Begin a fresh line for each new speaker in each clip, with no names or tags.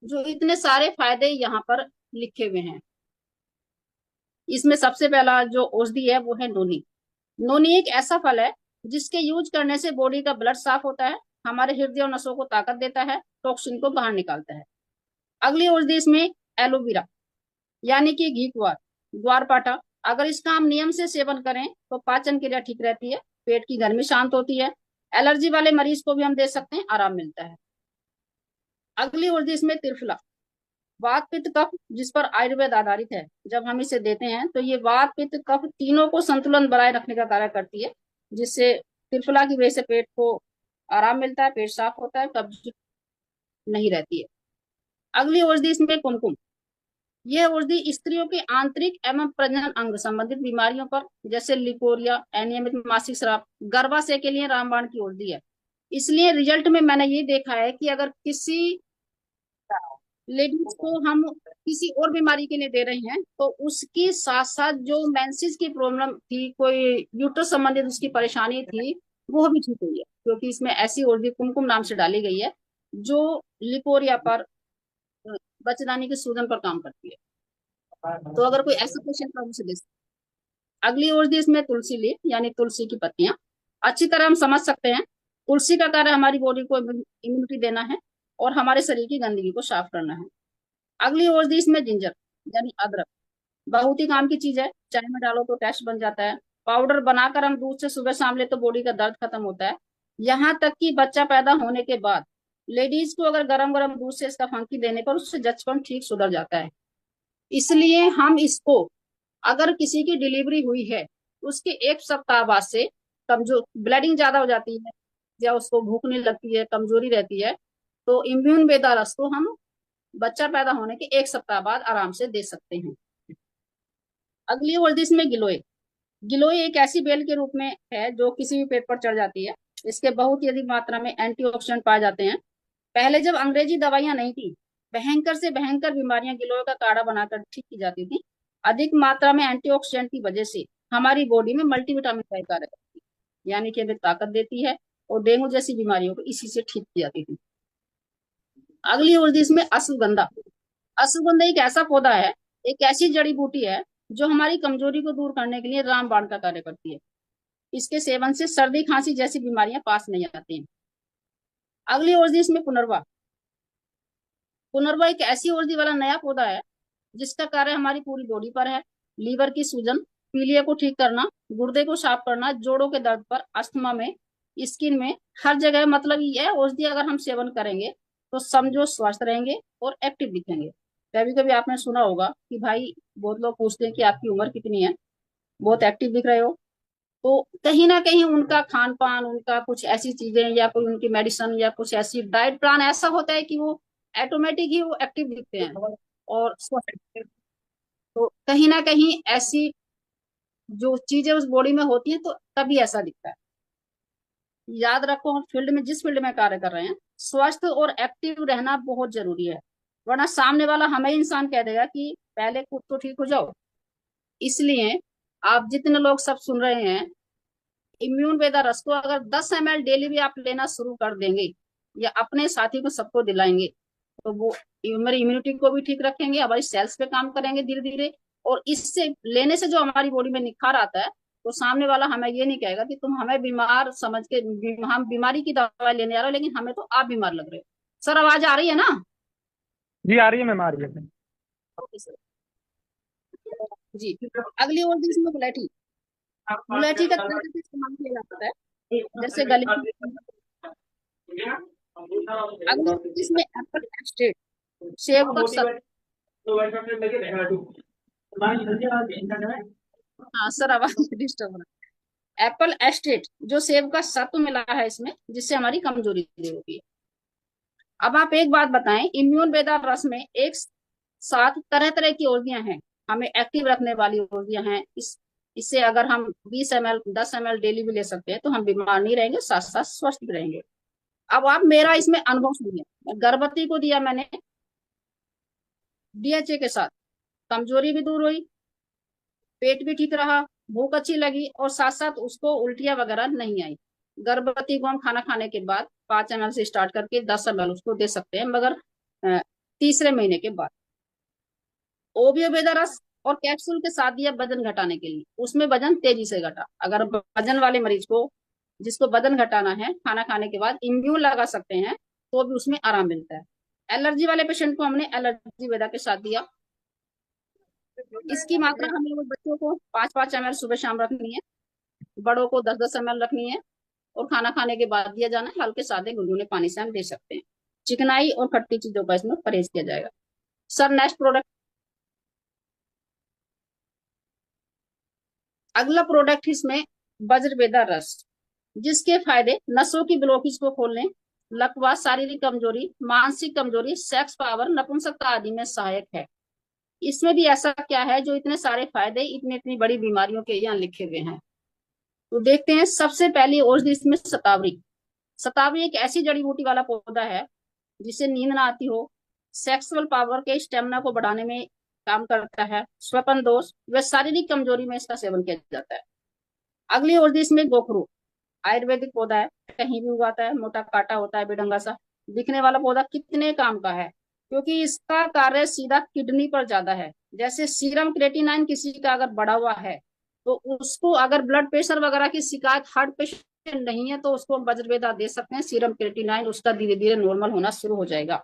जो इतने सारे फायदे यहाँ पर लिखे हुए हैं। इसमें सबसे पहला जो औषधि है वो है नोनी। नोनी एक ऐसा फल है जिसके यूज करने से बॉडी का ब्लड साफ होता है, हमारे हृदय और नसों को ताकत देता है, टॉक्सिन को बाहर निकालता है। अगली औषधि इसमें एलोवेरा, यानी कि घी कुआर, ग्वारपाठा। अगर इसका हम नियम से सेवन करें तो पाचन क्रिया ठीक रहती है, पेट की गर्मी शांत होती है। एलर्जी वाले मरीज को भी हम दे सकते हैं, आराम मिलता है। अगली औषधि इसमें त्रिफला, वात पित्त कफ, जिस पर आयुर्वेद आधारित है। जब हम इसे देते हैं तो ये वात पित्त कफ तीनों को संतुलन बनाए रखने का कार्य करती है, जिससे त्रिफला की वजह से पेट को आराम मिलता है, पेट साफ होता है, कब्ज नहीं रहती है। अगली औषधि इसमें कुमकुम। यह औषधि स्त्रियों के आंतरिक एवं प्रजनन अंग संबंधित बीमारियों पर, जैसे लिकोरिया, अनियमित मासिक स्राव, गर्भाशय के लिए रामबाण की औषधि है। इसलिए रिजल्ट में मैंने ये देखा है कि अगर किसी लेडीज को हम किसी और बीमारी के लिए दे रहे हैं तो उसकी साथ साथ जो मेंसेस की प्रॉब्लम थी, कोई यूट्रस संबंधित उसकी परेशानी थी, वो भी ठीक हुई है, क्योंकि इसमें ऐसी औषधि कुमकुम नाम से डाली गई है जो लिकोरिया पर, बच्चेदानी की सूजन पर काम करती है। तो अगर कोई ऐसा पेशेंट है उसे दे सकते हैं। अगली औषधि इसमें तुलसी लीफ, यानी तुलसी की पत्तियां। अच्छी तरह हम समझ सकते हैं, तुलसी का कार्य हमारी बॉडी को इम्यूनिटी देना है और हमारे शरीर की गंदगी को साफ करना है। अगली औषधि इसमें जिंजर, यानी अदरक। बहुत ही काम की चीज है, चाय में डालो तो टेस्ट बन जाता है। पाउडर बनाकर हम दूध से सुबह शाम ले तो बॉडी का दर्द खत्म होता है। यहाँ तक कि बच्चा पैदा होने के बाद लेडीज को अगर गरम गरम दूध से इसका फंकी देने पर उससे जचपन ठीक सुधर जाता है। इसलिए हम इसको, अगर किसी की डिलीवरी हुई है उसके एक सप्ताह बाद से कमजोर, ब्लीडिंग ज्यादा हो जाती है या उसको भूख नहीं लगती है, कमजोरी रहती है, तो इम्यून बेदा रस को हम बच्चा पैदा होने के एक सप्ताह बाद आराम से दे सकते हैं। अगली वर्जिश में गिलोय। गिलोय एक ऐसी बेल के रूप में है जो किसी भी पेट पर चढ़ जाती है। इसके बहुत ही अधिक मात्रा में एंटीऑक्सीडेंट पाए जाते हैं। पहले जब अंग्रेजी दवाइयां नहीं थी, भयंकर से भयंकर बीमारियां गिलोय का काढ़ा बनाकर ठीक की जाती थी। अधिक मात्रा में एंटीऑक्सीडेंट की वजह से हमारी बॉडी में मल्टीविटामिन का कार्य करती है, यानी कि हमें ताकत देती है, और डेंगू जैसी बीमारियों को इसी से ठीक की जाती थी। अगली उर्दी इसमें अश्वगंधा। अश्वगंधा एक ऐसा पौधा है, एक ऐसी जड़ी बूटी है जो हमारी कमजोरी को दूर करने के लिए रामबाण का कार्य करती है। इसके सेवन से सर्दी खांसी जैसी बीमारियां पास नहीं आती हैं। अगली औषधि इसमें पुनर्वा। पुनर्वा एक ऐसी औषधि वाला नया पौधा है जिसका कार्य हमारी पूरी बॉडी पर है। लीवर की सूजन, पीलिया को ठीक करना, गुर्दे को साफ करना, जोड़ों के दर्द पर, अस्थमा में, स्किन में, हर जगह। मतलब ये है, औषधि अगर हम सेवन करेंगे तो समझो स्वस्थ रहेंगे और एक्टिव दिखेंगे। कभी कभी आपने सुना होगा कि भाई, बहुत लोग पूछते हैं कि आपकी उम्र कितनी है, बहुत एक्टिव दिख रहे हो। तो कहीं ना कहीं उनका खान पान, उनका कुछ ऐसी चीजें या कोई उनकी मेडिसिन या कुछ ऐसी डाइट प्लान ऐसा होता है कि वो ऑटोमेटिक ही वो एक्टिव दिखते हैं और स्वस्थ। तो कहीं ना कहीं ऐसी जो चीजें उस बॉडी में होती हैं तो तभी ऐसा दिखता है। याद रखो, हम फील्ड में, जिस फील्ड में कार्य कर रहे हैं, स्वस्थ और एक्टिव रहना बहुत जरूरी है। वरना सामने वाला हमें इंसान कह देगा कि पहले खुद तो ठीक हो जाओ। इसलिए आप जितने लोग सब सुन रहे हैं, इम्यून वेदा रस को अगर 10 ml डेली भी आप लेना शुरू कर देंगे या अपने साथी को सबको दिलाएंगे तो वो हमारी इम्यूनिटी को भी ठीक रखेंगे, हमारी सेल्स पे काम करेंगे धीरे धीरे। और इससे लेने से जो हमारी बॉडी में निखार आता है, तो सामने वाला हमें ये नहीं कहेगा कि तुम हमें बीमार समझ के, हम बीमारी की दवाई लेने आ रहे हो लेकिन हमें तो आप बीमार लग रहे हो। सर आवाज आ रही है ना?
जी आ रही है मैम, आ रही है।
Okay sir. जी। अगली और भी इसमें मुलेठी। मुलेठी का तरह से इस्तेमाल किया जाता है, जैसे गले में। अगली इसमें एप्पल एस्टेट, सेब का सत्व। हाँ सर, आवाज डिस्टर्ब हो रहा है। एप्पल एस्टेट जो सेब का सत्व मिला है इसमें, जिससे हमारी कमजोरी दूर होती है। अब आप एक बात बताएं, इम्यून बेदार रस में एक साथ तरह तरह की औषधियां हैं, हमें एक्टिव रखने वाली औषधियां हैं। इससे अगर हम 20 ml 10 ml डेली भी ले सकते हैं तो हम बीमार नहीं रहेंगे, साथ साथ स्वस्थ भी रहेंगे। अब आप मेरा इसमें अनुभव सुनिए। गर्भवती को दिया मैंने डीएचए के साथ, कमजोरी भी दूर हुई, पेट भी ठीक रहा, भूख अच्छी लगी, और साथ साथ उसको उल्टियां वगैरह नहीं आई। गर्भवती को हम खाना खाने के बाद 5 ml से स्टार्ट करके 10 ml उसको दे सकते हैं, मगर तीसरे महीने के बाद। ओबियो बेदा रस और कैप्सूल के साथ दिया वजन घटाने के लिए, उसमें वजन तेजी से घटा। अगर वजन वाले मरीज को, जिसको वजन घटाना है, खाना खाने के बाद इम्यून लगा सकते हैं, तो भी उसमें आराम मिलता है। एलर्जी वाले पेशेंट को हमने एलर्जी वेदा के साथ दिया। इसकी मात्रा हमें वो बच्चों को 5-5 ml सुबह शाम रखनी है, बड़ों को 10-10 ml रखनी है, और खाना खाने के बाद दिया जाना है। हल्के सादे गुनगुने पानी से हम दे सकते हैं। चिकनाई और खट्टी चीजों का इसमें परहेज किया जाएगा। सर नेक्स्ट प्रोडक्ट, अगला प्रोडक्ट इसमें वज्रवेदा रस, जिसके फायदे नसों की ब्लॉकेज को खोलने, लकवा, शारीरिक कमजोरी, मानसिक कमजोरी, सेक्स पावर, नपुंसकता आदि में सहायक है। इसमें भी ऐसा क्या है जो इतने सारे फायदे इतनी इतनी बड़ी बीमारियों के यहाँ लिखे हुए हैं? तो देखते हैं। सबसे पहली औषधि इसमें शतावरी। शतावरी एक ऐसी जड़ी बूटी वाला पौधा है जिससे नींद ना आती हो, सेक्सुअल पावर के स्टेमिना को बढ़ाने में काम करता है, स्वपन दोष व शारीरिक कमजोरी में इसका सेवन किया जाता है। अगली औषधि इसमें गोखरू, आयुर्वेदिक पौधा है, कहीं भी उगाता है, मोटा कांटा होता है, बेढंगा सा दिखने वाला पौधा कितने काम का है, क्योंकि इसका कार्य सीधा किडनी पर ज्यादा है। जैसे सीरम क्रेटिनाइन किसी का अगर बढ़ा हुआ है, तो उसको अगर ब्लड प्रेशर वगैरह की शिकायत, हार्ट पेशेंट नहीं है, तो उसको हम वज्रवेदा दे सकते हैं। सीरम क्रेटिनाइन उसका धीरे धीरे नॉर्मल होना शुरू हो जाएगा।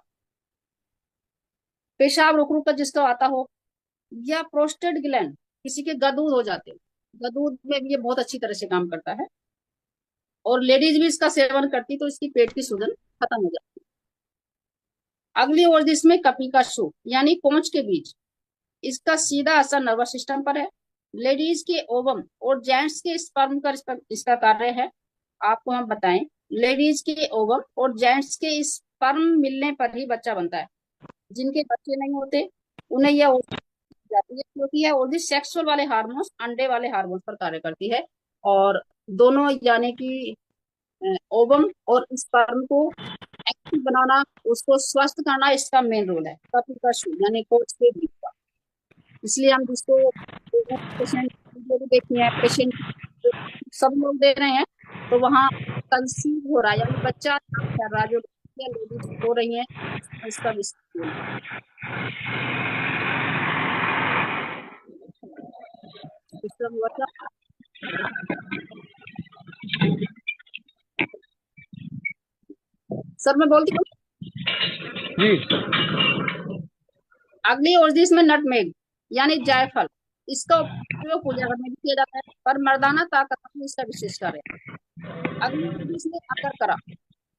पेशाब रुक रुक कर जिसका आता हो, या प्रोस्टेट ग्लैंड, किसी के गदूद हो जाते हैं, गदूद में भी ये बहुत अच्छी तरह से काम करता है। और लेडीज भी इसका सेवन करती तो इसकी पेट की सूजन खत्म हो जाती। अगली ओर इसमें कपी का सूप यानी कोंच के बीज, इसका सीधा असर नर्वस सिस्टम पर है। लेडीज के ओवम और जेंट्स के स्पर्म का इसका कार्य है। आपको हम बताएं, लेडीज के ओवम और जेंट्स के स्पर्म मिलने पर ही बच्चा बनता है। जिनके बच्चे नहीं होते उन्हें यह औषधि दी जाती है, क्योंकि यह औषधि सेक्सुअल वाले हार्मोन्स, अंडे वाले हार्मोन्स पर कार्य करती है। और दोनों यानी कि ओवम और स्पर्म को एक्टिव बनाना, उसको स्वस्थ करना, इसका मेन रोल है कपिकशु यानी कोच के बीच का। इसलिए हम जिसको पेशेंट जो भी देखते हैं, पेशेंट सब लोग दे रहे हैं, तो वहाँ कंसीव हो रहा है यानी बच्चा कर रहा है, जो लेडीज हो रही है, इसका विषय है। इसका मतलब, सर मैं बोलती हूँ।
जी।
अगली औषधि इसमें नटमेग यानी जायफल, इसका उपयोग पूजा करने में किया जाता है, पर मर्दाना ताकत में इसका विशेष कार्य है। अगली औषधि इसमें अकरकरा,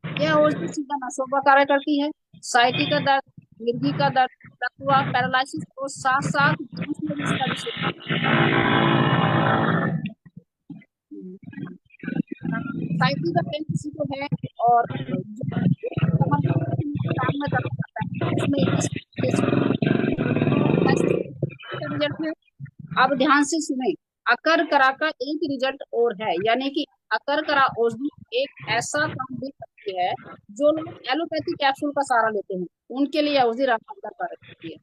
यह औषधि सीधा नसों पर कार्य करती है। साइटी का दर्द, मिर्गी का दर्द, लकवा, पैरालिसिस और साथ साथ में भी इसका विशेष साइटी का पेन किसी को है, और जो काम में दर्द करता है, उसमें रिजल्ट है। अब ध्यान से सुने, अकर करा का एक रिजल्ट और है, यानी कि अकर करा औषधि एक ऐसा काम भी करती है जो लोग एलोपैथी कैप्सूल का सहारा लेते हैं, उनके लिए औषधि रामबाण का कार्य करती है।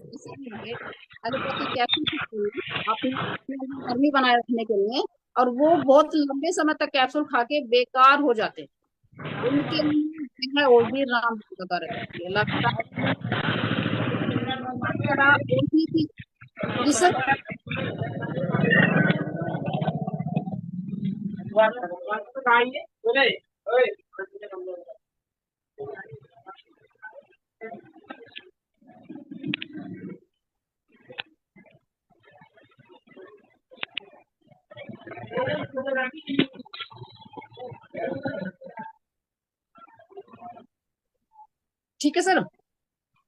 इसी लिए एलोपैथी कैप्सूल की तुलना अपने अपने अंदर गर्मी बनाए रखने के लिए, और वो बहुत लंबे समय तक कैप्सूल खा के बेकार हो जाते हैं, उनके लिए यह औषधि रामबाण का कार्य करती है। लगातार बात करा औषधि की रिसर्च। ठीक है सर।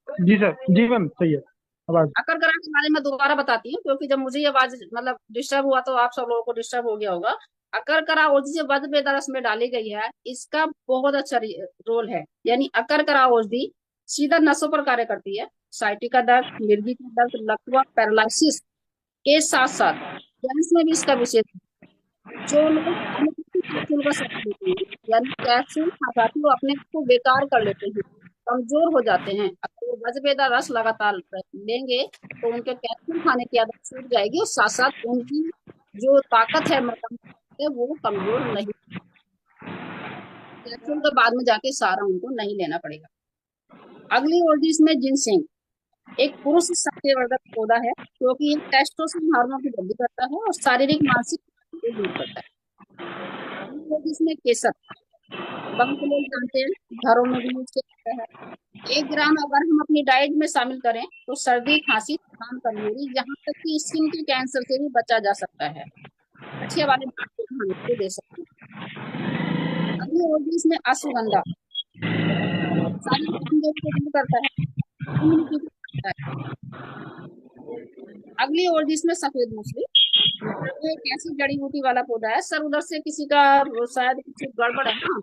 जी सर, जी मैम, सही है आवाज।
अकर करा के बारे में दोबारा बताती हूँ, क्योंकि जब मुझे ये आवाज मतलब डिस्टर्ब हुआ, तो आप सब लोगों को डिस्टर्ब हो गया होगा। अकर करा औषधि जो वज्र बेदारस में डाली गई है, इसका बहुत अच्छा रोल है। यानी अकर करा औषधि सीधा नसों पर कार्य करती है। साइटिका दर्द, मिर्गी का दर्द, लकवा, पैरालिसिस के साथ साथ कैंसर में भी इसका विशेष, जो लोग एलोपैथी कैप्सूल का सहारा लेते हैं, यानी कैप्सूल खा खा के वो अपने आप को बेकार कर लेते हैं, कमजोर हो जाते हैं, अगर वो वजबेदा रस लगातार लेंगे, तो उनके कैप्सूल खाने की आदत छूट जाएगी, और साथ साथ उनकी जो ताकत है, मतलब है, वो कमजोर नहीं, कैप्सूल के बाद में जाके सहारा उनको नहीं लेना पड़ेगा। अगली औषधि इसमें जिनसेंग, एक पुरुष सत्यवर्धक पौधा है क्योंकि ये टेस्टोस्टेरोन हार्मोन की वृद्धि करता है और शारीरिक मानसिक को दूर करता है। अगली औषधि इसमें केसर, बहुत लोग जानते हैं, घरों में भी यूज किया जाता है। 1 ग्राम अगर हम अपनी डाइट में शामिल करें तो सर्दी, खांसी, थकान, कमजोरी, यहाँ तक कि स्किन के कैंसर से भी बचा जा सकता है। अच्छे वाले डॉक्टर हम इसको दे सकते हैं। अगली औषधि इसमें अश्वगंधा, शारीरिक कमजोरी को दूर करता है, इम्यूनिटी को बढ़ाता है। अगली औषधि इसमें सफेद मूसली, ये एक ऐसी जड़ी बूटी वाला पौधा है। सर उधर से किसी का शायद कुछ गड़बड़ है ना,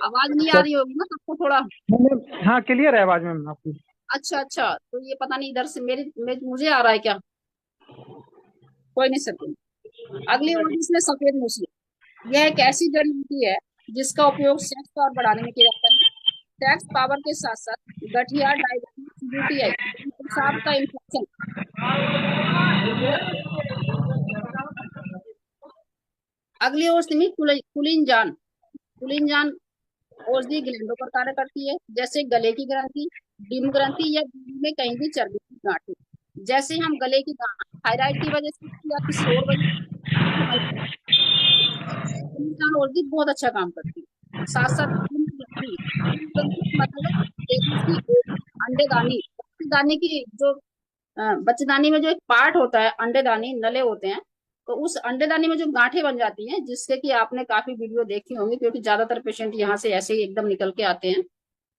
आवाज नहीं आ
क्या?
रही होगी ना आपको थोड़ा।
मैम, हाँ क्लियर है आवाज मैम आपकी।
अच्छा अच्छा, तो ये पता नहीं इधर से मुझे आ रहा है क्या, कोई नहीं सकती। अगली औषधि इसमें सफेद मूसली, यह एक ऐसी जड़ी बूटी है जिसका उपयोग सेक्स पावर बढ़ाने में किया जाता है। सेक्स पावर के साथ साथ गठिया, डायबिटीज, यूटीआई, पेशाब का इन्फेक्शन। अगली औषधि में कुलिंजान, कुलिंजान औषधि ग्लैंडों पर कार्य करती है, जैसे गले की ग्रंथि, डिम्ब ग्रंथि या दूध में कहीं भी चर्बी की गांठें। जैसे हम गले की गांठ थायराइड की वजह से या किसी और वजह से हमारी कुलिंजान औषधि बहुत अच्छा काम करती है। साथ साथ डिम्ब ग्रंथि, डिम्ब ग्रंथि का मतलब है लेडीज की अंडेदानी, बच्चेदानी की जो बच्चेदानी में जो एक पार्ट होता है, अंडेदानी नले होते हैं, तो उस अंडेदानी में जो गांठें बन जाती हैं, जिससे कि आपने काफी वीडियो देखी होंगी, क्योंकि ज्यादातर पेशेंट यहाँ से ऐसे ही एकदम निकल के आते हैं,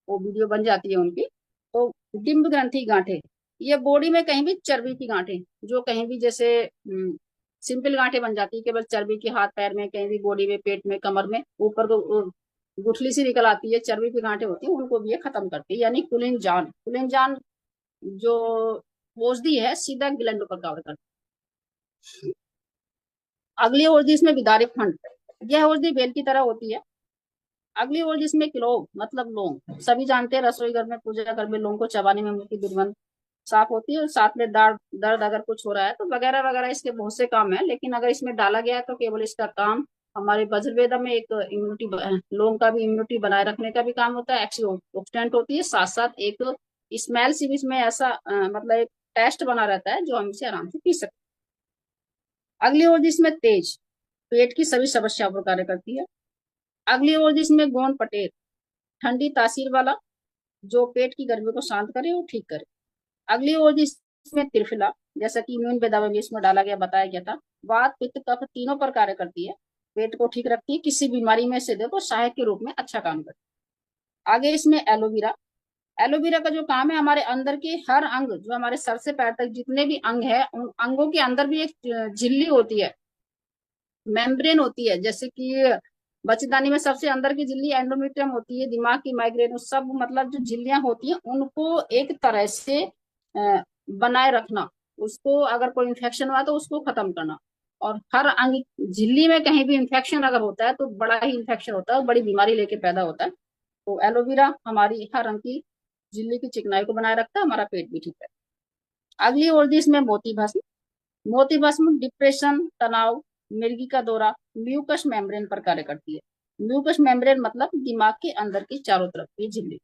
वो वीडियो बन जाती है उनकी। तो डिम्ब ग्रंथि गांठें, ये बॉडी में कहीं भी चर्बी की गांठें, जो कहीं भी जैसे सिंपल गांठें बन जाती है केवल चर्बी की, हाथ पैर में, कहीं भी बॉडी में, पेट में, कमर में, ऊपर को गुठली सी निकल आती है, चर्बी की गांठें होती है, उनको भी ये खत्म करती है। यानी कुलिन जान जो औषधि है सीधा ग्लैंड पर कवर करती है। अगली औषधि इसमें बिदारी फंड, यह औषधि बेल की तरह होती है। अगली और जिसमें क्लोव मतलब लौंग, सभी जानते हैं रसोई घर में, पूजा घर में लौंग को चबाने में मुंह की दुर्गंध साफ होती है, और साथ में दर्द दर्द अगर कुछ हो रहा है तो वगैरह वगैरह इसके बहुत से काम है, लेकिन अगर इसमें डाला गया है तो केवल इसका काम हमारे वज्रवेदा में एक इम्यूनिटी, लौंग का भी इम्यूनिटी बनाए रखने का भी काम होता है, एक्सीऑक्सीडेंट होती है, साथ साथ एक स्मेल सी भी इसमें ऐसा मतलब एक टेस्ट बना रहता है जो हम इसे आराम से पी सकते हैं। अगली और जिसमें तेज, पेट की सभी समस्याओं पर कार्य करती है। अगली और जिसमें गोंद पटेर, ठंडी तासीर वाला, जो पेट की गर्मी को शांत करे और ठीक करे। अगली ओर इसमें त्रिफला, जैसा कि इम्यून वेदा में भी इसमें डाला गया, बताया गया था, वात पित्त कफ तीनों पर कार्य करती है, पेट को ठीक रखती है, किसी बीमारी में से देखो सहायक के रूप में अच्छा काम करती है। आगे इसमें एलोवेरा, एलोवेरा का जो काम है, हमारे अंदर के हर अंग, जो हमारे सर से पैर तक जितने भी अंग है, उन अंगों के अंदर भी एक झिल्ली होती है, मेम्ब्रेन होती है, जैसे कि बच्चेदानी में सबसे अंदर की झिल्ली एंडोमेट्रियम होती है, दिमाग की माइग्रेन, सब मतलब जो झिल्लियां होती हैं उनको एक तरह से बनाए रखना, उसको अगर कोई इन्फेक्शन हुआ तो उसको खत्म करना। और हर अंग, झिल्ली में कहीं भी इन्फेक्शन अगर होता है तो बड़ा ही इन्फेक्शन होता है, बड़ी बीमारी लेके पैदा होता है। तो एलोवेरा हमारी हर अंग की झिल्ली की चिकनाई को बनाए रखता है, हमारा पेट भी ठीक है। अगली और इसमें मोती भस्म, मोती भस्म डिप्रेशन, तनाव, मिर्गी का दौरा, म्यूकस मेम्ब्रेन पर कार्य करती है। म्यूकस मेम्ब्रेन मतलब दिमाग के अंदर की चारों तरफ की झिल्ली,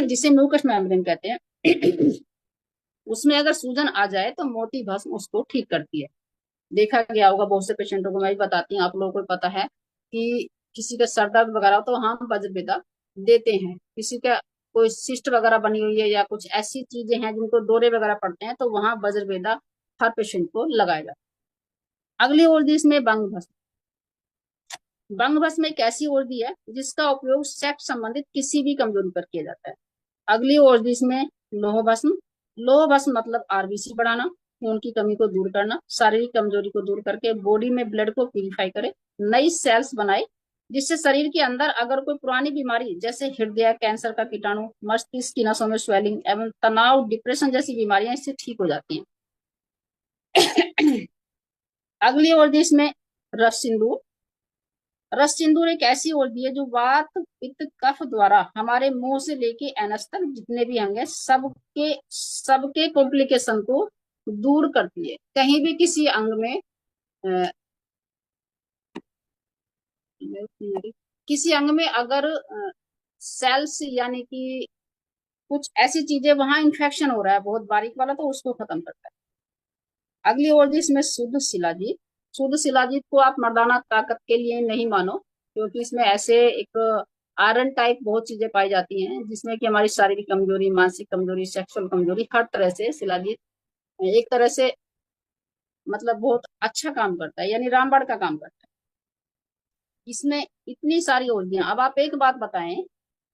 जिसे म्यूकस मेम्ब्रेन कहते हैं। उसमें अगर सूजन आ जाए तो मोती भस्म उसको ठीक करती है। देखा गया होगा बहुत से पेशेंटों को, मैं भी बताती हूँ, आप लोगों को पता है कि किसी का सर दर्द वगैरह हो तो हम वज्रवेदा देते हैं, किसी का कोई सिस्ट वगैरह बनी हुई है या कुछ ऐसी चीजें हैं जिनको दौरे वगैरह पड़ते हैं, तो वहां वज्रवेदा हर पेशेंट को लगाया जाता है। अगली औषधि इसमें बंग भस्म, बंग भस्म एक ऐसी औषधि है जिसका उपयोग सेक्स संबंधित किसी भी कमजोरी पर किया जाता है। अगली औषधि इसमें लोह भस्म, लोह भस्म मतलब आरबीसी बढ़ाना, खून की कमी को दूर करना, शारीरिक कमजोरी को दूर करके बॉडी में ब्लड को प्यूरिफाई करे, नई सेल्स बनाए, जिससे शरीर के अंदर अगर कोई पुरानी बीमारी जैसे हृदय कैंसर का कीटाणु, मस्तिष्क की नसों में स्वेलिंग एवं तनाव, डिप्रेशन जैसी बीमारियां इससे ठीक हो जाती हैं। अगली औषधि इसमें रस सिंदूर, रस सिंदूर एक ऐसी औषधि है जो वात पित्त कफ द्वारा हमारे मुंह से लेके एनस तक जितने भी अंग है सबके सबके कॉम्प्लिकेशन को दूर करती है। कहीं भी किसी अंग में किसी अंग में अगर सेल्स यानी कि कुछ ऐसी चीजें वहां इन्फेक्शन हो रहा है बहुत बारीक वाला, तो उसको खत्म करता है। अगली और भी इसमें शुद्ध शिलाजीत। शुद्ध शिलाजीत को आप मर्दाना ताकत के लिए नहीं मानो, क्योंकि इसमें ऐसे एक आयरन टाइप बहुत चीजें पाई जाती हैं जिसमें कि हमारी शारीरिक कमजोरी, मानसिक कमजोरी, सेक्सुअल कमजोरी, हर तरह से शिलाजीत एक तरह से मतलब बहुत अच्छा काम करता है, यानी रामबाण का काम करता है। इसमें इतनी सारी औषधियां, अब आप एक बात बताएं,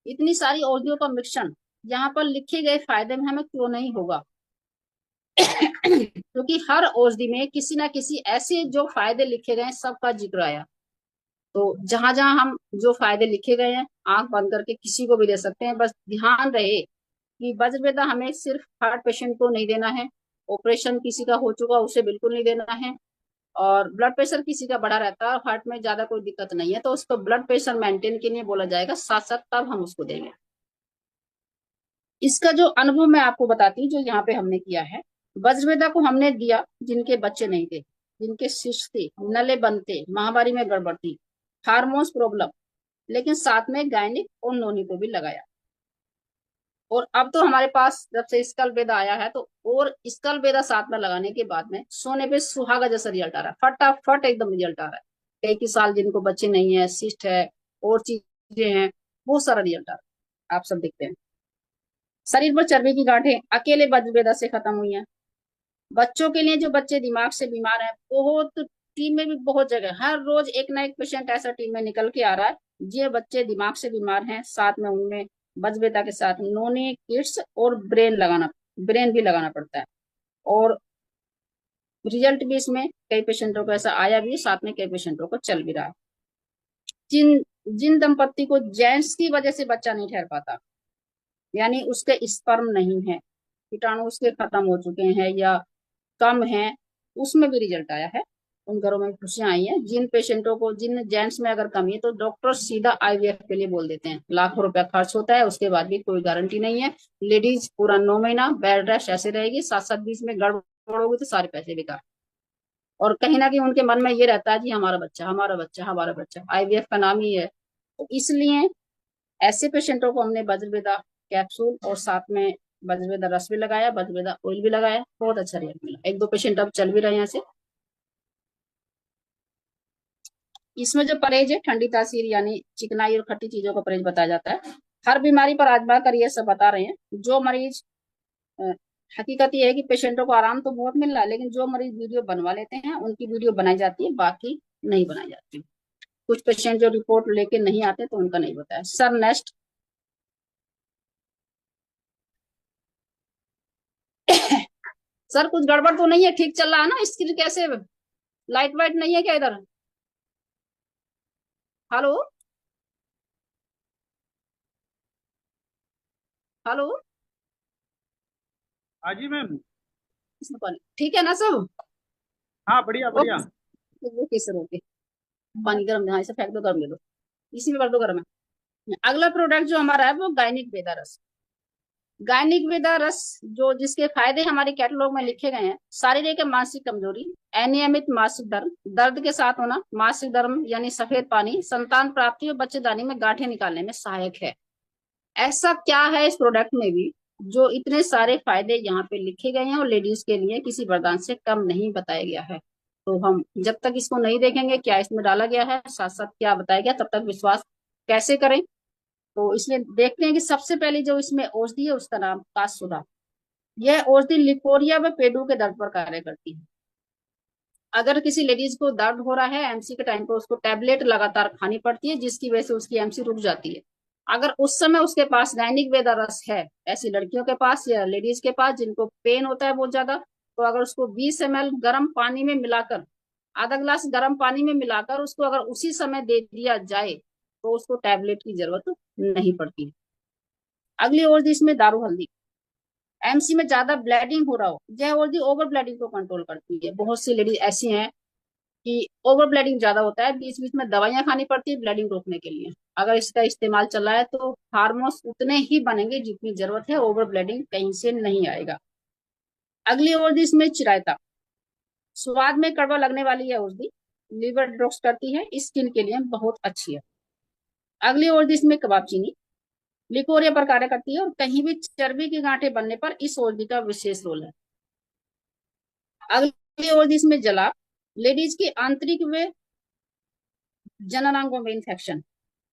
इतनी सारी औषधियों का मिश्रण यहाँ पर लिखे गए फायदे में हमें क्यों नहीं होगा? क्योंकि हर औषधि में किसी ना किसी ऐसे जो फायदे लिखे गए हैं सबका जिक्र आया। तो जहां जहां हम जो फायदे लिखे गए हैं आंख बंद करके किसी को भी दे सकते हैं, बस ध्यान रहे कि वज्रवेदा हमें सिर्फ हार्ट पेशेंट को नहीं देना है, ऑपरेशन किसी का हो चुका उसे बिल्कुल नहीं देना है, और ब्लड प्रेशर किसी का बढ़ा रहता है और हार्ट में ज्यादा कोई दिक्कत नहीं है तो उसको ब्लड प्रेशर मेंटेन के लिए बोला जाएगा, साथ साथ तब हम उसको देंगे। इसका जो अनुभव मैं आपको बताती हूँ जो यहाँ पे हमने किया है। वज्रवेदा को हमने दिया जिनके बच्चे नहीं थे, जिनके शिशु थे, नले बंद थे, महामारी में गड़बड़ थी, हार्मोन्स प्रॉब्लम, लेकिन साथ में गायनिक और नोनी को भी लगाया। और अब तो हमारे पास जब से स्कल बेदा आया है तो और स्कल बेदा साथ में लगाने के बाद में सोने पे सुहागा जैसा रिजल्ट आ रहा है, फटाफट एकदम रिजल्ट आ रहा है। कई की साल जिनको बच्चे नहीं है, सिस्ट है और चीजें हैं, बहुत सारा रिजल्ट आ रहा है, आप सब देखते हैं। शरीर पर चर्बी की गांठें अकेले वज्रवेदा से खत्म हुई हैं। बच्चों के लिए जो बच्चे दिमाग से बीमार हैं, बहुत टीम में भी बहुत जगह हर रोज एक ना एक पेशेंट ऐसा टीम में निकल के आ रहा है, ये बच्चे दिमाग से बीमार हैं, साथ में उनमें वज्रवेदा के साथ नोने किड्स और ब्रेन भी लगाना पड़ता है। और रिजल्ट भी इसमें कई पेशेंटों को ऐसा आया भी है, साथ में कई पेशेंटों को चल भी रहा है। जिन जिन दंपत्ति को जेंट्स की वजह से बच्चा नहीं ठहर पाता, यानी उसके स्पर्म नहीं है, कीटाणु उसके खत्म हो चुके हैं या कम है, उसमें भी रिजल्ट आया है, उन घरों में खुशियां आई हैं। जिन पेशेंटों को, जिन जेंट्स में अगर कमी है तो डॉक्टर सीधा आईवीएफ के लिए बोल देते हैं, लाखों रुपया खर्च होता है, उसके बाद भी कोई गारंटी नहीं है। लेडीज पूरा 9 महीना बेड रेस्ट ऐसे रहेगी, साथ साथ बीच में गड़बड़ होगी तो सारे पैसे बेकार। और कहीं ना कहीं उनके मन में ये रहता है कि हमारा बच्चा, हमारा बच्चा, हमारा बच्चा, आईवीएफ का नाम ही है। तो इसलिए ऐसे पेशेंटों को हमने वज्रवेदा कैप्सूल और साथ में वज्रवेदा रस भी लगाया, वज्रवेदा ऑयल भी लगाया, बहुत अच्छा रिजल्ट मिला। एक दो पेशेंट अब चल भी रहे हैं ऐसे। इसमें जो परहेज है, ठंडी तासीर यानी चिकनाई और खट्टी चीजों का परहेज बताया जाता है। हर बीमारी पर आजमा कर ये सब बता रहे हैं। जो मरीज अ, हकीकत ये है कि पेशेंटों को आराम तो बहुत मिल रहा है, लेकिन जो मरीज वीडियो बनवा लेते हैं उनकी वीडियो बनाई जाती है, बाकी नहीं बनाई जाती। कुछ पेशेंट जो रिपोर्ट लेके नहीं आते तो उनका नहीं बताया। Sir next. सर कुछ गड़बड़ तो नहीं है, ठीक चल रहा है ना? स्क्रीन कैसे, लाइट वाइट नहीं है क्या इधर? हेलो? हेलो?
हाँ जी मैम।
इसमें पानी ठीक है ना सब?
हाँ, बढ़िया बढ़िया।
ओके, वो कैसे रोके? पानी गर्म, हाँ इसे फेंक दो, गर्म ले दो, इसी में कर दो गर्म है। अगला प्रोडक्ट जो हमारा है वो गायनिक वेदा रस। गायनिक वेदा रस जो जिसके फायदे हमारे कैटलॉग में लिखे गए हैं, शारीरिक और मानसिक कमजोरी, अनियमित मासिक धर्म, दर्द के साथ होना, मासिक धर्म यानी सफेद पानी, संतान प्राप्ति और बच्चेदानी में गांठें निकालने में सहायक है। ऐसा क्या है इस प्रोडक्ट में भी जो इतने सारे फायदे यहाँ पे लिखे गए हैं और लेडीज के लिए किसी वरदान से कम नहीं बताया गया है? तो हम जब तक इसको नहीं देखेंगे क्या इसमें डाला गया है, साथ साथ क्या बताया गया, तब तक विश्वास कैसे करें? तो इसमें देखते हैं कि सबसे पहले जो इसमें औषधि है उसका नाम काशसुधा। यह औषधि लिकोरिया व पेडू के दर्द पर कार्य करती है। अगर किसी लेडीज को दर्द हो रहा है एमसी के टाइम पे, उसको टेबलेट लगातार खानी पड़ती है जिसकी वजह से उसकी एमसी रुक जाती है। अगर उस समय उसके पास गायनिक वेदा रस है, ऐसी लड़कियों के पास या लेडीज के पास जिनको पेन होता है बहुत ज्यादा, तो अगर उसको 20 ml गर्म पानी में मिलाकर, आधा गिलास गर्म पानी में मिलाकर उसको अगर उसी समय दे दिया जाए तो उसको टैबलेट की जरूरत नहीं पड़ती। अगली और इसमें दारू हल्दी। एमसी में ज्यादा ब्लीडिंग हो रहा हो, यह और ओवर ब्लीडिंग को कंट्रोल करती है। बहुत सी लेडीज ऐसी हैं कि ओवर ब्लीडिंग ज्यादा होता है, बीच बीच में दवाइयां खानी पड़ती है ब्लीडिंग रोकने के लिए। अगर इसका इस्तेमाल चला है तो हार्मोन्स उतने ही बनेंगे जितनी जरूरत है, ओवर ब्लीडिंग कहीं से नहीं आएगा। अगली और इसमें चिरायता। स्वाद में कड़वा लगने वाली है औषधि, लीवर डिटॉक्स करती है, स्किन के लिए बहुत अच्छी है। अगली औषधि इसमें कबाब चीनी लिकोरिया पर कार्य करती है और कहीं भी चर्बी के गांठें बनने पर इस औषधि का विशेष रोल है। अगली औषधि इसमें जला लेडीज की आंतरिक व जननांगों में इन्फेक्शन,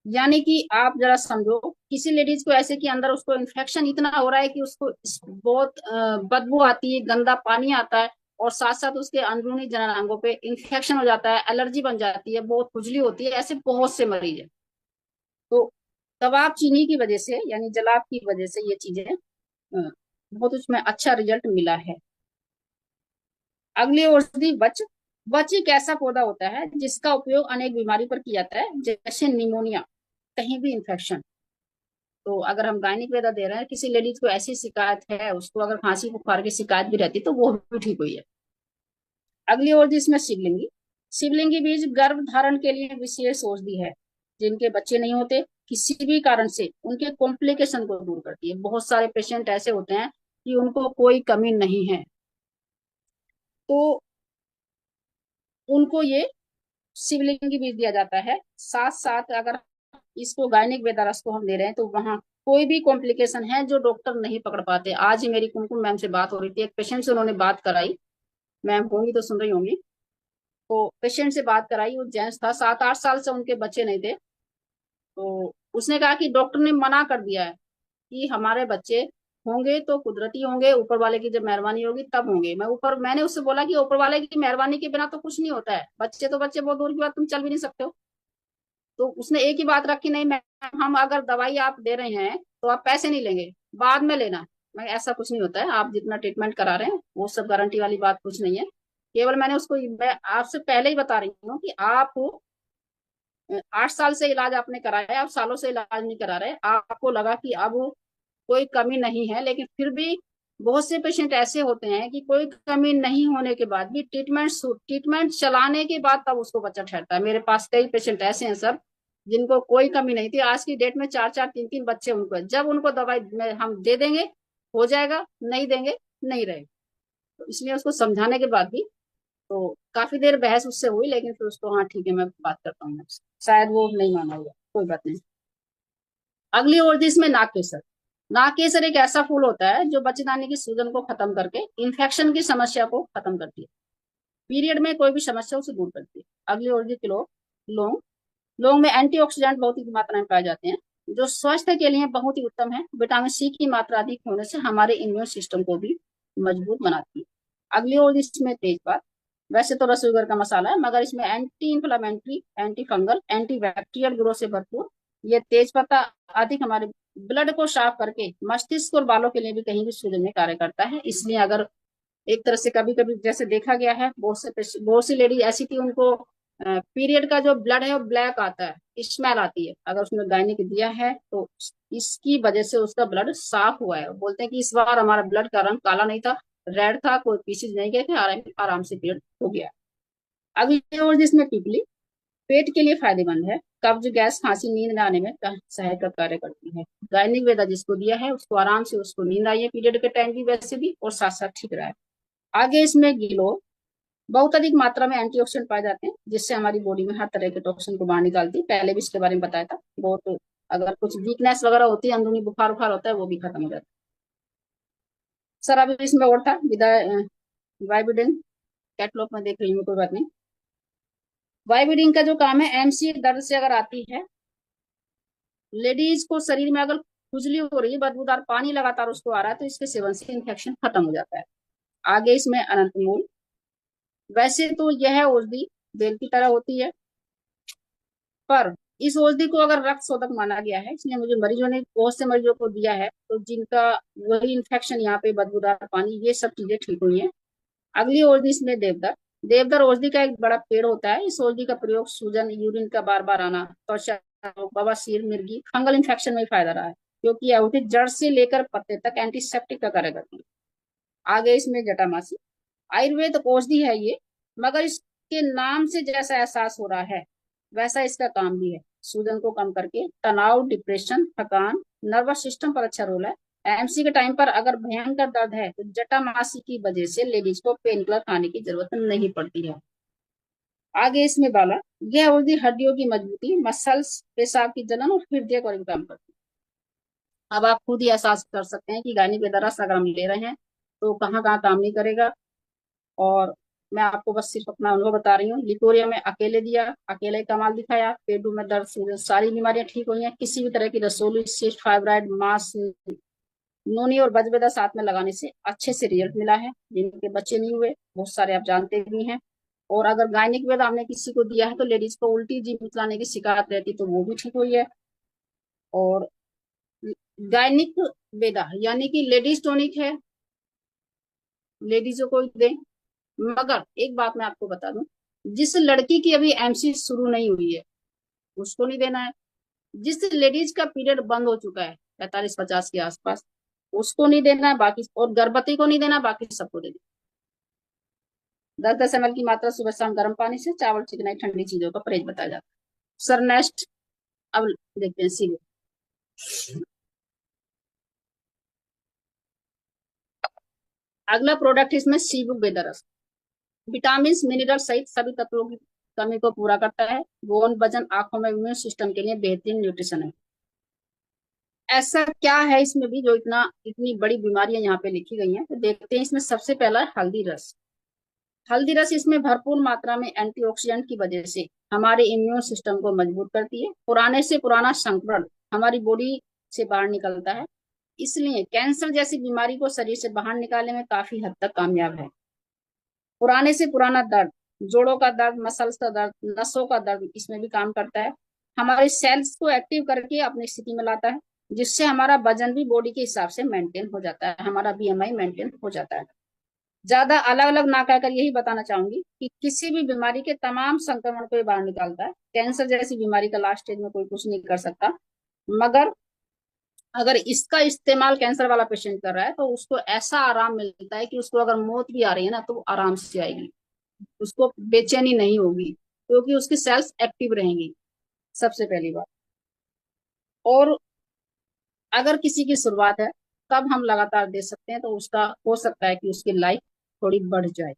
यानी कि आप जरा समझो किसी लेडीज को ऐसे कि अंदर उसको इन्फेक्शन इतना हो रहा है कि उसको बहुत बदबू आती है, गंदा पानी आता है और साथ साथ उसके अंदरूनी जननांगों पे इन्फेक्शन हो जाता है, एलर्जी बन जाती है, बहुत खुजली होती है, ऐसे बहुत से मरीज है। तो कबाब चीनी की वजह से यानी जलाब की वजह से ये चीजें बहुत उसमें अच्छा रिजल्ट मिला है। अगली औषधि बच। बच एक ऐसा पौधा होता है जिसका उपयोग अनेक बीमारी पर किया जाता है, जैसे निमोनिया, कहीं भी इन्फेक्शन। तो अगर हम गायनिक वेदा दे रहे हैं, किसी लेडीज को ऐसी शिकायत है, उसको अगर खांसी बुखार की शिकायत भी रहती तो वो भी ठीक हुई है। अगली औषधि इसमें शिवलिंगी। शिवलिंगी बीज गर्भ धारण के लिए विशेष औषधि है। जिनके बच्चे नहीं होते किसी भी कारण से, उनके कॉम्प्लिकेशन को दूर करती है। बहुत सारे पेशेंट ऐसे होते हैं कि उनको कोई कमी नहीं है, तो उनको ये शिवलिंगी बीज दिया जाता है। साथ साथ अगर इसको गायनिक वेदारस को हम दे रहे हैं तो वहाँ कोई भी कॉम्प्लिकेशन है जो डॉक्टर नहीं पकड़ पाते। आज ही मेरी कुमकुम मैम से बात हो रही थी, एक पेशेंट से उन्होंने बात कराई, मैम होंगी तो सुन रही होंगी। तो पेशेंट से बात कराई, वो जेंट्स था, 7-8 साल से उनके बच्चे नहीं थे। तो उसने कहा कि डॉक्टर ने मना कर दिया है कि हमारे बच्चे होंगे तो कुदरती होंगे, ऊपर वाले की जब मेहरबानी होगी तब होंगे। मैंने उससे बोला कि ऊपर वाले की मेहरबानी के बिना तो कुछ नहीं होता है, बच्चे तो बच्चे, बहुत दूर की बात, तुम चल भी नहीं सकते हो। तो उसने एक ही बात रखी, नहीं मैम, हम अगर दवाई आप दे रहे हैं तो आप पैसे नहीं लेंगे, बाद में लेना। मैं ऐसा कुछ नहीं होता है, आप जितना ट्रीटमेंट करा रहे हैं वो सब गारंटी वाली बात कुछ नहीं है। केवल मैंने उसको, मैं आपसे पहले ही बता रही हूँ कि आप 8 साल से इलाज आपने कराया, आप सालों से इलाज नहीं करा रहे, आपको लगा कि अब कोई कमी नहीं है, लेकिन फिर भी बहुत से पेशेंट ऐसे होते हैं कि कोई कमी नहीं होने के बाद भी ट्रीटमेंट चलाने के बाद तब उसको बच्चा ठहरता है। मेरे पास कई पेशेंट ऐसे हैं सर, जिनको कोई कमी नहीं थी, आज की डेट में 4-4 3-3 बच्चे उनको है। जब उनको दवाई में हम दे देंगे हो जाएगा, नहीं देंगे नहीं रहेगा। तो इसलिए उसको समझाने के बाद भी तो काफी देर बहस उससे हुई, लेकिन फिर उसको, हाँ ठीक है मैं बात करता हूँ आपसे, शायद वो नहीं माना हुआ, कोई बात नहीं। अगली और थी इसमें नागकेसर। नागकेसर एक ऐसा फूल होता है जो बच्चेदानी की सूजन को खत्म करके इन्फेक्शन की समस्या को खत्म करती है, पीरियड में कोई भी समस्या उसे दूर करती है। अगली और थी किलो लौंग। लौंग में एंटीऑक्सीडेंट बहुत ही मात्रा में पाए जाते हैं, जो स्वास्थ्य के लिए बहुत ही उत्तम है। विटामिन सी की मात्रा अधिक होने से हमारे इम्यून सिस्टम को भी मजबूत बनाती है। अगली और इसमें तेजपात। वैसे तो रसोईघर का मसाला है, मगर इसमें anti inflammatory, anti fungal, anti bacterial growth से भरपूर ये तेज पत्ता अधिक हमारे ब्लड को साफ करके मस्तिष्क और बालों के लिए भी कहीं भी सूजन में कार्य करता है। इसलिए अगर एक तरह से कभी कभी जैसे देखा गया है, बहुत सी लेडी ऐसी थी, उनको पीरियड का जो ब्लड है वो ब्लैक आता है, स्मेल आती है, अगर उसने गायनिक दिया है तो इसकी वजह से उसका ब्लड साफ हुआ है। बोलते हैं कि इस बार हमारा ब्लड का रंग काला नहीं था, रेड था, कोई पीसीज नहीं गए थे, आराम आराम से पीरियड हो गया। अगली और जिसमें पिपली पेट के लिए फायदेमंद है, कब्ज, गैस, खांसी, नींद न आने में सहायक कार्य करती है। गायनिक वेदा जिसको दिया है उसको आराम से उसको नींद आई है पीरियड के टाइम भी, वैसे भी, और साथ साथ ठीक रहा है। आगे इसमें गिलो। बहुत अधिक मात्रा में एंटीऑक्सीडेंट पाए जाते हैं, जिससे हमारी बॉडी में हर तरह के टॉक्सिन को बाहर निकालती है। पहले भी इसके बारे में बताया था। बहुत अगर कुछ वीकनेस वगैरह होती है, अंदरूनी बुखार उखार होता है, वो भी खत्म हो जाता है। सर अभी इसमें और था विदा वाइबिडिन, कैटलॉग में देख रही हूँ, कोई बात नहीं। वाइबिडिन का जो काम है, एमसी दर्द से अगर आती है लेडीज को, शरीर में अगर खुजली हो रही है, बदबूदार पानी लगातार उसको आ रहा है, तो इसके सेवन से इन्फेक्शन खत्म हो जाता है। आगे इसमें अनंत मूल। वैसे तो यह औषधि बेल की तरह होती है, पर इस औषधि को अगर रक्त शोधक माना गया है, इसलिए मुझे मरीजों ने, बहुत से मरीजों को दिया है, तो जिनका वही इन्फेक्शन, यहाँ पे बदबूदार पानी, ये सब चीजें ठीक हुई हैं। अगली औषधि इसमें देवदार। देवदार औषधि का एक बड़ा पेड़ होता है। इस औषधि का प्रयोग सूजन, यूरिन का बार बार आना, त्वचा रोग, बवासीर, मिर्गी, फंगल इन्फेक्शन में फायदा रहा है, क्योंकि यह औषधि जड़ से लेकर पत्ते तक एंटीसेप्टिक का कार्य करती है। आगे इसमें जटामासी। आयुर्वेद औषधि है ये, मगर इसके नाम से जैसा एहसास हो रहा है वैसा इसका काम भी है। सूजन को कम करके तनाव, डिप्रेशन, थकान, नर्वस सिस्टम पर अच्छा रोल है। एमसी के टाइम पर अगर भयंकर दर्द है तो जटामासी की वजह से लेडीज को पेन किलर खाने की जरूरत नहीं पड़ती है। आगे इसमें बाला, यह औषधि हड्डियों की मजबूती, मसल्स, पेशाब की जलन और हृदय को भी काम करती है। अब आप खुद ही एहसास कर सकते हैं कि गायनी बेदरस अगर हम ले रहे हैं तो कहाँ कहाँ काम नहीं करेगा। और मैं आपको बस सिर्फ अपना अनुभव बता रही हूँ। लिकोरिया में अकेले दिया, अकेले ही कमाल दिखाया, पेटू में दर्द से सारी बीमारियां ठीक हुई हैं। किसी भी तरह की रसोली, सिस्ट, फाइब्राइड, मास, नोनी और बजबेदा साथ में लगाने से अच्छे से रिजल्ट मिला है। जिनके बच्चे नहीं हुए बहुत सारे आप जानते भी हैं। और अगर गायनिक वेद हमने किसी को दिया है तो लेडीज को उल्टी जी मिचलाने की शिकायत रहती तो वो भी ठीक हुई है। और गायनिक वेदा यानी कि लेडीज टॉनिक है, लेडीजों को दें। मगर एक बात मैं आपको बता दूं, जिस लड़की की अभी एमसी शुरू नहीं हुई है उसको नहीं देना है। जिस लेडीज का पीरियड बंद हो चुका है 45-50 के आसपास उसको नहीं देना है, बाकी और गर्भवती को नहीं देना, बाकी सबको देना। 10-10 ml की मात्रा सुबह शाम गर्म पानी से, चावल, चिकनाई, ठंडी चीजों का परहेज बताया जाता है। सर नेक्स्ट, अब देखते हैं सीबो। अगला प्रोडक्ट इसमें सीबुक बेदरस, विटामिन, मिनरल सहित सभी तत्वों की कमी को पूरा करता है। बोन, वजन, आंखों में इम्यून सिस्टम के लिए बेहतरीन न्यूट्रिशन है। ऐसा क्या है इसमें भी जो इतनी बड़ी बीमारियां यहाँ पे लिखी गई हैं, तो देखते हैं। इसमें सबसे पहला है हल्दी रस। हल्दी रस इसमें भरपूर मात्रा में एंटीऑक्सीडेंट की वजह से हमारे इम्यून सिस्टम को मजबूत करती है। पुराने से पुराना संक्रमण हमारी बॉडी से बाहर निकलता है, इसलिए कैंसर जैसी बीमारी को शरीर से बाहर निकालने में काफी हद तक कामयाब है। पुराने से पुराना दर्द, जोड़ों का दर्द, मसल्स का दर्द, नसों का दर्द इसमें भी काम करता है। हमारे सेल्स को एक्टिव करके अपनी स्थिति में लाता है, जिससे हमारा वजन भी बॉडी के हिसाब से मेंटेन हो जाता है, हमारा बीएमआई मेंटेन हो जाता है। ज्यादा अलग अलग ना कहकर यही बताना चाहूंगी कि किसी भी बीमारी के तमाम संक्रमण को ये बाहर निकालता है। कैंसर जैसी बीमारी का लास्ट स्टेज में कोई कुछ नहीं कर सकता, मगर अगर इसका इस्तेमाल कैंसर वाला पेशेंट कर रहा है तो उसको ऐसा आराम मिलता है कि उसको अगर मौत भी आ रही है ना तो वो आराम से आएगी, उसको बेचैनी नहीं होगी, क्योंकि उसकी सेल्स एक्टिव रहेंगी, सबसे पहली बात। और अगर किसी की शुरुआत है तब हम लगातार दे सकते हैं, तो उसका हो सकता है कि उसकी लाइफ थोड़ी बढ़ जाए।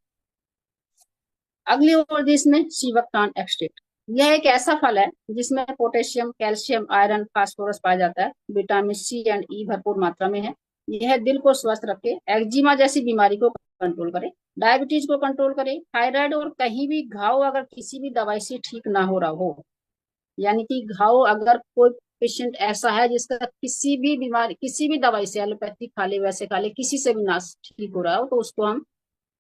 अगली ओर इसमें सीवकतान एक्सट्रैक्ट, यह एक ऐसा फल है जिसमें पोटेशियम, कैल्शियम, आयरन, फास्फोरस पाया जाता है। विटामिन सी एंड ई भरपूर मात्रा में है। यह दिल को स्वस्थ रखे, एक्जिमा जैसी बीमारी को कंट्रोल करे, डायबिटीज को कंट्रोल करे, थायराइड, और कहीं भी घाव अगर किसी भी दवाई से ठीक ना हो रहा हो, यानी कि घाव अगर कोई पेशेंट ऐसा है जिसका किसी भी बीमारी, किसी भी दवाई से, एलोपैथी खा ले, वैसे खा ले, किसी से भी ना ठीक हो रहा हो, तो उसको हम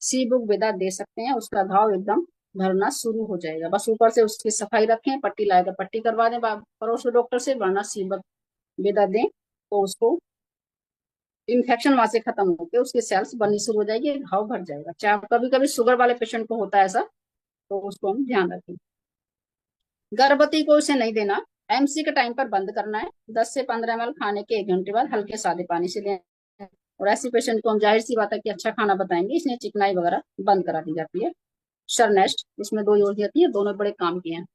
सी बुक बेदा दे सकते हैं। उसका घाव एकदम भरना शुरू हो जाएगा। बस ऊपर से उसकी सफाई रखें, पट्टी लाएगा पट्टी करवा दें पड़ोस के डॉक्टर से, वरना सी बुक बेदा दें तो उसको इन्फेक्शन वहां से खत्म होकर उसकी सेल्स बननी शुरू हो जाएगी, घाव भर जाएगा। चाहे कभी कभी शुगर वाले पेशेंट को होता है ऐसा, तो उसको हम ध्यान रखें। गर्भवती को उसे नहीं देना, एमसी के टाइम पर बंद करना है। 10 से 15 ml खाने के 1 घंटे बाद हल्के सादे पानी से लें। और ऐसी पेशेंट को हम जाहिर सी बात है कि अच्छा खाना बताएंगे, इसलिए चिकनाई वगैरह बंद करा दी जाती है। शरनेस्ट, इसमें 2 योजना आती है, दोनों बड़े काम किए हैं।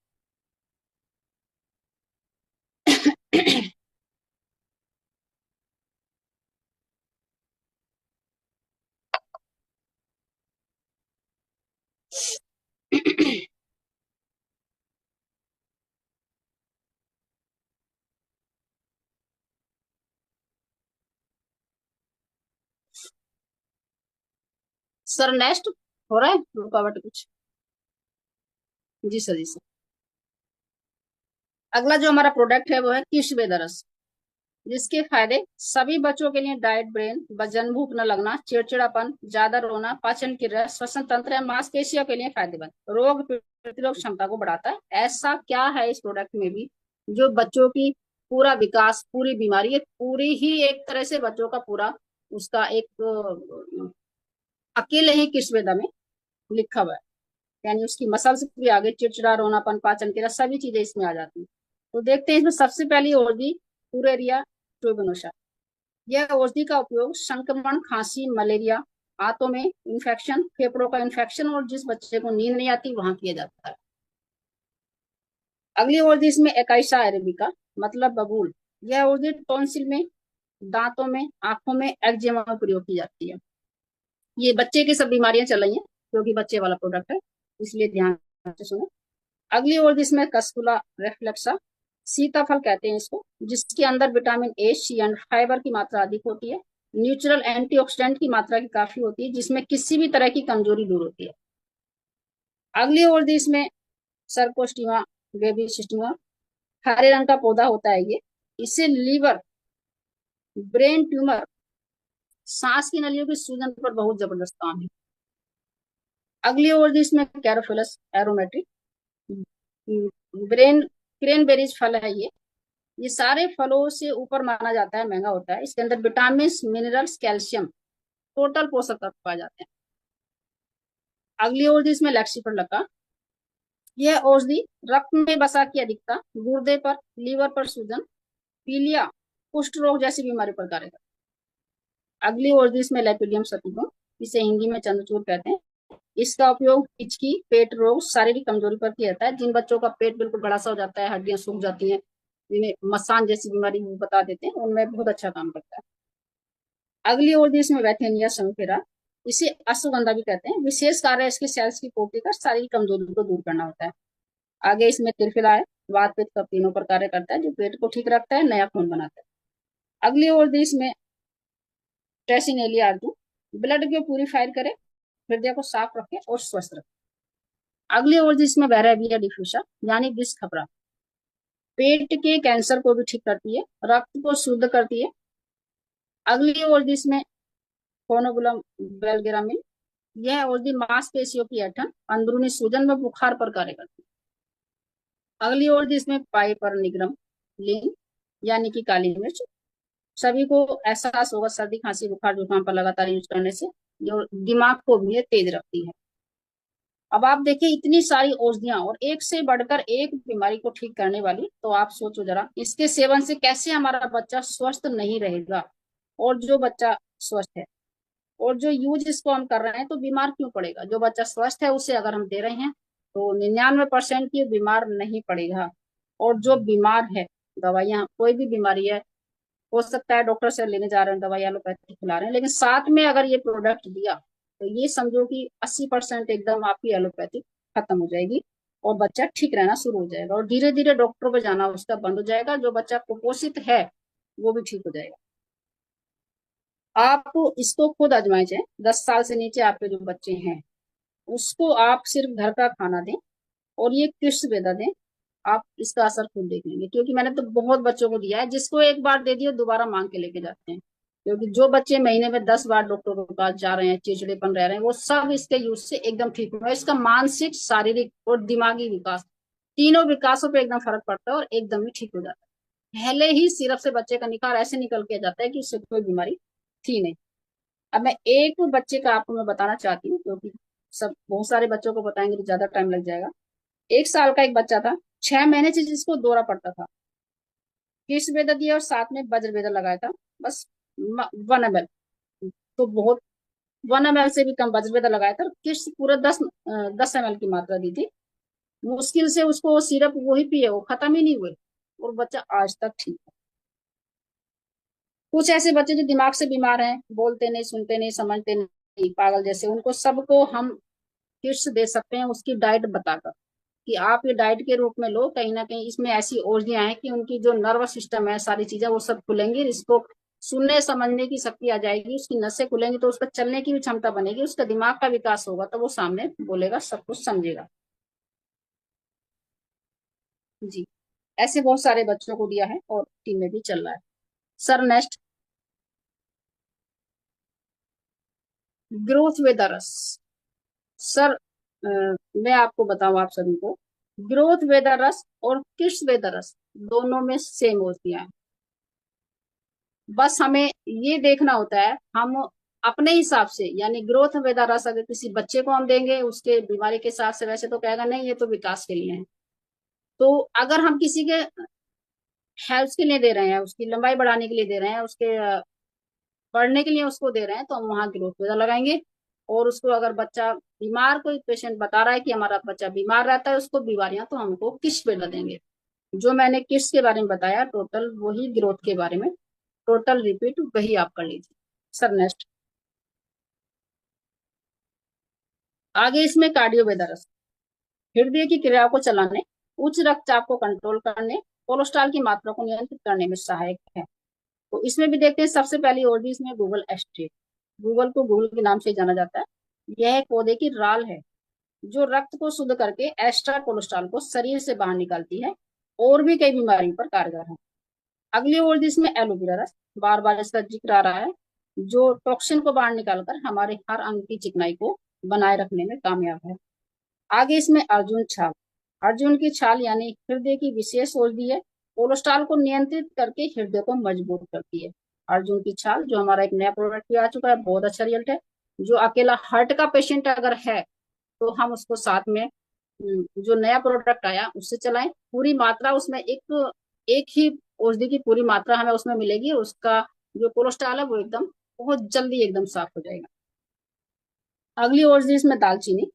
सर नेक्स्ट हो रहा है रुकावट कुछ? जी सर, जी सर। अगला जो हमारा प्रोडक्ट है वो है किश बेदरस, जिसके फायदे सभी बच्चों के लिए डाइट, ब्रेन वजन, भूख न लगना, चिड़चिड़ापन, ज्यादा रोना, पाचन क्रिया, श्वसन तंत्र या मांसपेशियों के लिए फायदेमंद, रोग प्रतिरोध क्षमता को बढ़ाता है। ऐसा क्या है इस प्रोडक्ट में भी जो बच्चों की पूरा विकास, पूरी बीमारी, पूरी ही एक तरह से बच्चों का पूरा उसका एक अकेले ही किस्वेदा में लिखा हुआ है। यानी उसकी मसल्स भी आगे, चिड़चिड़ा, रोनापन, पाचन क्रिया, सभी चीजें इसमें आ जाती है। तो देखते हैं इसमें सबसे पहली औषधि पुरेरिया ट्यूबनोसा। यह औषधि का उपयोग संक्रमण, खांसी, मलेरिया, आंतों में इंफेक्शन, फेफड़ों का इंफेक्शन और जिस बच्चे को नींद नहीं आती वहां किया जाता है। अगली औषधि इसमें एकाइसा अरेबिका, मतलब बबूल। यह औषधि टॉन्सिल में, दांतों में, आंखों में, एक्जिमा में प्रयोग की जाती है। ये बच्चे की सब बीमारियां चल रही हैं क्योंकि बच्चे वाला प्रोडक्ट है, इसलिए ध्यान सुनो। अगली और जिसमें कस्कुला रेफ्लेक्सा, सीताफल कहते हैं इसको, जिसके अंदर vitamin A, C and fibre की मात्रा अधिक होती है। न्यूट्रल एंटीऑक्सीडेंट की मात्रा की काफी होती है, जिसमें किसी भी तरह की कमजोरी दूर होती है। अगली और इसमें सर्कोस्टिमा बेबी सिस्टिमा, हरे रंग का पौधा होता है ये। इसे लीवर, ब्रेन ट्यूमर, सांस की नलियों की सूजन पर बहुत जबरदस्त काम है। अगली और इसमें कैरोफिलस एरोमेट्रिक, ब्रेन क्रेनबेरीज फल है ये सारे फलों से ऊपर माना जाता है, महंगा होता है। इसके अंदर विटामिन, मिनरल्स, कैल्शियम, टोटल पोषक तत्व पाए जाते हैं। अगली औषधि इसमें लैक्सीफर लगा। यह औषधि रक्त में वसा की अधिकता, गुर्दे पर, लीवर पर सूजन, पीलिया, कुष्ठ रोग जैसी बीमारी पर कार्य करता है। अगली औषधि इसमें लेपिडियम सटिवम, इसे हिंदी में चंद्रचूड़ कहते हैं। इसका उपयोग हिचकी, पेट रोग, शारीरिक कमजोरी पर किया जाता है। जिन बच्चों का पेट बिल्कुल बड़ा सा हो जाता है, हड्डियां सूख जाती हैं, जिन्हें मसान जैसी बीमारी बता देते हैं, उनमें बहुत अच्छा काम करता है। अगली और इसमें वैथेनिया समिफेरा, इसे अश्वगंधा भी कहते हैं। विशेष कार्य इसके सेल्स की पूर्ति कर शारीरिक कमजोरी को दूर करना होता है। आगे इसमें त्रिफला है, वात पित्त कफ तीनों पर कार्य करता है, जो पेट को ठीक रखता है, नया खून बनाता है। अगली और इसमें ट्रेसिनेलिया आर्जू, ब्लड को प्यूरिफायर करे, हृदय को साफ रखे और स्वस्थ रखे। अगली और इसमें बैरेविया डिफ्यूसा, यानी विष खपरा, पेट के कैंसर को भी ठीक करती है, रक्त को शुद्ध करती है। अगली और इसमें फोनोबुलम बेलगेरामिन, यह औषधि मांसपेशियों की ऐठन, अंदरूनी सूजन में बुखार पर कार्य करती है। अगली औषधि इसमें पाइपर निग्रम लिंग, यानी कि काली मिर्च, सभी को एहसास होगा सर्दी खांसी बुखार जुकाम पर लगातार यूज करने से, जो दिमाग को भी ये तेज रखती है। अब आप देखिए इतनी सारी औषधियां और एक से बढ़कर एक बीमारी को ठीक करने वाली, तो आप सोचो जरा इसके सेवन से कैसे हमारा बच्चा स्वस्थ नहीं रहेगा। और जो बच्चा स्वस्थ है और जो यूज इसको हम कर रहे हैं, तो बीमार क्यों पड़ेगा। जो बच्चा स्वस्थ है उसे अगर हम दे रहे हैं तो 99% की बीमार नहीं पड़ेगा। और जो बीमार है, दवाइयाँ कोई भी बीमारी है, हो सकता है डॉक्टर से लेने जा रहे हैं दवाई, एलोपैथी खिला रहे हैं, लेकिन साथ में अगर ये प्रोडक्ट दिया तो ये समझो कि 80% एकदम आपकी एलोपैथी खत्म हो जाएगी और बच्चा ठीक रहना शुरू हो जाएगा और धीरे धीरे डॉक्टर पे जाना उसका बंद हो जाएगा। जो बच्चा कुपोषित है वो भी ठीक हो जाएगा। आप इसको खुद आजमाए जाए, 10 साल से नीचे आपके जो बच्चे हैं उसको आप सिर्फ घर का खाना दें और ये किड्स बेदा दें। आप इसका असर खुद देख लेंगे, क्योंकि मैंने तो बहुत बच्चों को दिया है, जिसको एक बार दे दिया दोबारा मांग के लेके जाते हैं। क्योंकि जो बच्चे महीने में 10 बार डॉक्टर के पास जा रहे हैं, चिड़चिड़ेपन रह रहे हैं, वो सब इसके यूज से एकदम ठीक हुआ है। इसका मानसिक, शारीरिक और दिमागी विकास, तीनों विकासों पे एकदम फर्क पड़ता है और एकदम ही ठीक हो जाता है। पहले ही सिरप से बच्चे का निखार ऐसे निकल के जाता है कि उससे कोई बीमारी थी नहीं। अब मैं एक बच्चे का आपको मैं बताना चाहती हूँ, क्योंकि सब बहुत सारे बच्चों को बताएंगे तो ज्यादा टाइम लग जाएगा। 1 साल का एक बच्चा था, 6 महीने से जिसको दौरा पड़ता था, किस वेदा दिया और साथ में वज्र वेदा लगाया था, बस 1 ml, तो बहुत 1 ml से भी कम वज्र वेदा लगाया था, किस पूरा 10 10 ml की मात्रा दी थी। मुश्किल से उसको सिरप वही पिए, वो खत्म ही नहीं हुए और बच्चा आज तक ठीक है। कुछ ऐसे बच्चे जो दिमाग से बीमार हैं, बोलते नहीं, सुनते नहीं, समझते नहीं, पागल जैसे, उनको सबको हम किट्स दे सकते हैं उसकी डाइट बताकर कि आप ये डाइट के रूप में लो। कहीं ना कहीं इसमें ऐसी औषधियां हैं कि उनकी जो नर्वस सिस्टम है, सारी चीजें वो सब खुलेंगी, इसको सुनने समझने की शक्ति आ जाएगी, उसकी नसें खुलेंगी तो उसका चलने की भी क्षमता बनेगी, उसका दिमाग का विकास होगा, तो वो सामने बोलेगा, सब कुछ समझेगा। जी, ऐसे बहुत सारे बच्चों को दिया है और टीम में भी चल रहा है। सर नेक्स्ट, ग्रोथ विद रस। सर मैं आपको बताऊं आप सभी को, ग्रोथ वेदा रस और किड्स वेदा रस दोनों में सेम होती है। बस हमें ये देखना होता है हम अपने हिसाब से, यानी ग्रोथ वेदा रस अगर किसी बच्चे को हम देंगे उसके बीमारी के हिसाब से, वैसे तो कहेगा नहीं ये तो विकास के लिए है। तो अगर हम किसी के हेल्थ के लिए दे रहे हैं, उसकी लंबाई बढ़ाने के लिए दे रहे हैं, उसके पढ़ने के लिए उसको दे रहे हैं, तो हम वहाँ ग्रोथ वेदा लगाएंगे। और उसको अगर बच्चा बीमार, कोई पेशेंट बता रहा है कि हमारा बच्चा बीमार रहता है, उसको बीमारियां, तो हमको किस वेदा देंगे। जो मैंने किड्स के बारे में बताया टोटल वही ग्रोथ के बारे में, टोटल रिपीट वही आप कर लीजिए। सर नेक्स्ट, आगे इसमें कार्डियोवेदरस। हृदय की क्रिया को चलाने, उच्च रक्तचाप को कंट्रोल करने, कोलेस्ट्रॉल की मात्रा को नियंत्रित करने में सहायक है। तो इसमें भी देखते हैं, सबसे पहली और भी इसमें गूगल एस्ट्रेट। गूगल को गूगल के नाम से जाना जाता है। यह एक पौधे की राल है जो रक्त को शुद्ध करके एक्स्ट्रा कोलेस्ट्रॉल को शरीर से बाहर निकालती है और भी कई बीमारियों पर कारगर है। अगली और इसमें एलोवेरा रस, बार बार इसका जिक्र आ रहा है, जो टॉक्सिन को बाहर निकालकर हमारे हर अंग की चिकनाई को बनाए रखने में कामयाब है। आगे इसमें अर्जुन छाल। अर्जुन की छाल यानी हृदय की विशेष औषधि है, कोलेस्ट्रॉल को नियंत्रित करके हृदय को मजबूत करती है। अर्जुन की छाल जो हमारा एक नया प्रोडक्ट भी आ चुका है, बहुत अच्छा रिजल्ट है। जो अकेला हार्ट का पेशेंट अगर है तो हम उसको साथ में जो नया प्रोडक्ट आया उससे चलाएं। पूरी मात्रा उसमें एक ही औषधि की पूरी मात्रा हमें उसमें मिलेगी, उसका जो कोलेस्ट्रॉल है वो एकदम बहुत जल्दी एकदम साफ हो जाएगा। अगली औषधि इसमें दालचीनी।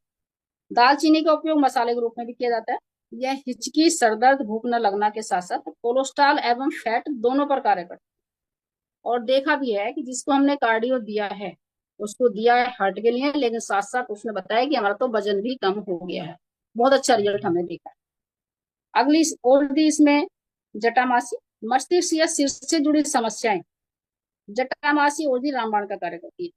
दालचीनी का उपयोग मसाले के रूप में भी किया जाता है। यह हिचकी, सरदर्द, भूख न लगना के साथ साथ कोलेस्ट्रॉल एवं फैट दोनों पर कार्य करता है। और देखा भी है कि जिसको हमने कार्डियो दिया है उसको दिया है हार्ट के लिए, लेकिन साथ साथ उसने बताया कि हमारा तो वजन भी कम हो गया है। बहुत अच्छा रिजल्ट हमने देखा है। अगली औषधि इसमें जटामासी। मस्तिष्क या सिर से जुड़ी समस्याएं, जटामासी औषधि रामबाण का कार्य करती है।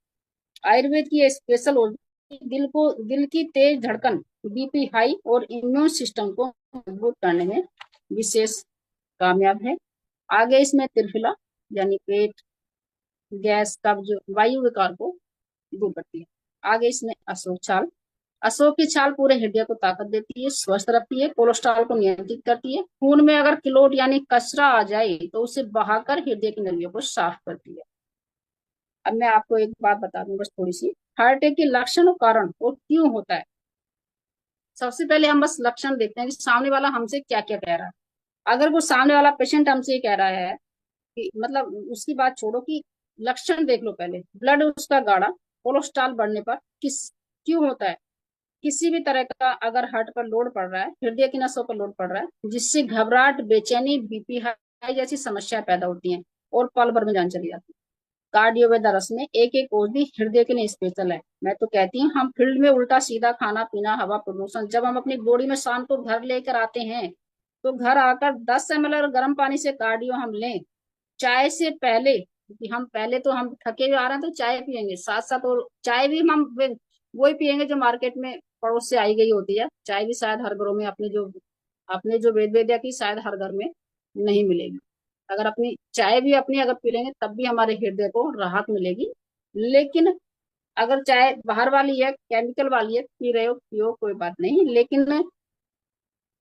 आयुर्वेद की ये स्पेशल औषधि दिल की तेज धड़कन, बीपी हाई और इम्यून सिस्टम को मजबूत करने में विशेष कामयाब है। आगे इसमें त्रिफला यानी पेट, गैस, कब्ज, वायु विकार को दूर करती है। आगे इसमें अशोक छाल। अशोक की छाल पूरे हृदय को ताकत देती है, स्वस्थ रखती है, कोलेस्ट्रॉल को नियंत्रित करती है। खून में अगर क्लोट यानी कचरा आ जाए तो उसे बहाकर हृदय की नलियों को साफ करती है। अब मैं आपको एक बात बता दूं बस थोड़ी सी, हार्ट अटैक के लक्षण और कारण और क्यों होता है। सबसे पहले हम बस लक्षण देखते हैं कि सामने वाला हमसे क्या क्या कह रहा है। अगर वो सामने वाला पेशेंट हमसे ये कह रहा है कि मतलब उसकी बात छोड़ो कि लक्षण देख लो पहले। ब्लड उसका गाढ़ा, कोलेस्ट्रॉल बढ़ने पर किस क्यों होता है। किसी भी तरह का अगर हार्ट पर लोड पड़ रहा है, हृदय की नसों पर लोड पड़ रहा है, जिससे घबराहट, बेचैनी, बीपी हाई जैसी समस्या पैदा होती हैं और पल भर में जान चली जाती है। कार्डियोवेदा में एक एक औषधि हृदय के लिए स्पेशल है। मैं तो कहती हूँ हम फील्ड में उल्टा सीधा खाना पीना, हवा प्रदूषण, जब हम अपनी बॉडी में शाम को घर लेकर आते हैं तो घर आकर 10 ml गर्म पानी से कार्डियो हम लें चाय से पहले, क्योंकि हम पहले तो हम थके हुए आ रहे हैं तो चाय पियेंगे साथ साथ, और चाय भी हम वही पियेंगे जो मार्केट में पड़ोस से आई गई होती है। चाय भी शायद हर घरों में अपने जो वेद वेद्या की शायद हर घर में नहीं मिलेगी। अगर अपनी चाय भी अपनी अगर पी लेंगे तब भी हमारे हृदय को राहत मिलेगी। लेकिन अगर चाय बाहर वाली है, केमिकल वाली है, पी रहे हो पियो कोई बात नहीं, लेकिन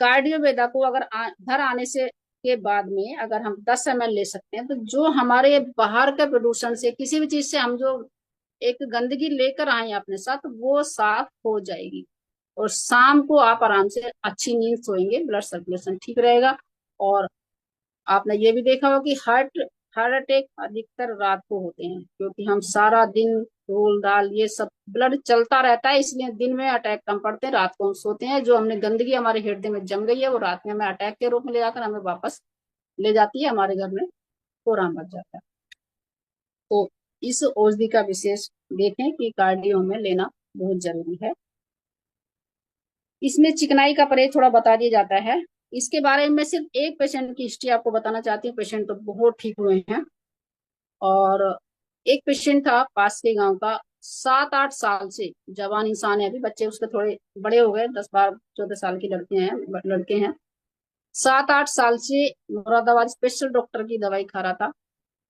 कार्डियो वेदा को अगर घर आने से के बाद में अगर हम 10 ml ले सकते हैं तो जो हमारे बाहर के प्रदूषण से किसी भी चीज से हम जो एक गंदगी लेकर आए हैं अपने साथ वो साफ हो जाएगी। और शाम को आप आराम से अच्छी नींद सोएंगे, ब्लड सर्कुलेशन ठीक रहेगा। और आपने ये भी देखा होगा कि हार्ट हार्ट अटैक अधिकतर रात को होते हैं, क्योंकि हम सारा दिन धूल दाल ये सब ब्लड चलता रहता है, इसलिए दिन में अटैक कम पड़ते हैं, रात को हम सोते हैं। जो हमने गंदगी हमारे हृदय में जम गई है वो रात में हमें अटैक के रूप में ले जाकर हमें वापस ले जाती है, हमारे घर में कोराम बच जाता है। तो इस औषधि का विशेष देखें कि कार्डियो में लेना बहुत जरूरी है। इसमें चिकनाई का परहेज थोड़ा बता दिया जाता है। इसके बारे में सिर्फ एक पेशेंट की हिस्ट्री आपको बताना चाहती हूँ। पेशेंट तो बहुत ठीक हुए हैं। और एक पेशेंट था पास के गांव का, 7-8 साल से जवान इंसान है, अभी बच्चे उसके थोड़े बड़े हो गए, 10-12-14 साल की लड़के हैं। 7-8 साल से मुरादाबाद स्पेशल डॉक्टर की दवाई खा रहा था।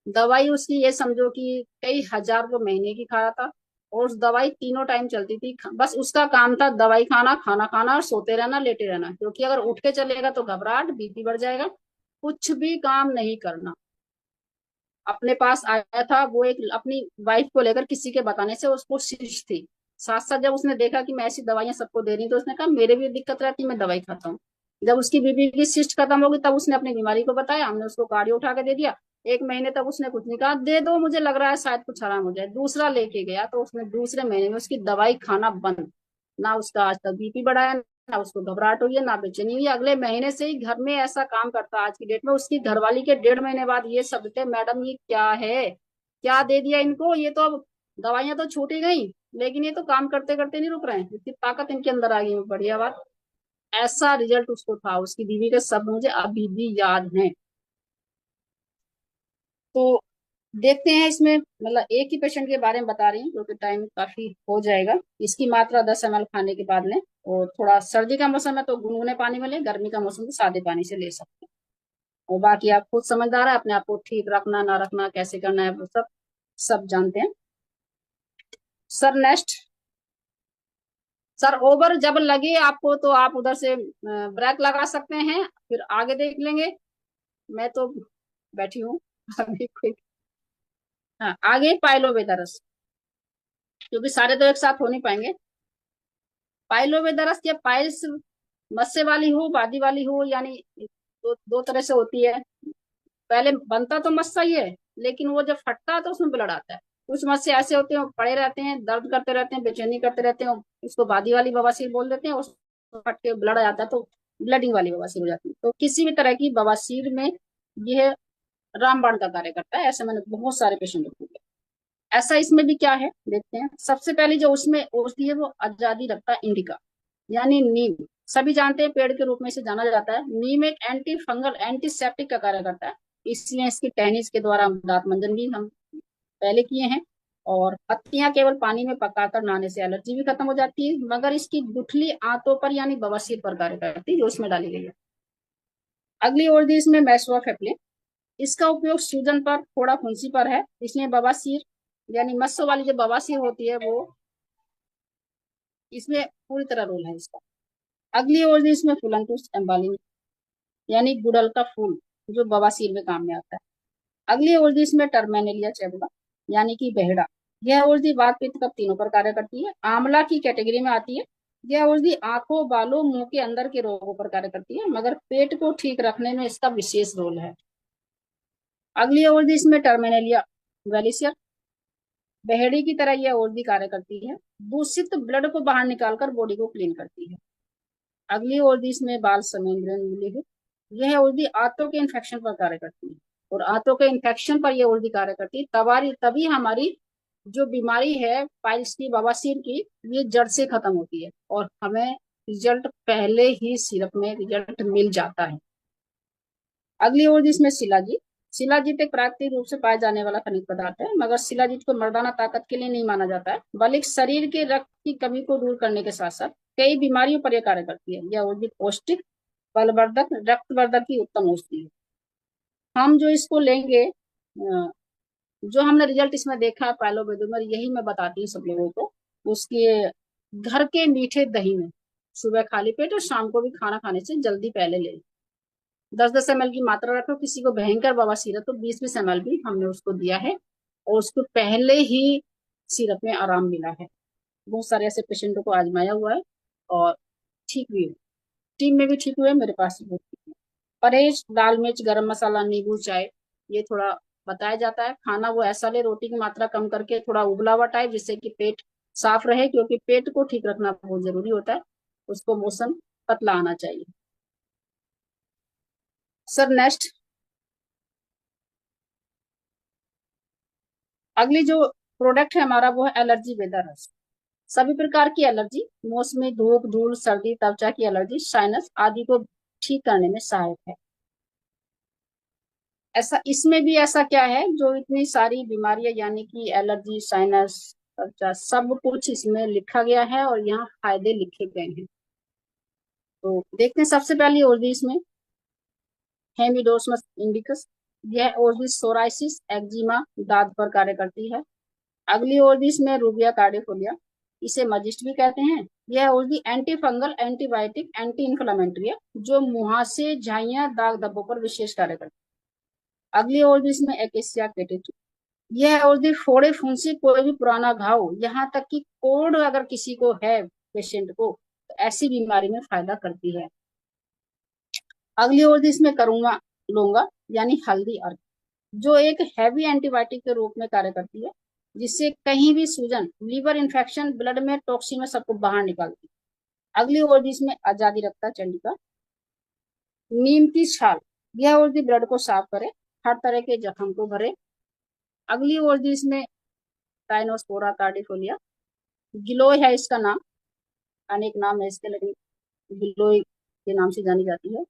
दवाई उसकी ये समझो कि कई हजार रुपये महीने की खा रहा था। और उस दवाई तीनों टाइम चलती थी, बस उसका काम था दवाई खाना, खाना खाना और सोते रहना, लेटे रहना, क्योंकि अगर उठ के चलेगा तो घबराहट, बीपी बढ़ जाएगा। कुछ भी काम नहीं करना। अपने पास आया था वो एक अपनी वाइफ को लेकर, किसी के बताने से उसको शिश थी। साथ साथ जब उसने देखा कि मैं ऐसी दवाइयां सबको दे रही हूँ तो उसने कहा मेरे भी दिक्कत रहती है, मैं दवाई खाता हूँ। जब उसकी बीबी की शिस्ट खत्म होगी तब उसने अपनी बीमारी को बताया, हमने उसको कार्डियो उठा के दे दिया। 1 महीने तक उसने कुछ नहीं कहा, दे दो मुझे लग रहा है शायद कुछ आराम हो जाए। दूसरा लेके गया तो उसने दूसरे महीने में उसकी दवाई खाना बंद। ना उसका आज तक बीपी बढ़ाया, ना उसको घबराहट हुई है, ना बेचैनी हुई है। अगले महीने से ही घर में ऐसा काम करता आज की डेट में। उसकी घरवाली के 1.5 महीने बाद ये शब्द थे, मैडम ये क्या है, क्या दे दिया इनको, ये तो अब दवाइयां तो छूट ही गई लेकिन ये तो काम करते करते नहीं रुक रहे हैं, इतनी ताकत इनके अंदर आ गई। बढ़िया बात। ऐसा रिजल्ट उसको था, उसकी बीवी के शब्द मुझे अभी भी याद हैं। तो देखते हैं इसमें, मतलब एक ही पेशेंट के बारे में बता रही हूँ क्योंकि टाइम काफी हो जाएगा। इसकी मात्रा 10 ml खाने के बाद लें। और थोड़ा सर्दी का मौसम है तो गुनगुने पानी में लें, गर्मी का मौसम तो सादे पानी से ले सकते हैं। और बाकी आप खुद समझदार है, अपने आप को ठीक रखना ना रखना कैसे करना है वो सब सब जानते हैं। Sir next. सर ओवर जब लगे आपको तो आप उधर से ब्रेक लगा सकते हैं, फिर आगे देख लेंगे। मैं तो बैठी हूँ अभी कोई। हाँ, आगे पाइलोवेदरस, क्योंकि सारे तो एक साथ हो नहीं पाएंगे। पाइलोवेदरस या पाइल्स मस्से वाली हो बादी वाली हो, यानी दो तरह से होती है। पहले बनता तो मस्सा ही है, लेकिन वो जब फटता है तो उसमें ब्लड आता है। कुछ मस्से ऐसे होते हैं वो पड़े रहते हैं, दर्द करते रहते हैं, बेचैनी करते रहते हैं, उसको बादी वाली बवासीर बोल देते हैं। उसको फट के ब्लड आ जाता है तो ब्लडिंग वाली बवासीर हो जाती है। तो किसी भी तरह की बवासीर में यह रामबाण का कार्य करता है, ऐसे मैंने बहुत सारे पेशेंट को किया। ऐसा इसमें भी क्या है देखते हैं। सबसे पहले जो उसमें औषधि है वो आजादी रखता है इंडिका, यानी नीम। सभी जानते हैं पेड़ के रूप में इसे जाना जाता है। नीम एक एंटी फंगल एंटीसेप्टिक का कार्य करता है, इसलिए इसकी टहनीज के द्वारा हम दांत मंजन भी हम पहले किए हैं। और पत्तियां केवल पानी में पकाकर नहाने से एलर्जी भी खत्म हो जाती है, मगर इसकी गुठली आंतों पर यानी बवासीर पर कार्य करती है जो इसमें डाली गई है। अगली और दी इसमें मैसोफेप्लिन। इसका उपयोग सूजन पर, फोड़ा फुंसी पर है, इसमें बवासीर यानी मस्सो वाली जो बवासीर होती है वो इसमें पूरी तरह रोल है इसका। अगली और दी इसमें फुलंटूस एम्बालिन, यानी गुड़हल का फूल, जो बवासीर में काम में आता है। अगली औषधि इसमें टर्मेनेलिया चेबुला, यानी कि बेहड़ा। यह औषधि वात पित्त कफ तीनों पर कार्य करती है, आंवला की कैटेगरी में आती है। यह औषधि आंखों बालों मुंह के अंदर के रोगों पर कार्य करती है, मगर पेट को ठीक रखने में इसका विशेष रोल है। अगली औषधि इसमें टर्मेनेलिया वेलिसियर, बहेड़ी की तरह यह औषधि कार्य करती है, दूषित ब्लड को बाहर निकालकर बॉडी को क्लीन करती है। अगली औषधि इसमें बाल समेंद्रन मिली है। यह औषधि आंतों के इन्फेक्शन पर कार्य करती है, और आंतों के इन्फेक्शन पर यह औषधि कार्य करती है तबारी तभी हमारी जो बीमारी है पाइल्स की बवासीर की, ये जड़ से खत्म होती है और हमें रिजल्ट पहले ही सिरप में रिजल्ट मिल जाता है। अगली औषधि इसमें शिलाजीत। शिलाजीत एक प्राकृतिक रूप से पाए जाने वाला खनिज पदार्थ है, मगर शिलाजीत को मर्दाना ताकत के लिए नहीं माना जाता है, बल्कि शरीर के रक्त की कमी को दूर करने के साथ साथ कई बीमारियों पर यह कार्य करती है। यह औषधि पौष्टिक, बलवर्धक, रक्तवर्धक की उत्तम औषधि है। हम जो इसको लेंगे, जो हमने रिजल्ट इसमें देखा पाइलोवेदुमर, यही मैं बताती हूँ सब लोगों को। उसके घर के मीठे दही में सुबह खाली पेट और शाम को भी खाना खाने से जल्दी पहले ले। 10-10 ml की मात्रा रखो। किसी को भयंकर बवासीर है तो 20-20 ml भी हमने उसको दिया है, और उसको पहले ही सिरप में आराम मिला है। बहुत सारे ऐसे पेशेंटों को आजमाया हुआ है और ठीक भी हुए, टीम में भी ठीक हुए, मेरे पास भी बहुत ठीक है। परहेज लाल मिर्च, गरम मसाला, नींबू, चाय, ये थोड़ा बताया जाता है। खाना वो ऐसा ले, रोटी की मात्रा कम करके, थोड़ा उबला हुआ टाइप, जिससे कि पेट साफ रहे, क्योंकि पेट को ठीक रखना बहुत जरूरी होता है। उसको मोशन पतला आना चाहिए। Sir next. अगली जो प्रोडक्ट है हमारा वो है एलर्जी वेदर। सभी प्रकार की एलर्जी, मौसमी धूप, धूल, सर्दी, त्वचा की एलर्जी, साइनस आदि को ठीक करने में सहायक है। ऐसा इसमें भी ऐसा क्या है, जो इतनी सारी बीमारियां यानी कि एलर्जी, साइनस, त्वचा, सब कुछ इसमें लिखा गया है और यहाँ फायदे लिखे गए हैं। तो देखते हैं सबसे पहली औषधि इसमें हेमिडोसमस इंडिकस। यह औषधि सोराइसिस, एक्जिमा, दाद पर कार्य करती है। अगली औषधि इसमें रूबिया कार्डियोफोलिया, इसे मजिस्ट भी कहते हैं। यह औषधि anti fungal, antibiotic, anti inflammatory है, जो मुहासे, झाइयां, दाग धब्बों पर विशेष कार्य करती है। अगली औषधि इसमें एकेसिया केटेटू। यह औषधि फोड़े, फुंसी, कोई भी पुराना घाव, यहाँ तक कि कोढ़ अगर किसी को है पेशेंट को, तो ऐसी बीमारी में फायदा करती है। अगली औषधि इसमें करूंगा लौंगा, यानी हल्दी अर्क, जो एक हैवी एंटीबायोटिक के रूप में कार्य करती है, जिससे कहीं भी सूजन, लीवर इन्फेक्शन, ब्लड में टॉक्सिन में सबको बाहर निकालती है। अगली औषधि इसमें आजादी रखता चंडिका। नीम की छाल, यह औषधि ब्लड को साफ करे, हर तरह के जख्म को भरे। अगली औषधि इसमें टाइनोस्पोरा कार्डिफोलिया, गिलोय है इसका नाम, अनेक नाम है इसके, लेकिन गिलोय के नाम से जानी जाती है,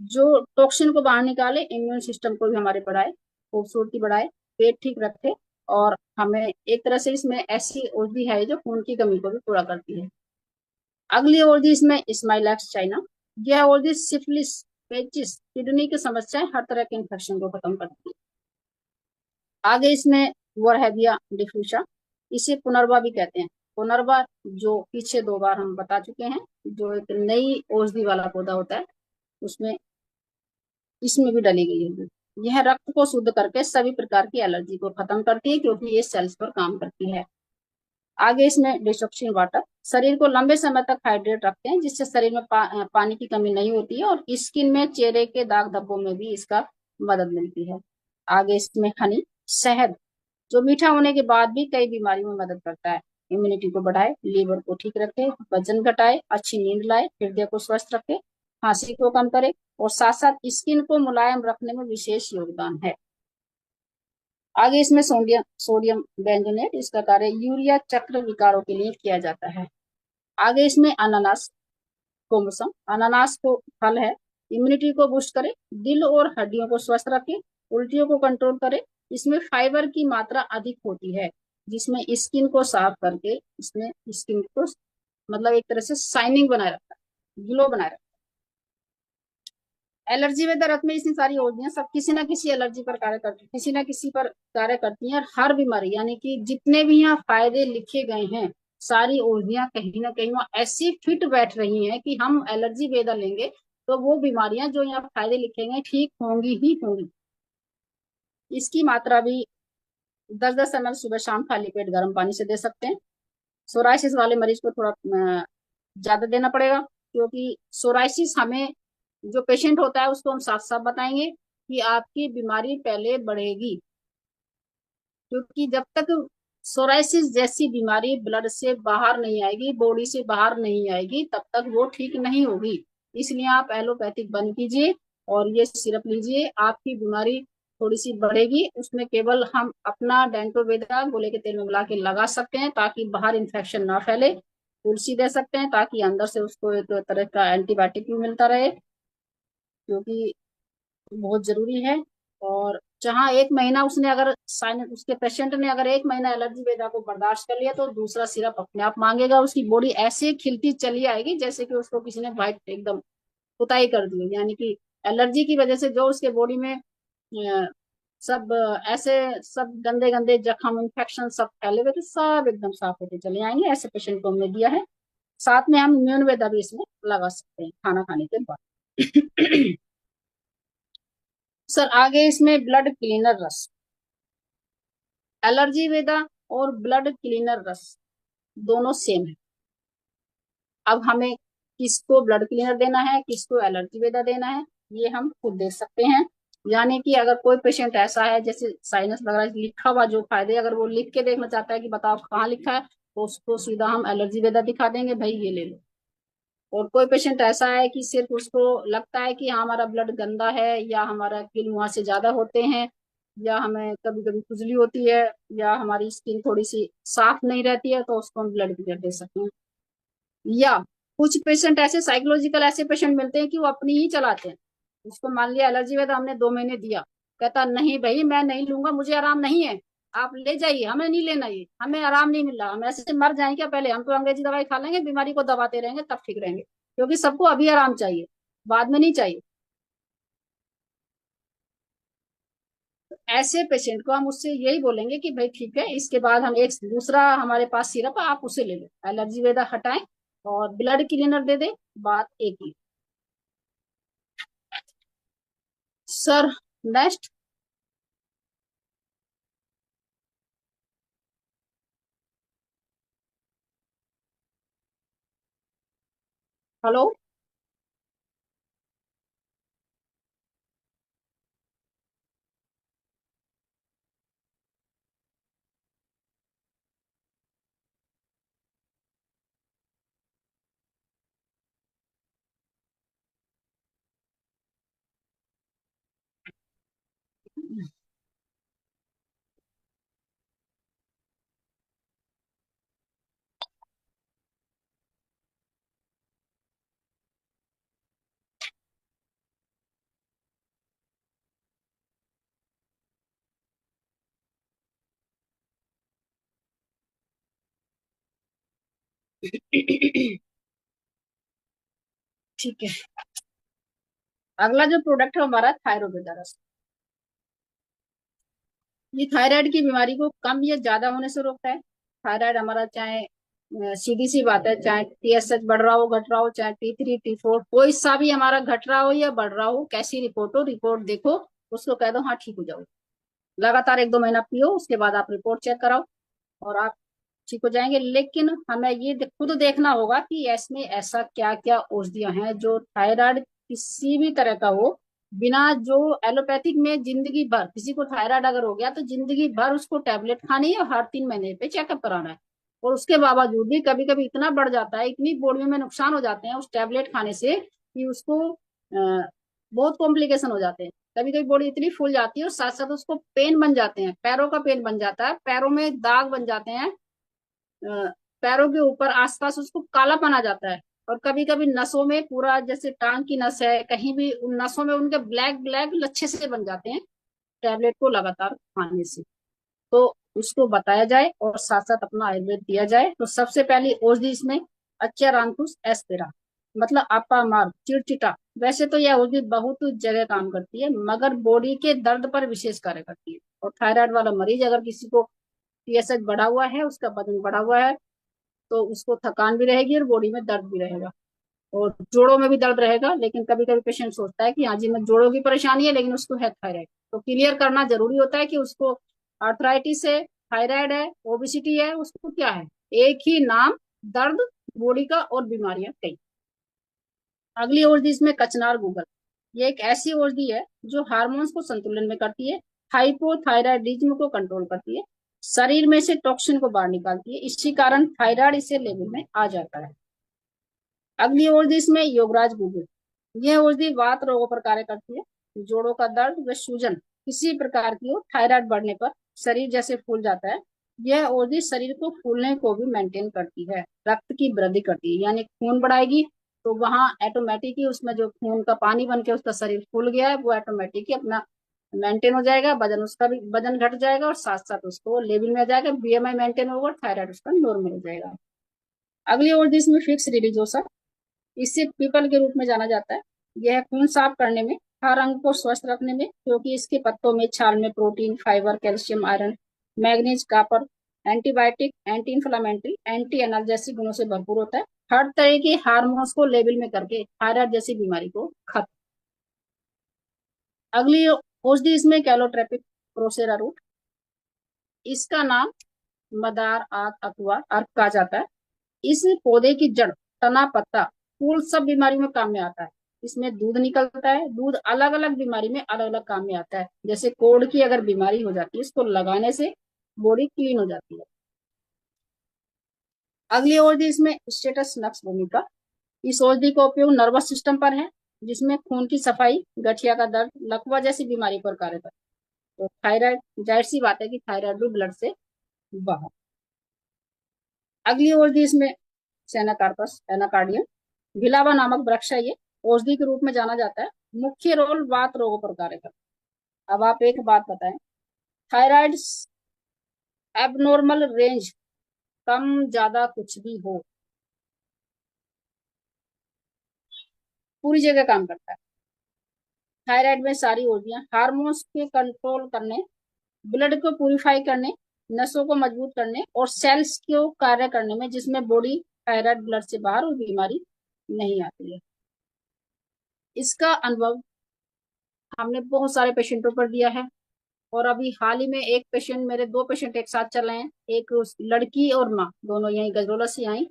जो टॉक्सिन को बाहर निकाले, इम्यून सिस्टम को भी हमारे बढ़ाए, खूबसूरती बढ़ाए, पेट ठीक रखे, और हमें एक तरह से इसमें ऐसी औषधि है जो खून की कमी को भी पूरा करती है। अगली औषधि इसमें स्माइलैक्स चाइना। यह औषधि सिफिलिस, पेचिस, किडनी की समस्याएं, हर तरह के इन्फेक्शन को खत्म करती है। आगे इसमें वरहैबिया डिफ्यूसा, इसे पुनर्वा भी कहते हैं। पुनर्वा, जो पीछे 2 बार हम बता चुके हैं, जो एक नई औषधि वाला पौधा होता है, उसमें इसमें भी डली गई है। यह रक्त को शुद्ध करके सभी प्रकार की एलर्जी को खत्म करती है, क्योंकि ये सेल्स पर काम करती है। आगे इसमें डिसॉक्सिन वाटर, शरीर को लंबे समय तक हाइड्रेट रखते हैं, जिससे शरीर में पानी की कमी नहीं होती है, और स्किन में चेहरे के दाग धब्बों में भी इसका मदद मिलती है। आगे इसमें हनी, शहद, जो मीठा होने के बाद भी कई बीमारियों में मदद करता है। इम्यूनिटी को बढ़ाए, लीवर को ठीक रखे, वजन घटाए, अच्छी नींद लाए, हृदय को स्वस्थ रखे, खांसी को कम करे, और साथ साथ स्किन को मुलायम रखने में विशेष योगदान है। आगे इसमें सोडियम सोडियम बेंजोनेट, इसका कार्य यूरिया चक्र विकारों के लिए किया जाता है। आगे इसमें अनानास, कोमसम, अनानास को फल है, इम्यूनिटी को बूस्ट करे, दिल और हड्डियों को स्वस्थ रखे, उल्टियों को कंट्रोल करे। इसमें फाइबर की मात्रा अधिक होती है, जिसमें स्किन को साफ करके, इसमें स्किन को मतलब एक तरह से शाइनिंग बनाए रखता है, ग्लो बनाए रखता है। एलर्जी व दर्द में इतनी सारी औषधियां सब किसी ना किसी एलर्जी पर कार्य करती है, किसी ना किसी पर कार्य करती हैं, और हर बीमारी, यानी कि जितने भी यहाँ फायदे लिखे गए हैं, सारी औषधियां कहीं ना कहीं वहाँ ऐसी फिट बैठ रही हैं कि हम एलर्जी वेदा लेंगे तो वो बीमारियां जो यहाँ फायदे लिखे गए ठीक होंगी ही होंगी। इसकी मात्रा भी 10-10 ml सुबह शाम खाली पेट गर्म पानी से दे सकते हैं। सोराइसिस वाले मरीज को थोड़ा ज्यादा देना पड़ेगा, क्योंकि सोराइसिस हमें, जो पेशेंट होता है उसको हम साफ साफ बताएंगे कि आपकी बीमारी पहले बढ़ेगी, क्योंकि जब तक सोराइसिस जैसी बीमारी ब्लड से बाहर नहीं आएगी, बॉडी से बाहर नहीं आएगी, तब तक वो ठीक नहीं होगी। इसलिए आप एलोपैथिक बंद कीजिए और ये सिरप लीजिए, आपकी बीमारी थोड़ी सी बढ़ेगी, उसमें केवल हम अपना डेंटोवेदा गोले के तेल में मिला के लगा सकते हैं, ताकि बाहर इन्फेक्शन ना फैले। तुलसी दे सकते हैं ताकि अंदर से उसको एक तरह का एंटीबायोटिक भी मिलता रहे, क्योंकि बहुत जरूरी है। और जहाँ 1 महीना उसने अगर साइन उसके पेशेंट ने अगर 1 महीना एलर्जी वेदा को बर्दाश्त कर लिया, तो दूसरा सिरप अपने आप मांगेगा, उसकी बॉडी ऐसे खिलती चली आएगी जैसे कि उसको किसी ने व्हाइट एकदम पुताई कर दी हो। यानी कि एलर्जी की वजह से जो उसके बॉडी में सब ऐसे सब गंदे गंदे जख्म इन्फेक्शन सब फैले हुए थे, सब एकदम साफ होते चले आएंगे। ऐसे पेशेंट को हमने दिया है। साथ में हम इम्यून वेदा भी इसमें लगा सकते हैं खाना खाने के बाद। सर आगे इसमें ब्लड क्लीनर रस, एलर्जी वेदा और ब्लड क्लीनर रस दोनों सेम है। अब हमें किसको ब्लड क्लीनर देना है, किसको एलर्जी वेदा देना है, ये हम खुद देख सकते हैं। यानी कि अगर कोई पेशेंट ऐसा है जैसे साइनस लग रहा है, लिखा हुआ जो फायदे अगर वो लिख के देखना चाहता है कि बताओ कहाँ लिखा है, तो उसको सीधा हम एलर्जी वेदा दिखा देंगे, भाई ये ले लो। और कोई पेशेंट ऐसा है कि सिर्फ उसको लगता है कि हाँ हमारा ब्लड गंदा है, या हमारा कील मुहां से ज्यादा होते हैं, या हमें कभी कभी खुजली होती है, या हमारी स्किन थोड़ी सी साफ नहीं रहती है, तो उसको हम ब्लड क्लियर दे सकते हैं। या कुछ पेशेंट ऐसे साइकोलॉजिकल ऐसे पेशेंट मिलते हैं कि वो अपनी ही चलाते हैं। उसको मान लिया एलर्जी है तो हमने 2 महीने दिया, कहता नहीं भाई मैं नहीं लूंगा, मुझे आराम नहीं है, आप ले जाइए, हमें नहीं लेना, ये हमें आराम नहीं मिल रहा, हम ऐसे मर जाएंगे क्या, पहले हम तो अंग्रेजी दवाई खा लेंगे, बीमारी को दबाते रहेंगे तब ठीक रहेंगे, क्योंकि सबको अभी आराम चाहिए, बाद में नहीं चाहिए। ऐसे पेशेंट को हम उससे यही बोलेंगे कि भाई ठीक है, इसके बाद हम एक दूसरा हमारे पास सिरप है, आप उसे ले लो, एलर्जी वेदा हटाएं और ब्लड क्लीनर दे दे, बात एक ही। Sir next. हेलो। ठीक है। अगला जो प्रोडक्ट है हमारा थायरोबिडारस। ये थायराइड की बीमारी को कम या ज्यादा होने से रोकता है। थायराइड हमारा चाहे सीधी सी बात है, चाहे TSH बढ़ रहा हो घट रहा हो, चाहे T3 T4 कोई सा भी हमारा घट रहा हो या बढ़ रहा हो, कैसी रिपोर्ट हो, रिपोर्ट देखो, उसको कह दो हाँ ठीक हो जाओ। लगातार 1-2 महीना पियो, उसके बाद आप रिपोर्ट चेक कराओ और आप ठीक हो जाएंगे। लेकिन हमें ये खुद देखना होगा कि इसमें ऐसा क्या क्या औषधियां हैं जो थायराइड किसी भी तरह का हो, बिना जो एलोपैथिक में जिंदगी भर, किसी को थायराइड अगर हो गया तो जिंदगी भर उसको टेबलेट खानी है और हर 3 महीने पे चेकअप कराना है। और उसके बावजूद भी कभी कभी इतना बढ़ जाता है, इतनी बॉडी में नुकसान हो जाते हैं उस टेबलेट खाने से कि उसको बहुत कॉम्प्लिकेशन हो जाते हैं। कभी कभी बॉडी इतनी फूल जाती है और साथ साथ उसको पेन बन जाते हैं, पैरों का पेन बन जाता है, पैरों में दाग बन जाते हैं, पैरों के ऊपर आसपास उसको कालापन आ जाता है। और कभी कभी नसों में पूरा, जैसे टांग की नस है कहीं भी, उन नसों में उनके ब्लैक ब्लैक लच्छे से बन जाते हैं टैबलेट को लगातार खाने से। तो उसको बताया जाए और साथ साथ अपना आयुर्वेद दिया जाए। तो सबसे पहली औषधि इसमें अच्चरांथुस एस्पेरा, मतलब आपा मार, चिड़चिटा। वैसे तो यह औषधि बहुत जगह काम करती है मगर बॉडी के दर्द पर विशेष कार्य करती है। और थायराइड वाला मरीज अगर किसी को TSH बढ़ा हुआ है, उसका वजन बढ़ा हुआ है, तो उसको थकान भी रहेगी और बॉडी में दर्द भी रहेगा और जोड़ों में भी दर्द रहेगा। लेकिन कभी कभी पेशेंट सोचता है कि हाँ जी मैं जोड़ों की परेशानी है, लेकिन उसको है थायराइड। तो क्लियर करना जरूरी होता है कि उसको आर्थराइटिस है, थायराइड है, ओबिसिटी है, उसको क्या है, एक ही नाम, दर्द बॉडी का और बीमारियां कई। अगली औषधि इसमें कचनार गूगल। ये एक ऐसी औषधि है जो हार्मोन्स को संतुलन में करती है, हाइपोथायराइडिज्म को कंट्रोल करती है, शरीर में से टॉक्सिन को बाहर निकालती है, इसी कारण थायराइड इसे लेवल में आ जाता है। अगली औषधि इसमें योगराज गुगुल। यह औषधि वात रोगों पर कार्य करती है, जोड़ों का दर्द व सूजन किसी प्रकार की हो, थायराइड बढ़ने पर शरीर जैसे फूल जाता है, यह औषधि शरीर को फूलने को भी मेंटेन करती है, रक्त की वृद्धि करती है, यानी खून बढ़ाएगी। तो वहां ऑटोमेटिक ही उसमें जो खून का पानी बन के उसका शरीर फूल गया है वो ऑटोमेटिक ही अपना मेंटेन हो जाएगा, वजन उसका भी वजन घट जाएगा और साथ साथ उसको लेवल में आ जाएगा, BMI मेंटेन होगा, थायराइड उसका नॉर्मल हो जाएगा। अगली औषधि इसमें फिक्स रिलीजोसा। इसे पीपल के रूप में जाना जाता है। यह खून साफ करने में, हर अंग को स्वस्थ रखने में, क्योंकि इसके पत्तों में, छाल में protein, fibre, calcium, iron, manganese, copper, antibiotic, anti inflammatory, anti energetic गुणों से भरपूर होता है, हर तरह के हार्मोन्स को लेवल में करके थायराइड जैसी बीमारी को खत्म। अगली औषधि इसमें कैलोट्रेपिक प्रोसेरा रूट। इसका नाम मदार, आक, अथवा अर्क कहा जाता है। इस पौधे की जड़, तना, पत्ता, फूल सब बीमारियों में काम में आता है। इसमें दूध निकलता है, दूध अलग अलग बीमारी में अलग अलग काम में आता है। जैसे कोढ़ की अगर बीमारी हो जाती है, इसको लगाने से बॉडी क्लीन हो जाती है। अगली औषधि इसमें स्टेटस नक्स भूमिका। इस औषधि का उपयोग नर्वस सिस्टम पर है, जिसमें खून की सफाई, गठिया का दर्द, लकवा जैसी बीमारी पर कार्य करता है। तो थायराइड, जाहिर सी बात है कि थायराइड भी ब्लड से बाहर। अगली औषधि इसमें सेनाकार्पस एनाकार्डियम, भिलावा नामक वृक्ष है, ये औषधि के रूप में जाना जाता है। मुख्य रोल वात रोगों पर कार्य करता है। अब आप एक बात बताएं, थायराइड एबनॉर्मल रेंज, कम ज्यादा कुछ भी हो, पूरी जगह काम करता है। थायराइड में सारी औषधियां हार्मोन्स के कंट्रोल करने, ब्लड को प्यूरिफाई करने, नसों को मजबूत करने और सेल्स को कार्य करने में, जिसमें बॉडी थायराइड ब्लड से बाहर और बीमारी नहीं आती है। इसका अनुभव हमने बहुत सारे पेशेंटों पर दिया है। और अभी हाल ही में एक पेशेंट, मेरे 2 पेशेंट एक साथ चल रहे हैं, एक लड़की और माँ दोनों यहीं गजरोला से आई,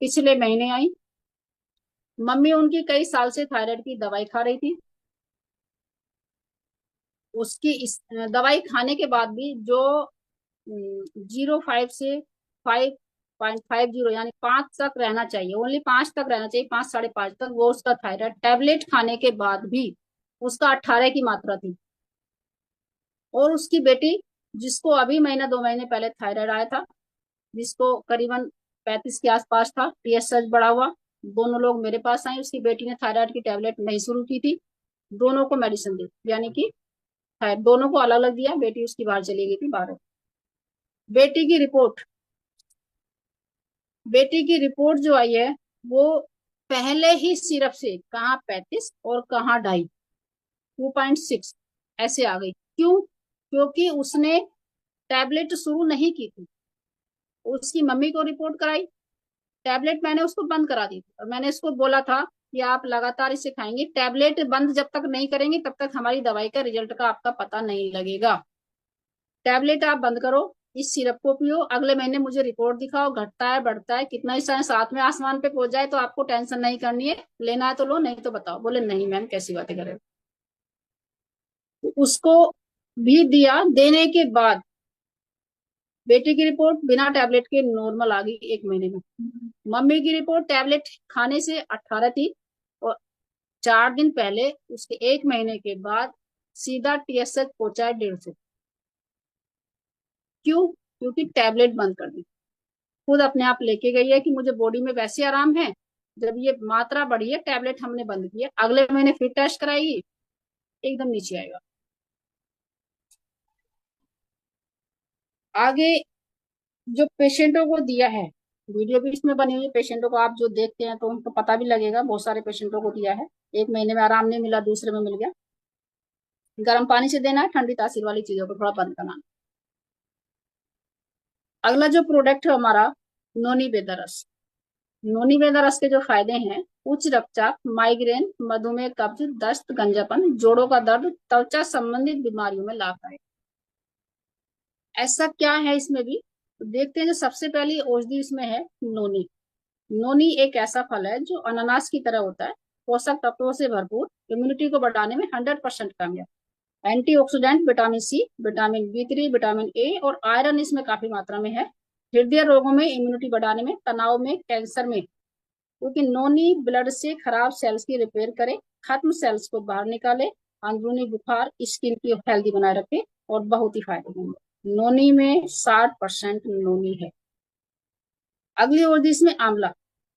पिछले महीने आई। मम्मी उनकी कई साल से थायराइड की दवाई खा रही थी। उसकी इस दवाई खाने के बाद भी जो 0.5 से 5.50 यानी 5 तक रहना चाहिए, ओनली 5 तक रहना चाहिए, 5, 5.5 तक, वो उसका थायराइड टैबलेट खाने के बाद भी उसका 18 की मात्रा थी। और उसकी बेटी, जिसको अभी महीना 2 महीने पहले थायराइड आया था, जिसको करीबन 35 के आसपास था, TSH बढ़ा हुआ, दोनों लोग मेरे पास आए। उसकी बेटी ने थायराइड की टेबलेट नहीं शुरू की थी, दोनों को मेडिसिन दी, यानी कि दोनों को अलग अलग दिया, बेटी उसकी बाहर चली गई थी, बाहर। बेटी की रिपोर्ट बेटी की रिपोर्ट जो आई है वो पहले ही सिरप से कहाँ 35 और कहाँ 2.6 ऐसे आ गई। क्यों? क्योंकि उसने टैबलेट शुरू नहीं की थी। उसकी मम्मी को रिपोर्ट कराई, टैबलेट मैंने उसको बंद करा दी थी और मैंने इसको बोला था कि आप लगातार इसे खाएंगे, टैबलेट बंद जब तक नहीं करेंगे तब तक हमारी दवाई का रिजल्ट का आपका पता नहीं लगेगा। टैबलेट आप बंद करो, इस सिरप को पियो, अगले महीने मुझे रिपोर्ट दिखाओ, घटता है बढ़ता है कितना ही साथ में आसमान पे पहुंच जाए तो आपको टेंशन नहीं करनी है, लेना है तो लो नहीं तो बताओ। बोले नहीं मैम कैसी बातें करें। तो उसको भी दिया, देने के बाद बेटे की रिपोर्ट बिना टैबलेट के नॉर्मल आ गई 1 महीने में। मम्मी की रिपोर्ट टैबलेट खाने से 18 थी और 4 दिन पहले उसके 1 महीने के बाद सीधा TSH पहुंचा है 150। क्यों? क्योंकि टैबलेट बंद कर दी। खुद अपने आप लेके गई है कि मुझे बॉडी में वैसे आराम है, जब ये मात्रा बढ़ी है टैबलेट हमने बंद किया, अगले महीने फिर टेस्ट कराएगी एकदम नीचे आएगा। आगे जो पेशेंटों को दिया है, वीडियो भी इसमें बनी हुई है, पेशेंटों को आप जो देखते हैं तो उनको पता भी लगेगा, बहुत सारे पेशेंटों को दिया है। 1 महीने में आराम नहीं मिला, दूसरे में मिल गया। गर्म पानी से देना है, ठंडी तासीर वाली चीजों को थोड़ा बंद करना है। अगला जो प्रोडक्ट है हमारा नोनी बेदरस। नोनी बेदरस के जो फायदे हैं, उच्च रक्तचाप, माइग्रेन, मधुमेह, कब्ज, दस्त, गंजापन, जोड़ों का दर्द, त्वचा संबंधित बीमारियों में लाभदायक। ऐसा क्या है इसमें भी, तो देखते हैं। जो सबसे पहली औषधि इसमें है नोनी। नोनी एक ऐसा फल है जो अनानास की तरह होता है, पोषक तत्वों से भरपूर, इम्यूनिटी को बढ़ाने में 100% कामयाब, antioxidant, vitamin C, vitamin B3, vitamin A और आयरन इसमें काफी मात्रा में है। हृदय रोगों में, इम्यूनिटी बढ़ाने में, तनाव में, कैंसर में, क्योंकि नोनी ब्लड से खराब सेल्स की रिपेयर करे, खत्म सेल्स को बाहर निकाले, अंदरूनी बुखार, स्किन की हेल्दी बनाए रखे और बहुत ही फायदेमंद है। नोनी में 60% नोनी है। अगली और इसमें आंवला।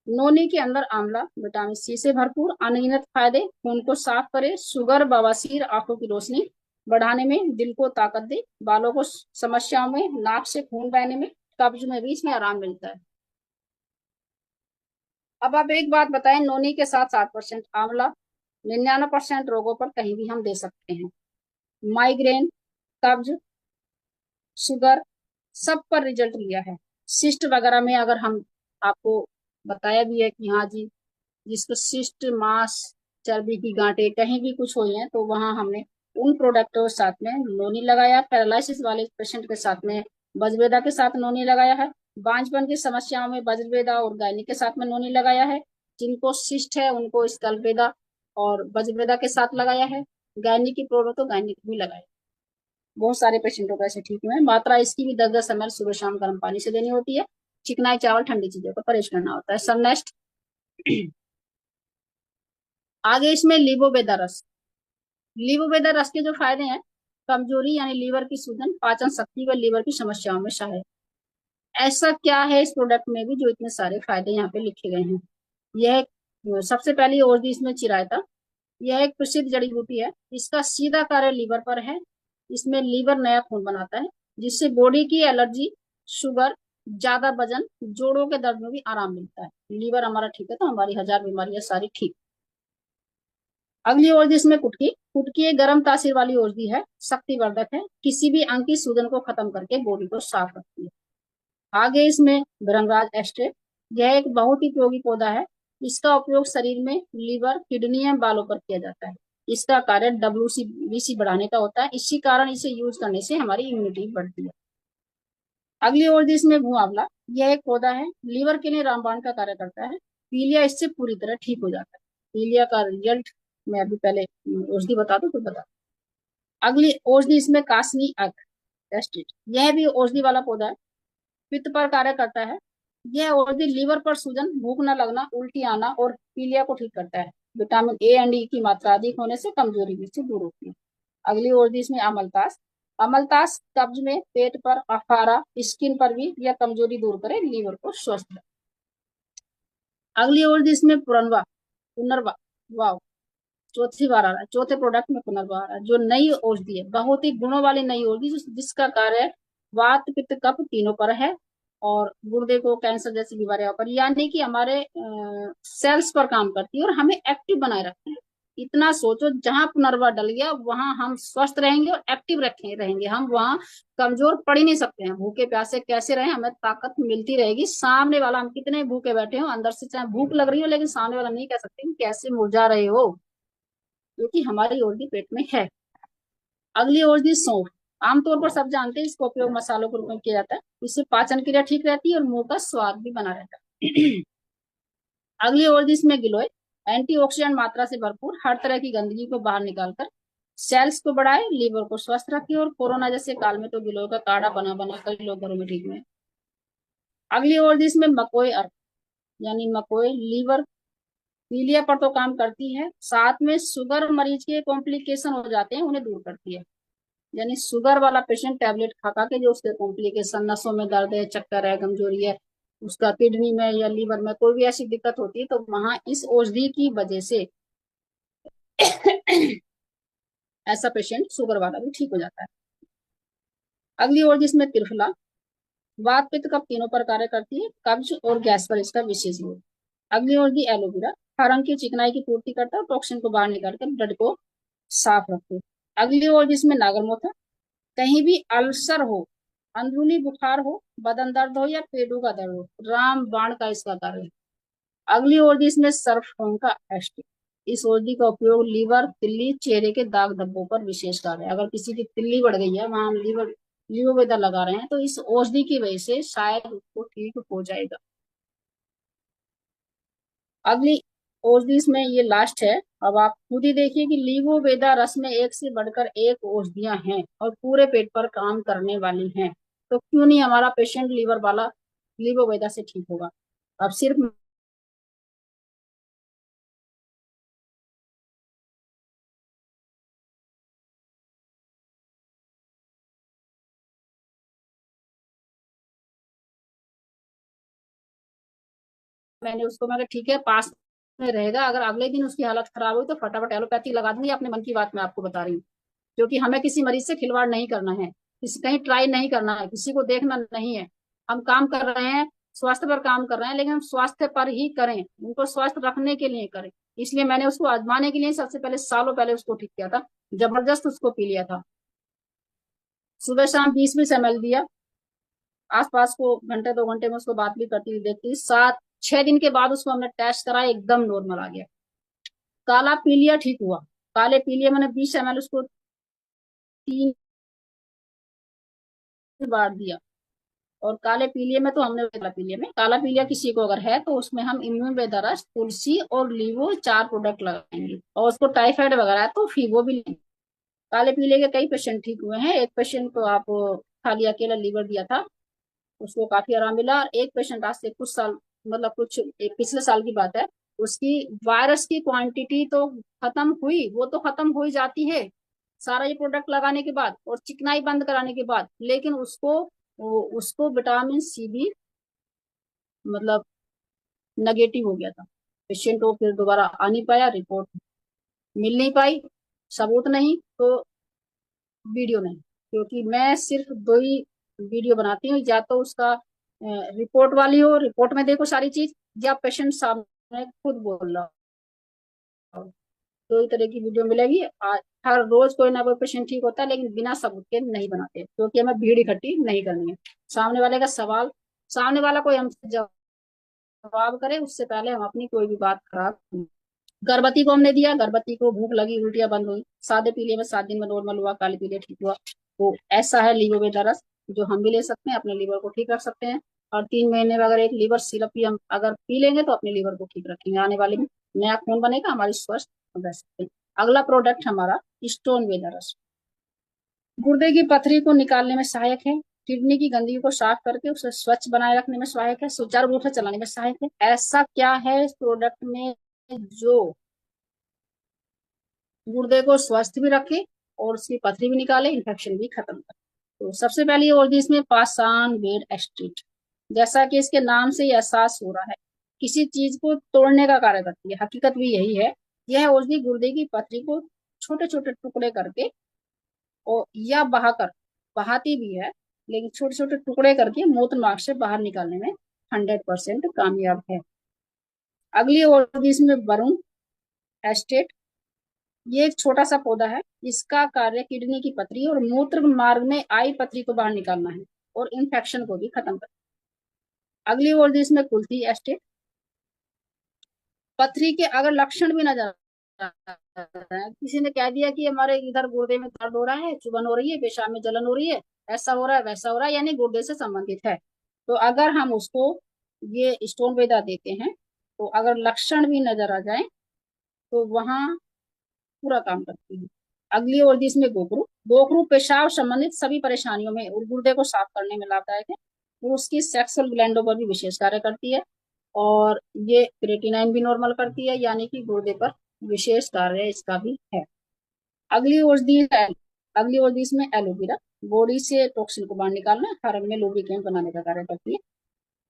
नोनी के अंदर आंवला विटामिन सी से भरपूर, अनगिनत फायदे, खून को साफ करे, शुगर, बवासीर, आंखों की रोशनी बढ़ाने में, दिल को ताकत दे, बालों को समस्याओं में, नाक से खून बहने में, कब्ज में भी इसमें आराम मिलता है। अब आप एक बात बताएं, नोनी के साथ 7% आंवला 99% रोगों पर कहीं भी हम दे सकते हैं। माइग्रेन, कब्ज, शुगर, सब पर रिजल्ट लिया है। सिस्ट वगैरह में अगर हम आपको बताया भी है कि हाँ जी, जिसको सिस्ट, मांस, चर्बी की गांठें कहीं भी कुछ हुई है तो वहां हमने उन प्रोडक्टों के साथ में नोनी लगाया। पैरालिसिस वाले पेशेंट के साथ में बजबेदा के साथ नोनी लगाया है। बांझपन की समस्याओं में बजबेदा और गायनी के साथ में नोनी लगाया है। जिनको सिस्ट है उनको स्कलबेदा और बजबेदा के साथ लगाया है। गायनी की प्रॉब्लम तो गायनी की भी लगाया। बहुत सारे पेशेंटों को ऐसे ठीक हुए हैं। मात्रा इसकी भी 10-10 ml सुबह शाम गर्म पानी से देनी होती है। चिकनाई चावल, ठंडी चीजों को परहेज करना होता है। सब नेक्स्ट। आगे इसमें लीवोबेदा रस। लीवोबेदा रस के जो फायदे हैं, कमजोरी यानी लीवर की सूजन, पाचन शक्ति व लीवर की समस्याओं में सहायक। ऐसा क्या है इस प्रोडक्ट में भी जो इतने सारे फायदे यहाँ पे लिखे गए हैं। सबसे पहली औषधि इसमें चिरायता। यह एक प्रसिद्ध जड़ी बूटी है, इसका सीधा कार्य लीवर पर है। इसमें लीवर नया खून बनाता है जिससे बॉडी की एलर्जी, शुगर, ज्यादा वजन, जोड़ों के दर्द में भी आराम मिलता है। लीवर हमारा ठीक है तो हमारी 1000 बीमारियां सारी ठीक। अगली औषधि इसमें कुटकी। कुटकी एक गर्म तासीर वाली औषधि है, शक्तिवर्धक है, किसी भी अंग की सूजन को खत्म करके बॉडी को साफ रखती है। आगे इसमें भृंगराज एस्ट्रेट। यह एक बहुत ही उपयोगी पौधा है। इसका उपयोग शरीर में लीवर, किडनी एवं बालों पर किया जाता है। इसका कार्य WBC बढ़ाने का होता है, इसी कारण इसे यूज करने से हमारी इम्यूनिटी बढ़ती है। अगली औषधि इसमें भू आंवला। यह एक पौधा है, लीवर के लिए रामबाण का कार्य करता है। पीलिया इससे पूरी तरह ठीक हो जाता है। पीलिया का रिजल्ट मैं अभी पहले औषधि बता दूं तो बता। अगली औषधि इसमें कासनी अक एस्टेट। यह भी औषधि वाला पौधा है, पित्त पर कार्य करता है। यह औषधि लीवर पर सूजन, भूख न लगना, उल्टी आना और पीलिया को ठीक करता है। विटामिन ए एंड ई की मात्रा अधिक होने से कमजोरी भी से दूर होती है। अगली औषधि इसमें अमलतास। अमलतास कब्ज में, पेट पर, अफारा, स्किन पर भी यह कमजोरी दूर करे, लीवर को स्वस्थ रखे। अगली औषधि इसमें पुनर्वा। पुनर्वा, वाह, चौथी बार आ रहा है, चौथे प्रोडक्ट में पुनर्वा आ रहा है। जो नई औषधि है, बहुत ही गुणों वाली नई औषधि जिसका कार्य वात, पित्त, कफ तीनों पर है। और गुर्दे को कैंसर जैसी बीमारियों पर, यानी कि हमारे सेल्स पर काम करती है और हमें एक्टिव बनाए रखती है। इतना सोचो, जहां पुनर्वा डल गया वहां हम स्वस्थ रहेंगे और एक्टिव रखे रहेंगे, हम वहां कमजोर पड़ ही नहीं सकते हैं। भूखे प्यासे कैसे रहे, हमें ताकत मिलती रहेगी। सामने वाला, हम कितने भूखे बैठे हो अंदर से, चाहे भूख लग रही हो, लेकिन सामने वाला नहीं कह सकते कि कैसे मुरझा रहे हो, क्योंकि हमारी ओर पेट में है। अगली औषधि सौंफ। आमतौर पर सब जानते हैं इसका उपयोग मसालों के रूप में किया जाता है। इससे पाचन क्रिया ठीक रहती है और मुंह का स्वाद भी बना रहता है। अगली औषधि इसमें गिलोय। एंटीऑक्सीडेंट मात्रा से भरपूर, हर तरह की गंदगी को बाहर निकालकर सेल्स को बढ़ाए, लीवर को स्वस्थ रखे, और कोरोना जैसे काल में तो गिलोय का काढ़ा बना बना कई लोग घरों में ठीक हुए। अगली औषधि इसमें मकोई अर्क, यानी मकोई लीवर पीलिया पर तो काम करती है, साथ में शुगर मरीज के कॉम्प्लिकेशन हो जाते हैं उन्हें दूर करती है। यानी शुगर वाला पेशेंट टैबलेट खा खा के जो उसके कॉम्प्लिकेशन, नसों में दर्द है, चक्कर है, कमजोरी है, उसका किडनी में या लीवर में कोई भी ऐसी दिक्कत होती है, तो वहां इस औषधि की वजह से ऐसा पेशेंट शुगर वाला भी ठीक हो जाता है। अगली औषधि इसमें त्रिफला। वात पित्त कफ तीनों पर कार्य करती है, कब्ज और गैस पर इसका विशेष योग। अगली औषधि एलोवेरा। हर अंग की चिकनाई की पूर्ति करता है, टॉक्सिन को बाहर निकालकर ब्लड को साफ रखते हैं। अगली औषधि इसमें नागरमोथा। कहीं भी अल्सर हो, अंदरूनी बुखार हो, बदन दर्द हो या पेटों का दर्द हो, राम बाण का इसका कार्य है। अगली औषधि इसमें सर्फोन का एस्टिक। इस औषधि का उपयोग लीवर, तिल्ली, चेहरे के दाग धब्बों पर विशेष कार्य है। अगर किसी की तिल्ली बढ़ गई है, वहां हम लीवर वेदा लगा रहे हैं, तो इस औषधि की वजह से शायद उसको ठीक हो जाएगा। अगली औषधि इसमें ये लास्ट है। अब आप खुद ही देखिए कि लीवो वेदा रस में एक से बढ़कर एक औषधियां हैं और पूरे पेट पर काम करने वाली हैं, तो क्यों नहीं हमारा पेशेंट लीवर वाला लीवो वेदा से ठीक होगा। अब सिर्फ मैंने उसको, मैं ठीक है पास में रहेगा, अगर अगले दिन उसकी हालत खराब हुई तो फटाफट एलोपैथी लगा दूंगी। अपने मन की बात मैं आपको बता रही हूँ, क्योंकि हमें किसी मरीज से खिलवाड़ नहीं करना है, किसी कहीं ट्राई नहीं करना है, किसी को देखना नहीं है। हम काम कर रहे हैं, स्वास्थ्य पर काम कर रहे हैं, लेकिन हम स्वास्थ्य पर ही करें, उनको स्वस्थ रखने के लिए करें। इसलिए मैंने उसको आजमाने के लिए सबसे पहले, सालों पहले उसको ठीक किया था, जबरदस्त उसको पी लिया था। सुबह शाम 20-20 ml दिया, आसपास को घंटे 2 घंटे में उसको बात भी करती थी, देखती 7-6 दिन के बाद उसको हमने टेस्ट कराया, एकदम नॉर्मल आ गया। काला पीलिया ठीक हुआ। काले पीलिया मैंने 20 ml उसको 3 बार दिया। और काले पीलिया में तो हमने, काला पीलिया किसी को अगर है तो उसमें हम इम्यून बेदरस, तुलसी और लीवो 4 प्रोडक्ट लगाएंगे, और उसको टाइफाइड वगैरह है तो फीवो भी लेंगे। काले पीले के कई पेशेंट ठीक हुए हैं। एक पेशेंट को आप खाली अकेला लीवर दिया था, उसको काफी आराम मिला। और एक पेशेंट आज से कुछ साल, मतलब कुछ एक पिछले साल की बात है, उसकी वायरस की क्वांटिटी तो खत्म हुई, वो तो खत्म हो ही जाती है सारा ये प्रोडक्ट लगाने के बाद और चिकनाई बंद कराने के बाद, लेकिन उसको विटामिन सी भी, मतलब नेगेटिव हो गया था। पेशेंट को फिर दोबारा आ नहीं पाया, रिपोर्ट मिल नहीं पाई, सबूत नहीं तो वीडियो नहीं, क्योंकि मैं सिर्फ 2 ही वीडियो बनाती हूँ, या तो उसका रिपोर्ट वाली हो, रिपोर्ट में देखो सारी चीज, या पेशेंट सामने खुद बोल रहा हो। 2 ही तरह की वीडियो मिलेगी। हर रोज कोई ना कोई पेशेंट ठीक होता है, लेकिन बिना सबूत के नहीं बनाते, क्योंकि हमें भीड़ इकट्ठी नहीं करनी है। सामने वाले का सवाल, सामने वाला कोई हमसे जवाब करे उससे पहले हम अपनी कोई भी बात खराब। गर्भवती को हमने दिया, गर्भवती को भूख लगी, उल्टियां बंद हुई, सादे पीलिए में 7 दिन में नॉर्मल हुआ, काले पीलिए ठीक हुआ। तो ऐसा है लीवोवेदा रस, जो हम भी ले सकते हैं, अपने लीवर को ठीक रख सकते हैं। और 3 महीने में अगर एक लीवर सिरप भी हम अगर पी लेंगे तो अपने लीवर को ठीक रखेंगे, आने वाले में नया खून बनेगा, हमारी स्वस्थ हम रह सकते हैं। अगला प्रोडक्ट हमारा स्टोन वेदा रस। गुर्दे की पथरी को निकालने में सहायक है, किडनी की गंदगी को साफ करके उसे स्वच्छ बनाए रखने में सहायक है, सुचारू रूप से चलाने में सहायक है। ऐसा क्या है इस प्रोडक्ट में जो गुर्दे को स्वस्थ भी रखे और उसकी पथरी भी निकाले, इन्फेक्शन भी खत्म करे। तो सबसे पहली और इसमें पाषाण वेद एस्ट्रीट। जैसा कि इसके नाम से ही एहसास हो रहा है, किसी चीज को तोड़ने का कार्य करती है, हकीकत भी यही है। यह औषधि गुर्दे की पथरी को छोटे छोटे टुकड़े करके और या बहाकर, बहाती भी है, लेकिन छोटे छोटे टुकड़े करके मूत्र मार्ग से बाहर निकालने में 100% कामयाब है। अगली और इसमें वरुण एस्टेट, ये एक छोटा सा पौधा है। इसका कार्य किडनी की पथरी और मूत्र मार्ग में आई पथरी को बाहर निकालना है और इन्फेक्शन को भी खत्म करना। अगली और इसमें कुल्थी एस्टेट, पथरी के अगर लक्षण भी नजर आ रहे हैं, किसी ने कह दिया कि हमारे इधर गुर्दे में दर्द हो रहा है, चुभन हो रही है, पेशाब में जलन हो रही है, ऐसा हो रहा है वैसा हो रहा है, यानी गुर्दे से संबंधित है, तो अगर हम उसको ये स्टोन बेदा देते हैं तो अगर लक्षण भी नजर आ जाए तो वहां पूरा काम करती है। अगली और इसमें गोखरू, गोखरू पेशाब संबंधित सभी परेशानियों में और गुर्दे को साफ करने में लाभदायक है। वो उसकी सेक्सुअल ग्लैंडों पर भी विशेष कार्य करती है और ये क्रेटिनाइन भी नॉर्मल करती है, यानी कि गुर्दे पर विशेष कार्य इसका भी है। अगली औषधि है, अगली औषधि इसमें एलोवेरा, बॉडी से टॉक्सिन को बाहर निकालना, हर में लुब्रिकेंट बनाने का कार्य करती है।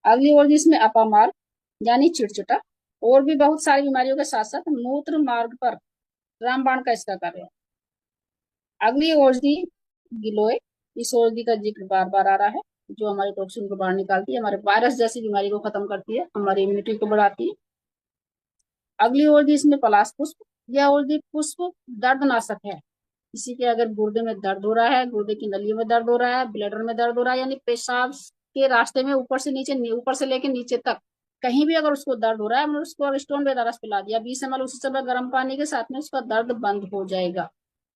अगली औषधि इसमें अपामार यानी चिड़चिटा, और भी बहुत सारी बीमारियों के साथ साथ मूत्र मार्ग पर रामबाण का इसका कार्य है। अगली औषधि गिलोय, इस औषधि का जिक्र बार बार आ रहा है, जो हमारे टॉक्सिन को बाहर निकालती है, हमारे वायरस जैसी बीमारी को खत्म करती है, हमारी इम्यूनिटी को बढ़ाती है। अगली औषधि इसमें पलाश पुष्प, यह औषधि पुष्प दर्दनाशक है। किसी के अगर गुर्दे में दर्द हो रहा है, गुर्दे की नलियों में दर्द हो रहा है, ब्लैडर में दर्द हो रहा है, यानी पेशाब के रास्ते में ऊपर से नीचे, ऊपर से लेकर नीचे तक कहीं भी अगर उसको दर्द हो रहा है, हमने उसको अगर स्टोन बेदा रस पिला दिया 20 ml, उसी समय गर्म पानी के साथ में उसका दर्द बंद हो जाएगा,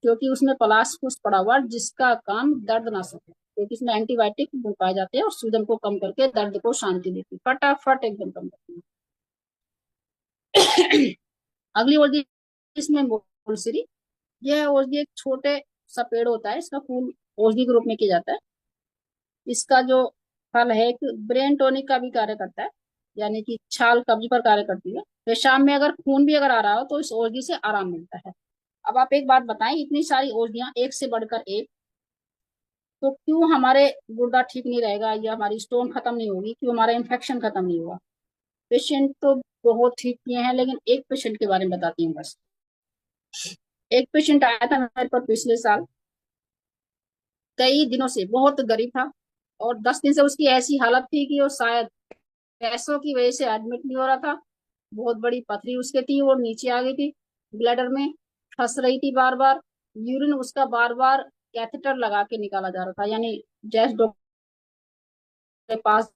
क्योंकि उसमें पलाश पुष्प पड़ा हुआ है, जिसका काम दर्दनाशक है, क्योंकि इसमें एंटीबायोटिक गुण पाए जाते हैं और सूजन को कम करके दर्द को शांति देती है, फटाफट एकदम कम करती है। अगली औषधि इसमें मोलसीरी, यह औषधि एक छोटे सा पेड़ होता है, इसका फूल औषधि के रूप में किया जाता है। इसका जो फल है एक ब्रेन टॉनिक का भी कार्य करता है, यानी कि छाल कब्ज पर कार्य करती है। पेशाब में अगर खून भी अगर आ रहा हो तो इस औषधि से आराम मिलता है। अब आप एक बात बताएं, इतनी सारी औषधियां एक से बढ़कर एक, तो क्यों हमारे गुर्दा ठीक नहीं रहेगा या हमारी स्टोन खत्म नहीं होगी, क्यों हमारा इन्फेक्शन खत्म नहीं होगा? पेशेंट तो बहुत ठीक किए हैं, लेकिन एक पेशेंट के बारे में बताती हूँ बस। एक पेशेंट आया था मेरे पर पिछले साल, कई दिनों से बहुत गरीब था और 10 दिन से उसकी ऐसी हालत थी कि वो शायद पैसों की वजह से एडमिट नहीं हो रहा था। बहुत बड़ी पथरी उसके थी, वो नीचे आ गई थी, ब्लैडर में फंस रही थी बार बार, यूरिन उसका बार बार कैथेटर लगा के निकाला जा रहा था, यानी जैसे डॉक्टर के पास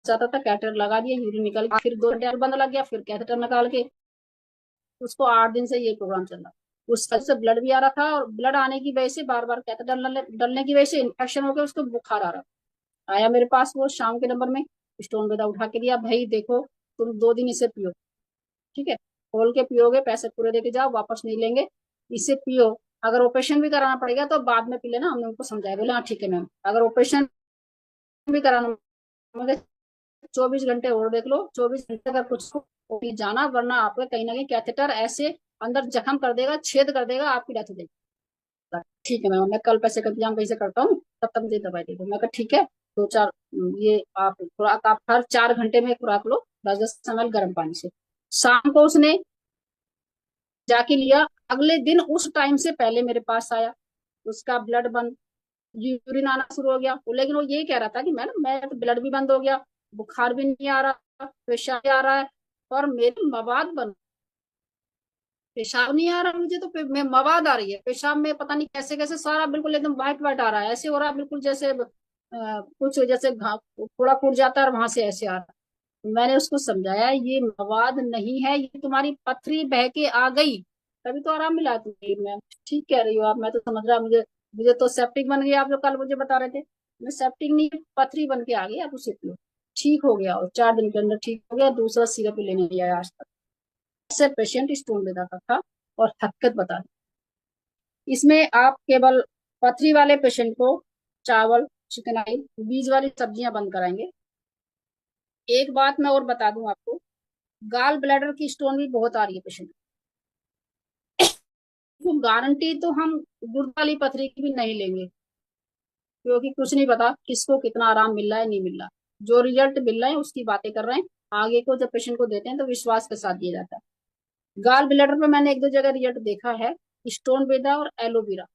जाता था, कैथेटर लगा दिया, यूरिन निकल गया, फिर 2 घंटे बंद लग गया, फिर कैथेटर निकाल के, उसको 8 दिन से ये प्रोग्राम चल रहा। उसका से ब्लड भी आ रहा था और ब्लड आने की वजह से बार बार कैथेटर डलने की वजह से इन्फेक्शन हो गया, उसको बुखार आ रहा था। आया मेरे पास वो शाम के नंबर में, स्टोन बेदा उठा के दिया, भाई देखो तुम 2 दिन इसे पियो, ठीक है, खोल के पियोगे, पैसे पूरे देके जाओ, वापस नहीं लेंगे, इसे पियो, अगर ऑपरेशन भी कराना पड़ेगा तो बाद में पी लेना। हमने उनको समझाया, बोले हाँ ठीक है मैम, अगर ऑपरेशन भी कराना, मगर 24 घंटे और देख लो, 24 घंटे अगर कुछ हो भी जाना, वरना आपके कहीं ना कहीं कैथेटर ऐसे अंदर जख्म कर देगा, छेद कर देगा, आपकी डेथ हो जाएगी। ठीक है मैम, मैं कल पैसे का इंतजाम कैसे करता हूँ, तब तक मुझे दवाई दे दो। मैं कहा ठीक है, 2-4 ये आप खुराक, आप हर 4 घंटे में खुराक लो, 10-10 ml गर्म पानी से। शाम को उसने जाके लिया, अगले दिन उस टाइम से पहले मेरे पास आया, उसका ब्लड बंद, यूरिन आना शुरू हो गया, लेकिन वो ये कह रहा था कि मैडम मैं तो ब्लड भी बंद हो गया, बुखार भी नहीं आ रहा, पेशाब भी आ रहा है, और मेरे मवाद बन, पेशाब नहीं आ रहा मुझे तो मैं मवाद आ रही है पेशाब में, पता नहीं कैसे कैसे सारा बिल्कुल एकदम व्हाइट व्हाइट आ रहा है, ऐसे हो रहा है बिल्कुल जैसे कुछ जैसे थोड़ा फूट जाता है और वहां से ऐसे आ रहा है। मैंने उसको समझाया ये मवाद नहीं है, ये तुम्हारी पथरी बह के आ गई, तभी तो आराम मिला है तुम्हें। मैं ठीक कह रही हूँ आप, मैं तो समझ रहा, मुझे मुझे तो सेप्टिक बन गया, आप जो कल मुझे बता रहे थे, मैं सेप्टिक नहीं, पथरी बन के आ गई, आप उसे पियो, ठीक हो गया, और 4 दिन के अंदर ठीक हो गया, दूसरा सिरप भी लेने नहीं आया आज तक। ऐसे पेशेंट स्टोन बेदा का था और हकीकत बता दी। इसमें आप केवल पथरी वाले पेशेंट को चावल, चिकनाई, बीज वाली सब्जियां बंद कराएंगे। एक बात मैं और बता दूं आपको, गाल ब्लैडर की स्टोन भी बहुत आ रही है पेशेंट, तो गारंटी तो हम गुर्दे वाली पथरी की भी नहीं लेंगे, क्योंकि कुछ नहीं पता किसको कितना आराम मिल रहा है नहीं मिल रहा, जो रिजल्ट मिल रहा है उसकी बातें कर रहे हैं, आगे को जब पेशेंट को देते हैं तो विश्वास के साथ दिया जाता है। गाल ब्लैडर पे मैंने 1-2 जगह रिजल्ट देखा है, स्टोन बेदा और एलोवेरा,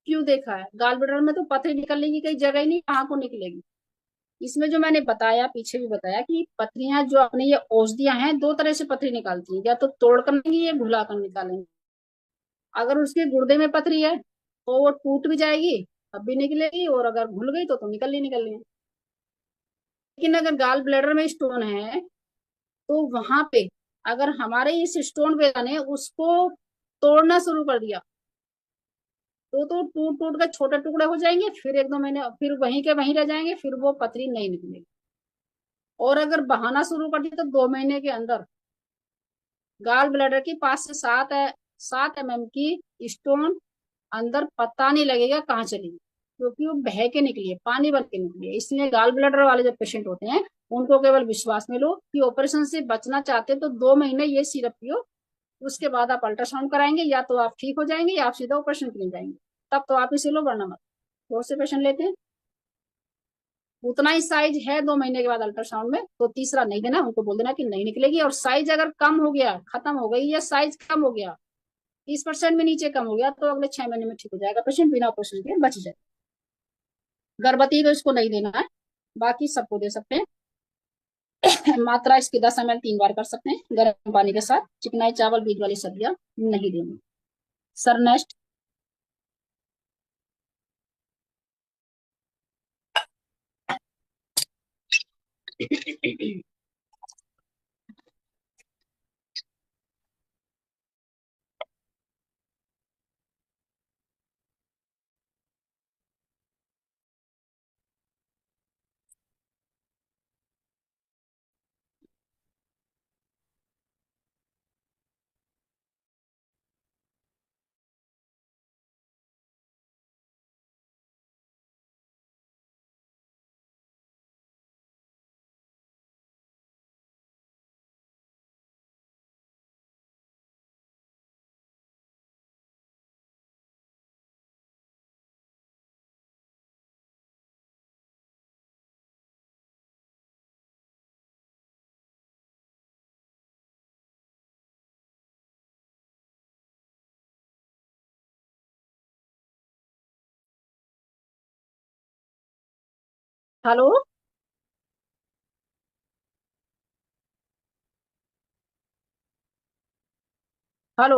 क्यों देखा है? गाल ब्लैडर में तो पथरी निकलने की कई जगह ही नहीं, कहाँ को निकलेगी। इसमें जो मैंने बताया, पीछे भी बताया कि पथरियां जो अपने ये औषधियां हैं, दो तरह से पथरी निकालती हैं, या तो तोड़ कर निकालेंगी या घुला कर निकालेंगे। अगर उसके गुर्दे में पथरी है तो वो टूट भी जाएगी, तब भी निकलेगी, और अगर घुल गई तो निकल ही निकलनी है। लेकिन अगर गाल ब्लैडर में स्टोन है, तो वहां पे अगर हमारे इस स्टोन वेदा ने उसको तोड़ना शुरू कर दिया, तो टूट टूट कर छोटे टुकड़े हो जाएंगे, फिर एक दो महीने फिर वहीं के वहीं रह जाएंगे, फिर वो पतरी नहीं निकलेगी। और अगर बहाना शुरू कर दी तो 2 महीने के अंदर गाल ब्लैडर की 5 से 7 एमएम की स्टोन अंदर पता नहीं लगेगा कहाँ चली गई, क्योंकि वो बह के निकली है, पानी बन के निकली है। इसलिए गाल ब्लैडर वाले जो पेशेंट होते हैं, उनको केवल विश्वास में लो कि ऑपरेशन से बचना चाहते हैं तो 2 महीने ये सिरप पियो। उसके बाद आप अल्ट्रासाउंड कराएंगे, या तो आप ठीक हो जाएंगे या आप सीधा ऑपरेशन के लिए जाएंगे। तब तो आप इसे लो, वरना मत। बहुत से पेशेंट लेते हैं, उतना ही साइज है, 2 महीने के बाद अल्ट्रासाउंड में तो तीसरा नहीं देना, उनको बोल देना कि नहीं निकलेगी। और साइज अगर कम हो गया, खत्म हो गई, या साइज कम हो गया, 30% में नीचे कम हो गया, तो अगले 6 महीने में ठीक हो जाएगा पेशेंट, बिना ऑपरेशन के बच जाए। गर्भवती को इसको नहीं देना है, बाकी सबको दे सकते हैं। मात्रा इसकी 10 ml 3 बार कर सकते हैं गर्म पानी के साथ। चिकनाई चावल बीज वाली सब्जियां नहीं देनी। Sir next. Hello. Hello.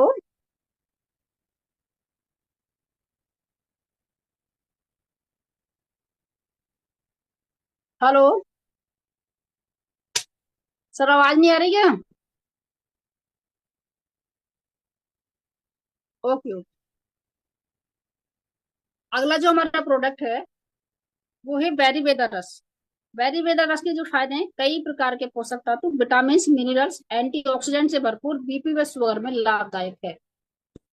Hello. Sir आवाज नहीं आ रही क्या? Okay okay. अगला जो हमारा प्रोडक्ट है वो है बेरी वेदा रस। बेरी वेदा रस के जो फायदे हैं, कई प्रकार के पोषक तत्व, विटामिन, मिनरल्स, एंटीऑक्सीडेंट से भरपूर, बीपी व शुगर में लाभदायक है।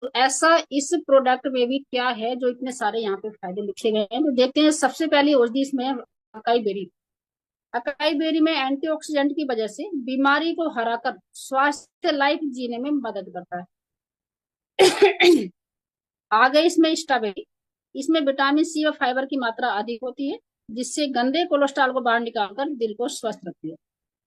तो ऐसा इस प्रोडक्ट में भी क्या है जो इतने सारे यहाँ पे फायदे लिखे गए हैं, तो देखते हैं। सबसे पहली औषधि इसमें है अकाई बेरी। अकाई बेरी में एंटीऑक्सीडेंट की वजह से बीमारी को हराकर स्वास्थ्य लाइफ जीने में मदद करता है। आ गई इसमें स्ट्रॉबेरी। इसमें विटामिन सी और फाइबर की मात्रा अधिक होती है, जिससे गंदे कोलेस्ट्रॉल को बाहर निकालकर दिल को स्वस्थ रखती है।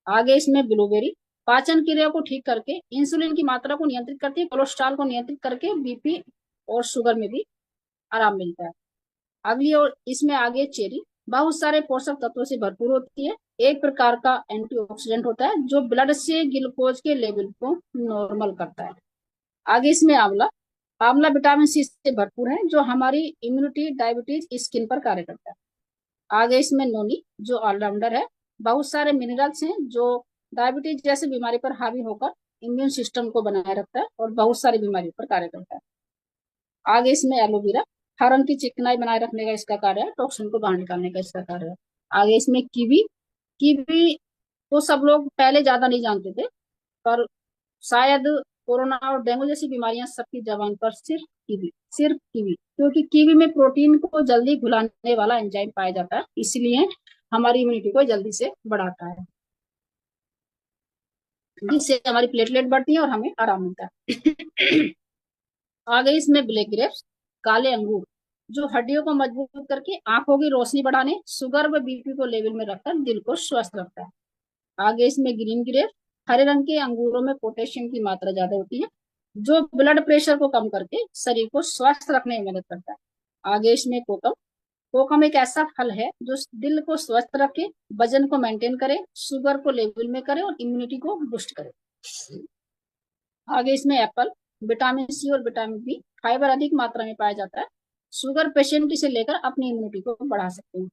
आगे इसमें ब्लूबेरी, पाचन क्रिया को ठीक करके इंसुलिन की मात्रा को नियंत्रित करती है, कोलेस्ट्रॉल को नियंत्रित करके बीपी और शुगर में भी आराम मिलता है। अगली और इसमें आगे चेरी, बहुत सारे पोषक तत्वों से भरपूर होती है, एक प्रकार का एंटीऑक्सीडेंट होता है जो ब्लड से ग्लूकोज के लेवल को नॉर्मल करता है। आगे इसमें आंवला। आंवला विटामिन सी से भरपूर है, जो हमारी इम्यूनिटी, डायबिटीज, स्किन पर कार्य करता है। आगे इसमें नोनी, जो ऑलराउंडर है, बहुत सारे मिनरल्स हैं जो डायबिटीज जैसी बीमारी पर हावी होकर इम्यून सिस्टम को बनाए रखता है और बहुत सारी बीमारियों पर कार्य करता है। आगे इसमें एलोवेरा, हरण की चिकनाई बनाए रखने का इसका कार्य है, टॉक्सिन को बाहर निकालने का इसका कार्य है। आगे इसमें कीवी। कीवी को सब लोग पहले ज्यादा नहीं जानते थे, पर शायद कोरोना और डेंगू जैसी बीमारियां सबकी जबान पर सिर्फ कीवी, क्योंकि कीवी में प्रोटीन को जल्दी घुलाने वाला एंजाइम पाया जाता है, इसलिए हमारी इम्यूनिटी को जल्दी से बढ़ाता है, जिससे हमारी प्लेटलेट बढ़ती है और हमें आराम मिलता है। आ गई इसमें ब्लैक ग्रेप्स, काले अंगूर, जो हड्डियों को मजबूत करके आंखों की रोशनी बढ़ाने, शुगर व बीपी को लेवल में रखकर दिल को स्वस्थ रखता है। आगे इसमें ग्रीन ग्रेप, हरे रंग के अंगूरों में पोटेशियम की मात्रा ज्यादा होती है, जो ब्लड प्रेशर को कम करके शरीर को स्वस्थ रखने में मदद करता है। आगे इसमें कोकम। कोकम एक ऐसा फल है जो दिल को स्वस्थ रखे, वजन को मेंटेन करे, शुगर को लेवल में करे और इम्यूनिटी को बूस्ट करे। आगे इसमें एप्पल। विटामिन सी और विटामिन बी, फाइबर अधिक मात्रा में पाया जाता है। शुगर पेशेंट इसे लेकर अपनी इम्यूनिटी को बढ़ा सकते हैं।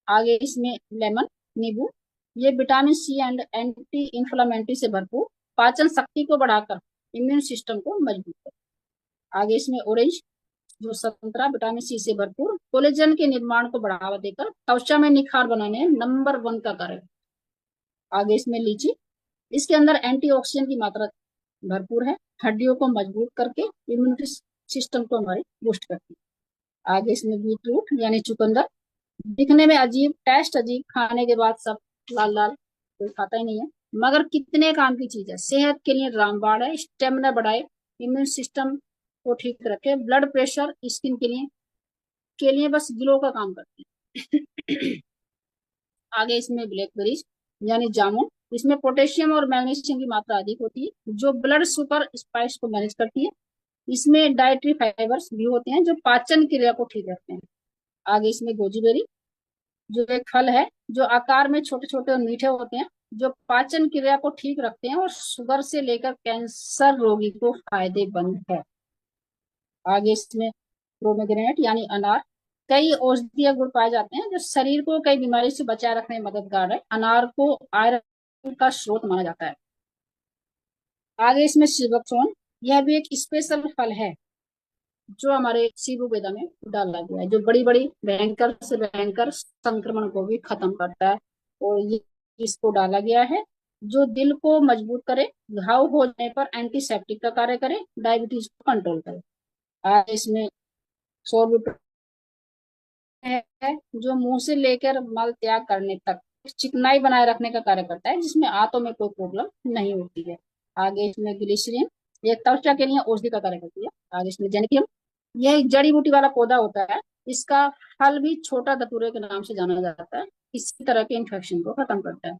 आगे इसमें लेमन, नींबू। ये vitamin C and anti inflammatory से भरपूर, पाचन शक्ति को बढ़ाकर इम्यून सिस्टम को मजबूत करता है। आगे इसमें ऑरेंज, जो संतरा, विटामिन सी से भरपूर, कोलेजन के निर्माण को बढ़ावा देकर त्वचा में निखार बनाने में नंबर 1 का कार्य। आगे इसमें लीची। इसके अंदर एंटीऑक्सीडेंट की मात्रा भरपूर है, हड्डियों को मजबूत करके इम्यूनिटी सिस्टम को हमारी बूस्ट करती है। आगे इसमें बीटरूट यानी चुकंदर। दिखने में अजीब, टेस्ट अजीब, खाने के बाद सब लाल लाल, कोई खाता ही नहीं है, मगर कितने काम की चीज है। सेहत के लिए रामबाण है, स्टेमिना बढ़ाए, इम्यून सिस्टम को ठीक रखे, ब्लड प्रेशर, स्किन के लिए बस ग्लो का काम करती है। आगे इसमें ब्लैकबेरीज यानी जामुन। इसमें पोटेशियम और मैग्नीशियम की मात्रा अधिक होती है, जो ब्लड सुपर स्पाइस को मैनेज करती है। इसमें डाइटरी फाइबर्स भी होते हैं जो पाचन क्रिया को ठीक रखते हैं। आगे इसमें गोजीबेरी, जो एक फल है जो आकार में छोटे छोटे और मीठे होते हैं, जो पाचन क्रिया को ठीक रखते हैं और शुगर से लेकर कैंसर रोगी को फायदेमंद है। आगे इसमें प्रोमेग्रेनेट यानी अनार। कई औषधीय गुण पाए जाते हैं जो शरीर को कई बीमारी से बचाए रखने में मददगार है। अनार को आयरन का स्रोत माना जाता है। आगे इसमें शिवकचोन। यह भी एक स्पेशल फल है जो हमारे शिव वेदा में डाला गया है, जो बड़ी बड़ी भयंकर से भयंकर संक्रमण को भी खत्म करता है। और ये इसको डाला गया है जो दिल को मजबूत करे, घाव हो जाने पर एंटीसेप्टिक का कार्य करे, डायबिटीज को कंट्रोल करे। आगे इसमें सोर्बिटोल है, जो मुंह से लेकर मल त्याग करने तक चिकनाई बनाए रखने का कार्य करता है, जिसमें आंतों में कोई प्रॉब्लम नहीं होती है। आगे इसमें ग्लिसरीन, ये त्वचा के लिए औषधि का कार्य करती है। आगे इसमें जेनेथियम, यह एक जड़ी बूटी वाला पौधा होता है। इसका फल भी छोटा धतूरे के नाम से जाना जाता है, किसी तरह के इन्फेक्शन को खत्म करता है।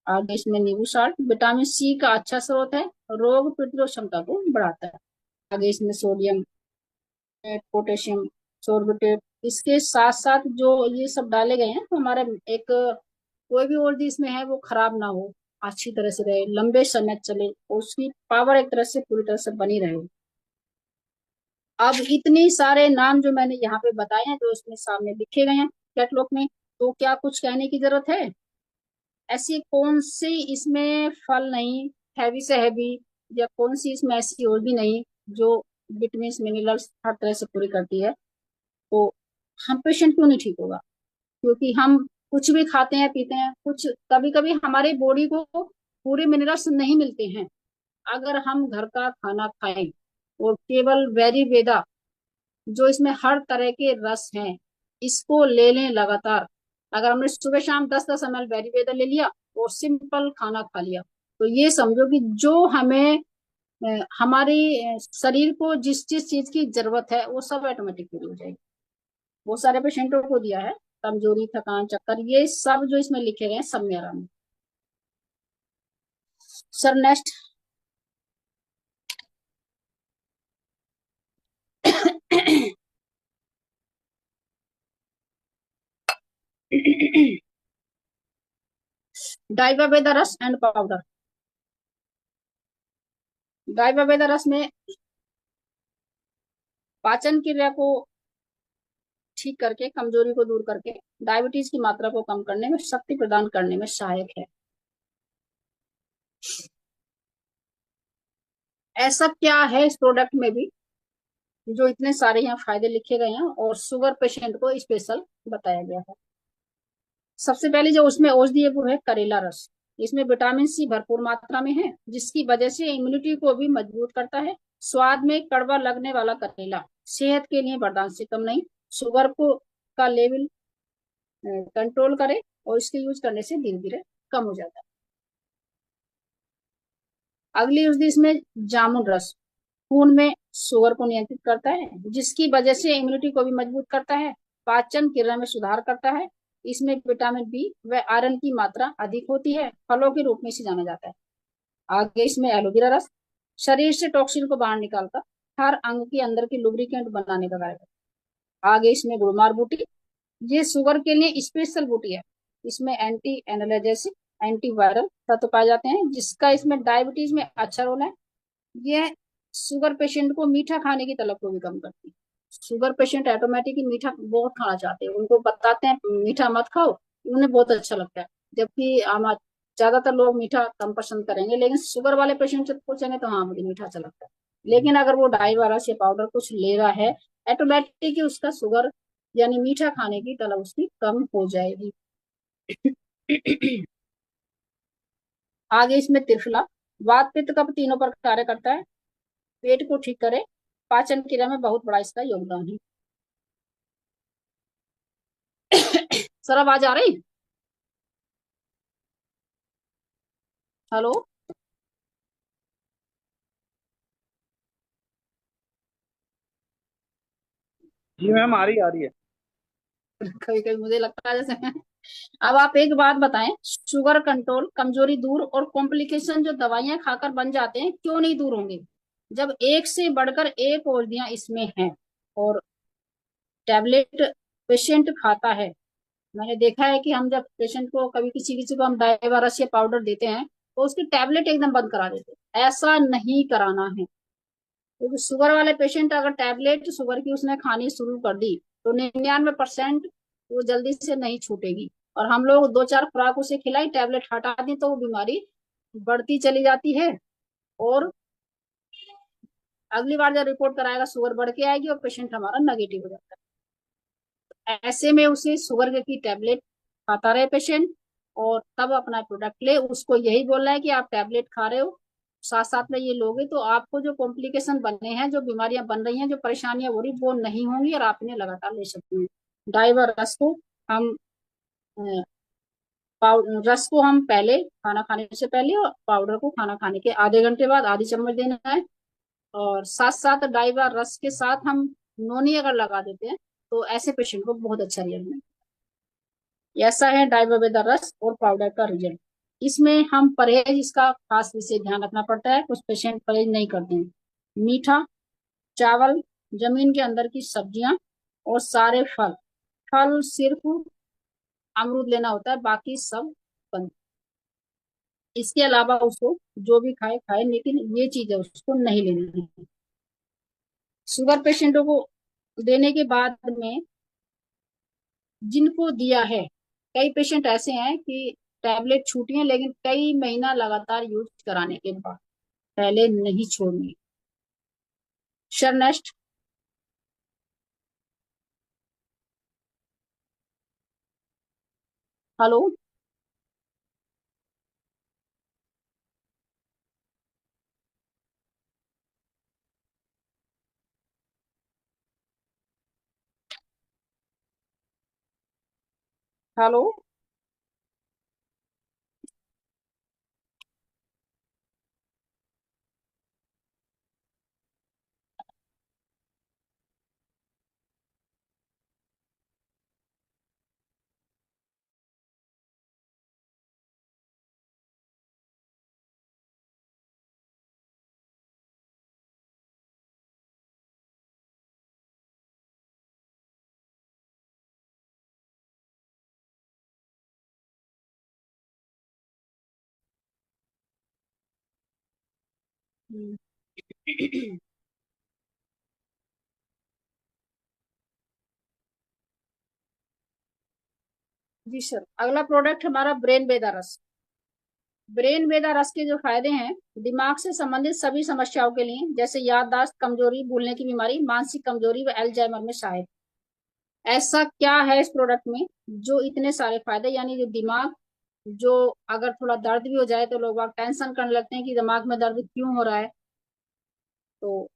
आगे इसमें नींबू साल्ट, विटामिन सी का अच्छा स्रोत है, रोग प्रतिरोध क्षमता को बढ़ाता है। आगे इसमें सोडियम, पोटेशियम, सोर्बिटेट, इसके साथ साथ जो ये सब डाले गए हैं तो हमारे एक कोई भी और इसमें है वो खराब ना हो, अच्छी तरह से रहे, लंबे समय चले और उसकी पावर एक तरह से पूरी तरह से बनी रहे। अब इतने सारे नाम जो मैंने यहाँ पे बताए हैं जो इसमें सामने लिखे गए हैं कैटलॉग में, तो क्या कुछ कहने की जरूरत है? ऐसी कौन सी इसमें फल नहीं, हैवी से हैवी, या कौन सी इसमें ऐसी और भी नहीं जो विटामिन मिनरल्स हर तरह से पूरी करती है? तो हम पेशेंट क्यों नहीं ठीक होगा? क्योंकि हम कुछ भी खाते हैं पीते हैं, कुछ कभी कभी हमारे बॉडी को पूरे मिनरल्स नहीं मिलते हैं। अगर हम घर का खाना खाएं और केवल वेरी वेदा, जो इसमें हर तरह के रस हैं, इसको ले लें लगातार। अगर हमने सुबह शाम 10-10 ml वेरी वेदा ले लिया और सिंपल खाना खा लिया, तो ये समझो कि जो हमें हमारी शरीर को जिस जिस चीज की जरूरत है वो सब ऑटोमेटिक पूरी हो जाएगी। बहुत सारे पेशेंटों को दिया है, कमजोरी, थकान, चक्कर, ये सब जो इसमें लिखे गए हैं सब में आराम है। Sir next. डाइवावेदा रस एंड पाउडर। डाइवावेदा रस में पाचन क्रिया को ठीक करके, कमजोरी को दूर करके, डायबिटीज की मात्रा को कम करने में, शक्ति प्रदान करने में सहायक है। ऐसा क्या है इस प्रोडक्ट में भी जो इतने सारे यहाँ फायदे लिखे गए हैं और शुगर पेशेंट को स्पेशल बताया गया है? सबसे पहले जो उसमें औषधि है वो है करेला रस। इसमें विटामिन सी भरपूर मात्रा में है, जिसकी वजह से इम्यूनिटी को भी मजबूत करता है। स्वाद में कड़वा लगने वाला करेला सेहत के लिए वरदान से कम नहीं, शुगर को का लेवल कंट्रोल करे और इसके यूज करने से धीरे धीरे कम हो जाता है। अगली औषधि इसमें जामुन रस, खून में शुगर को नियंत्रित करता है, जिसकी वजह से इम्यूनिटी को भी मजबूत करता है, पाचन क्रिया में सुधार करता है। इसमें विटामिन बी व आयरन की मात्रा अधिक होती है, फलों के रूप में इसे जाना जाता है। आगे इसमें एलोवेरा रस, शरीर से टॉक्सिन को बाहर निकालकर हर अंग के अंदर की लुब्रिकेंट बनाने का कार्य करता आगे इसमें गुड़मार बूटी, ये शुगर के लिए स्पेशल बूटी है। इसमें एंटी एनाल्जेसिक, एंटी वायरल तत्व पाए जाते हैं, जिसका इसमें डायबिटीज में अच्छा रोल है। ये शुगर पेशेंट को मीठा खाने की तलब को भी कम करती है। शुगर पेशेंट ऑटोमेटिकली मीठा बहुत खाना चाहते हैं, उनको बताते हैं मीठा मत खाओ, उन्हें बहुत अच्छा लगता है। जबकि हम ज्यादातर लोग मीठा कम पसंद करेंगे, लेकिन शुगर वाले पेशेंट से पूछेंगे तो हाँ मुझे मीठा अच्छा लगता है। लेकिन अगर वो डाईवायरस या पाउडर कुछ ले रहा है, ऑटोमेटिकली उसका शुगर यानी मीठा खाने की तलब उसकी कम हो जाएगी। आगे इसमें त्रिफला, वात पित्त कफ तीनों पर कार्य करता है, पेट को ठीक करे, पाचन क्रिया में बहुत बड़ा इसका योगदान है। सर आवाज आ रही? हेलो?
जी मैम, आ रही है।
कभी कभी मुझे लगता है जैसे अब आप एक बात बताएं, शुगर कंट्रोल, कमजोरी दूर और कॉम्प्लिकेशन जो दवाइयां खाकर बन जाते हैं क्यों नहीं दूर होंगे, जब एक से बढ़कर एक औषधियां इसमें हैं। और टैबलेट पेशेंट खाता है, मैंने देखा है कि हम जब पेशेंट को कभी किसी किसी को हम डायवारस या पाउडर देते हैं तो उसकी टैबलेट एकदम बंद करा देते हैं, ऐसा नहीं कराना है। क्योंकि शुगर वाले पेशेंट अगर टैबलेट शुगर की उसने खानी शुरू कर दी तो 99% वो जल्दी से नहीं छूटेगी। और हम लोग दो चार खुराक उसे खिलाई, टैबलेट हटा दी, तो वो बीमारी बढ़ती चली जाती है। और अगली बार जब रिपोर्ट कराएगा शुगर बढ़ के आएगी और पेशेंट हमारा नेगेटिव हो जाता है। ऐसे में उसे शुगर की टैबलेट खाता रहे पेशेंट, और तब अपना प्रोडक्ट ले। उसको यही बोलना है कि आप टैबलेट खा रहे हो, साथ साथ में ये लोगे तो आपको जो कॉम्प्लिकेशन बने हैं, जो बीमारियां बन रही हैं, जो परेशानियां हो रही, वो नहीं होंगी और आप इन्हें लगातार ले सकते हैं। डाइवर रस को हम रस को हम पहले खाना खाने से पहले और पाउडर को खाना खाने के आधे घंटे बाद आधी चम्मच देना है। और साथ साथ डाइवर रस के साथ हम नोनी अगर लगा देते हैं तो ऐसे पेशेंट को बहुत अच्छा रिजल्ट मिलता है। ऐसा है डाइवर रस और पाउडर का रिजल्ट। इसमें हम परहेज, इसका खास विशेष ध्यान रखना पड़ता है, कुछ पेशेंट परहेज नहीं करते हैं। मीठा, चावल, जमीन के अंदर की सब्जियां और सारे फल, फल सिर्फ अमरूद लेना होता है, बाकी सब बंद। इसके अलावा उसको जो भी खाए खाए, लेकिन ये चीजें उसको नहीं लेनी है। शुगर पेशेंटों को देने के बाद में जिनको दिया है, कई पेशेंट ऐसे हैं कि टैबलेट छूटी है लेकिन कई महीना लगातार यूज कराने के बाद पहले नहीं छोड़नी। शरनेस्ट। हेलो? हेलो? हम्म। जी सर, अगला प्रोडक्ट हमारा ब्रेन बेदा रस। ब्रेन बेदा रस के जो फायदे हैं, दिमाग से संबंधित सभी समस्याओं के लिए, जैसे याददाश्त कमजोरी, भूलने की बीमारी, मानसिक कमजोरी व एल्जाइमर में सहायक। ऐसा क्या है इस प्रोडक्ट में जो इतने सारे फायदे, यानी जो दिमाग, जो अगर थोड़ा दर्द भी हो जाए तो लोग टेंशन करने लगते हैं कि दिमाग में दर्द क्यों हो रहा है। तो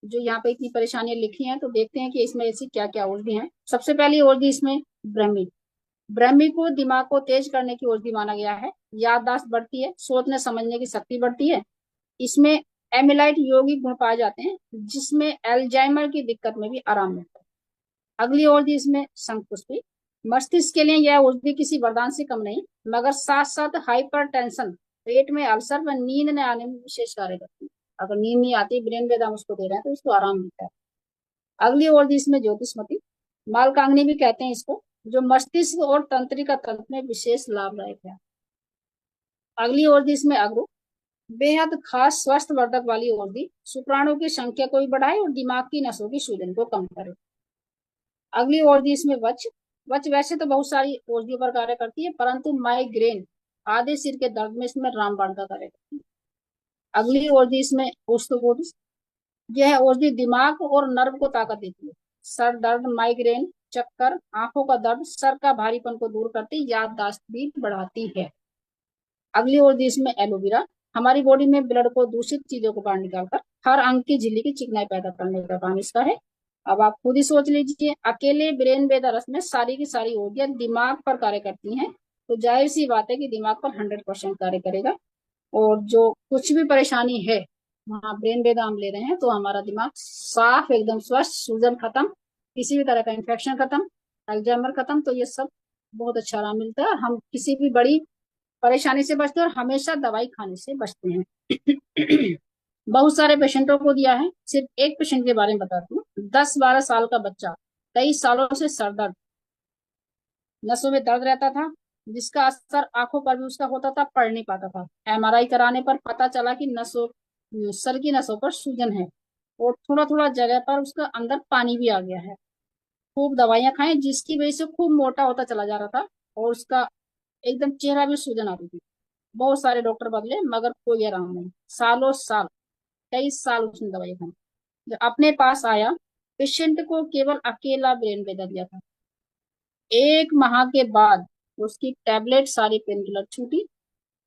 जो यहाँ पे इतनी परेशानियां लिखी हैं, तो देखते हैं कि इसमें ऐसी क्या क्या औषधि हैं। सबसे पहली औषधि इसमें ब्रह्मी। ब्रह्मी को दिमाग को तेज करने की औषधि माना गया है। याददाश्त बढ़ती है, सोचने समझने की शक्ति बढ़ती है। इसमें एमिलाइट यौगिक गुण पाए जाते हैं, जिसमें एल्जाइमर की दिक्कत में भी आराम मिलता है। अगली औषधि इसमें शंखपुष्पी। मस्तिष्क के लिए यह औषधि किसी वरदान से कम नहीं, मगर साथ साथ हाइपर टेंशन, पेट में अल्सर व नींद न आने में विशेष कार्य करती है। अगर नींद नहीं आती, ब्रेन बेद हम उसको दे रहे हैं तो उसको आराम मिलता है। अगली औषधि इसमें ज्योतिषमती। मालकांगनी भी कहते हैं इसको, जो मस्तिष्क और तंत्रिका तंत्र में विशेष लाभदायक है। अगली औषधि इसमें अगरू, बेहद खास स्वास्थ्य वर्धक वाली औषधि, शुक्राणु की संख्या को भी बढ़ाए और दिमाग की नसों की सूजन को कम करे। अगली औषधि इसमें वच, वच वैसे तो बहुत सारी औषधियों पर कार्य करती है, परंतु माइग्रेन आधे सिर के दर्द में इसमें रामबाण का कार्य करती है। अगली औषधि इसमें ओस्टोकोडिस, यह औषधि दिमाग और नर्व को ताकत देती है। सर दर्द, माइग्रेन, चक्कर, आंखों का दर्द, सर का भारीपन को दूर करती, याददाश्त भी बढ़ाती है। अगली औषधि इसमें एलोवेरा, हमारी बॉडी में ब्लड को दूषित चीजों को बाहर निकालकर हर अंग की झिल्ली की चिकनाई पैदा करने का काम इसका है। अब आप खुद ही सोच लीजिए, अकेले ब्रेन बेदा रस में सारी की सारी औषधियां दिमाग पर कार्य करती हैं, तो जाहिर सी बात है कि दिमाग पर 100% कार्य करेगा। और जो कुछ भी परेशानी है, वहाँ ब्रेन बेदा हम ले रहे हैं तो हमारा दिमाग साफ, एकदम स्वस्थ, सूजन खत्म, किसी भी तरह का इन्फेक्शन खत्म, अल्जाइमर खत्म, तो ये सब बहुत अच्छा आराम मिलता है। हम किसी भी बड़ी परेशानी से बचते हैं और हमेशा दवाई खाने से बचते हैं। बहुत सारे पेशेंटों को दिया है, सिर्फ एक पेशेंट के बारे में बताती हूँ। 10-12 साल का बच्चा, कई सालों से सर दर्द, नसों में दर्द रहता था, जिसका असर आंखों पर भी उसका होता था, पढ़ नहीं पाता था। एमआरआई कराने पर पता चला कि नसों, सर की नसों पर सूजन है और थोड़ा थोड़ा जगह पर उसका अंदर पानी भी आ गया है। खूब दवाइयां खाएं, जिसकी वजह से खूब मोटा होता चला जा रहा था और उसका एकदम चेहरा भी सूजन आती थी। बहुत सारे डॉक्टर बदले मगर कोई आराम नहीं। सालों साल, कई साल उसने दवाई खाई। जब अपने पास आया, पेशेंट को केवल अकेला ब्रेन बेदा दिया था। 1 माह के बाद उसकी टैबलेट, सारी पेन किलर छूटी,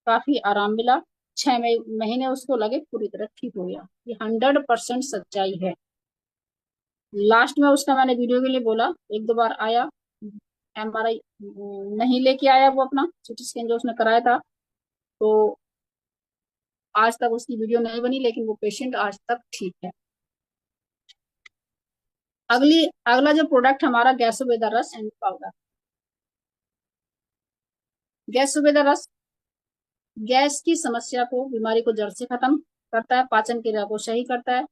काफी आराम मिला। 6 महीने उसको लगे पूरी तरह ठीक हो गया। ये 100% सच्चाई है। लास्ट में उसका मैंने वीडियो के लिए बोला, 1-2 बार आया, एमआरआई नहीं लेके आया, वो अपना सिटी स्कैन जो उसने कराया था, तो आज तक उसकी वीडियो नहीं बनी, लेकिन वो पेशेंट आज तक ठीक है। अगला जो प्रोडक्ट हमारा, गैसोवेदा रस एंड पाउडर। गैसोवेदा रस गैस की समस्या को, बीमारी को जड़ से खत्म करता है, पाचन क्रिया को सही करता है।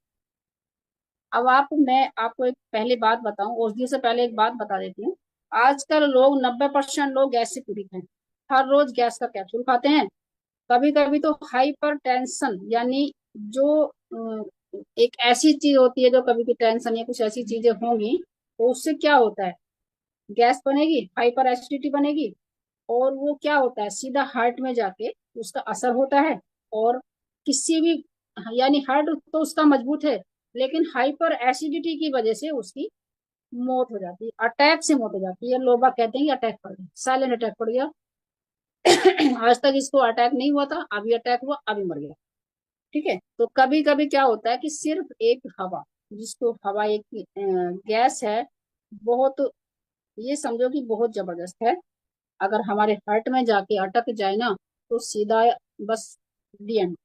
अब मैं आपको एक पहले बात बताऊं, औषधियों से पहले एक बात बता देती हूँ। आजकल लोग, 90% लोग गैस से पीड़ित हैं, हर रोज गैस का कैप्सूल खाते हैं। कभी कभी तो हाइपर टेंशन, यानी जो एक ऐसी चीज होती है जो कभी भी टेंशन या कुछ ऐसी चीजें होंगी, तो उससे क्या होता है, गैस बनेगी, हाइपर एसिडिटी बनेगी, और वो क्या होता है, सीधा हार्ट में जाके उसका असर होता है। और किसी भी, यानी हार्ट तो उसका मजबूत है, लेकिन हाइपर एसिडिटी की वजह से उसकी मौत हो जाती है, अटैक से मौत हो जाती है। लोग बाग कहते हैं कि अटैक पड़ गया, साइलेंट अटैक पड़ गया। आज तक इसको अटैक नहीं हुआ था, अभी अटैक हुआ, अभी मर गया। ठीक है, तो कभी कभी क्या होता है कि सिर्फ एक हवा, जिसको हवा एक गैस है, बहुत, ये समझो कि बहुत जबरदस्त है, अगर हमारे हार्ट में जाके अटक जाए ना, तो सीधा बस दी एंड।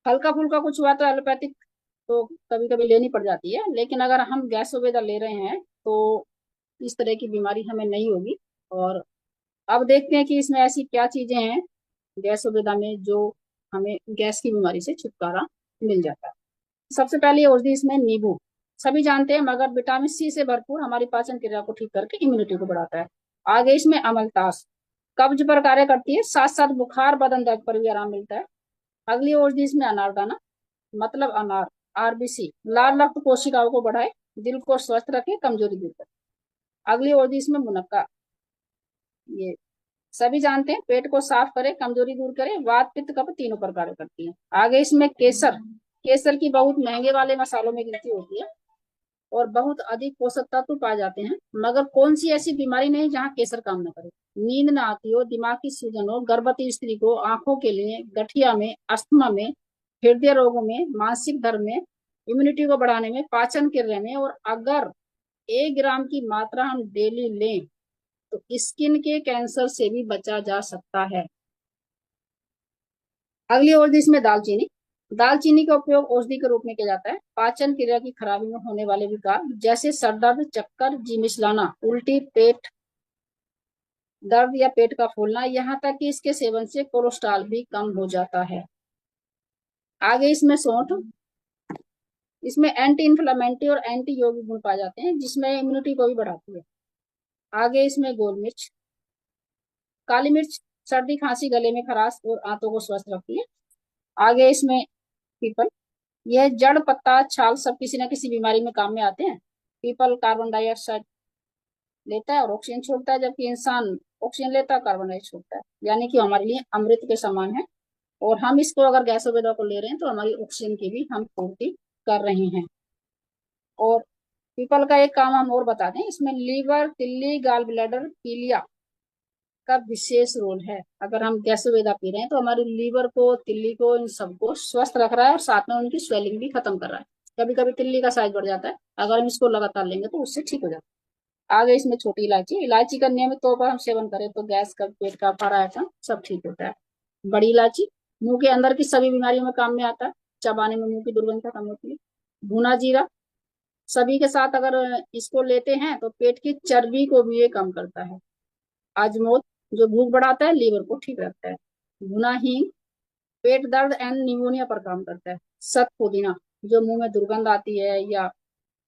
हल्का फुल्का कुछ हुआ तो एलोपैथिक तो कभी कभी लेनी पड़ जाती है, लेकिन अगर हम गैसोवेदा ले रहे हैं तो इस तरह की बीमारी हमें नहीं होगी। और अब देखते हैं कि इसमें ऐसी क्या चीजें हैं गैसोवेदा में जो हमें गैस की बीमारी से छुटकारा मिल जाता है। सबसे पहले औषधि इसमें नींबू, सभी जानते हैं, मगर विटामिन सी से भरपूर, हमारी पाचन क्रिया को ठीक करके इम्यूनिटी को बढ़ाता है। आगे इसमें अमलतास, कब्ज पर कार्य करती है, साथ साथ बुखार, बदन दर्द पर भी आराम मिलता है। अगली औषधि इसमें अनारदाना, मतलब अनार, आरबीसी, लाल रक्त कोशिकाओं को बढ़ाए, दिल को स्वस्थ रखे, कमजोरी दूर करे। अगली औषधि इसमें मुनक्का, ये सभी जानते हैं, पेट को साफ करे, कमजोरी दूर करे, वात पित्त कफ तीनों पर कार्य करती है। आगे इसमें केसर, केसर की बहुत महंगे वाले मसालों में गिनती होती है और बहुत अधिक पोषक तत्व पाए जाते हैं, मगर कौन सी ऐसी बीमारी नहीं जहाँ केसर काम न करे। नींद ना आती हो, दिमाग की सूजन हो, गर्भवती स्त्री को, आंखों के लिए, गठिया में, अस्थमा में, हृदय रोगों में, मानसिक धर्म में, इम्यूनिटी को बढ़ाने में, पाचन क्रिया में, और अगर 1 ग्राम की मात्रा हम डेली लें तो स्किन के कैंसर से भी बचा जा सकता है। अगली औषधि इसमें दालचीनी, दालचीनी का उपयोग औषधि के रूप में किया जाता है, पाचन क्रिया की खराबी में होने वाले विकार जैसे सर दर्द, चक्कर, जी मिचलाना, उल्टी, पेट दर्द या पेट का फूलना, यहाँ तक कि इसके सेवन से कोलेस्ट्रॉल भी कम हो जाता है। आगे इसमें सौंठ, इसमें एंटी इन्फ्लामेटरी और एंटी यौगिक गुण पाए जाते हैं, जिसमें इम्यूनिटी को भी बढ़ाती है। आगे इसमें गोल मिर्च, काली मिर्च सर्दी खांसी गले में खराश और आंतों को स्वस्थ रखती है। आगे इसमें पीपल, यह जड़ पत्ता छाल सब किसी न किसी बीमारी में काम में आते हैं। पीपल कार्बन डाइऑक्साइड लेता है और ऑक्सीजन छोड़ता है, जबकि इंसान ऑक्सीजन लेता है, कार्बन डाइऑक्साइड छोड़ता है, यानी कि हमारे लिए अमृत के समान है। और हम इसको अगर गैसोवेदा को ले रहे हैं तो हमारी ऑक्सीजन की भी हम पूर्ति कर रहे हैं। और पीपल का एक काम हम और बता दें, इसमें लीवर, तिल्ली, गाल ब्लैडर, पीलिया का विशेष रोल है। अगर हम गैसोवेदा पी रहे हैं तो हमारे लीवर को, तिल्ली को, इन सबको स्वस्थ रख रहा है और साथ में उनकी स्वेलिंग भी खत्म कर रहा है। कभी कभी तिल्ली का साइज बढ़ जाता है, अगर हम इसको लगातार लेंगे तो उससे ठीक हो जाता है। आगे इसमें छोटी इलायची, इलायची का नियमित तौर पर हम सेवन करें तो गैस का, पेट का, पारायचन सब ठीक होता है। बड़ी इलायची मुंह के अंदर की सभी बीमारियों में काम में आता है, चबाने में मुंह की दुर्गंध खत्म होती है। भुना जीरा सभी के साथ अगर इसको लेते हैं तो पेट की चर्बी को भी ये कम करता है। अजमोद जो भूख बढ़ाता है, लीवर को ठीक रखता है। भुना हींग पेट दर्द एंड निमोनिया पर काम करता है। सत पुदीना जो मुंह में दुर्गंध आती है या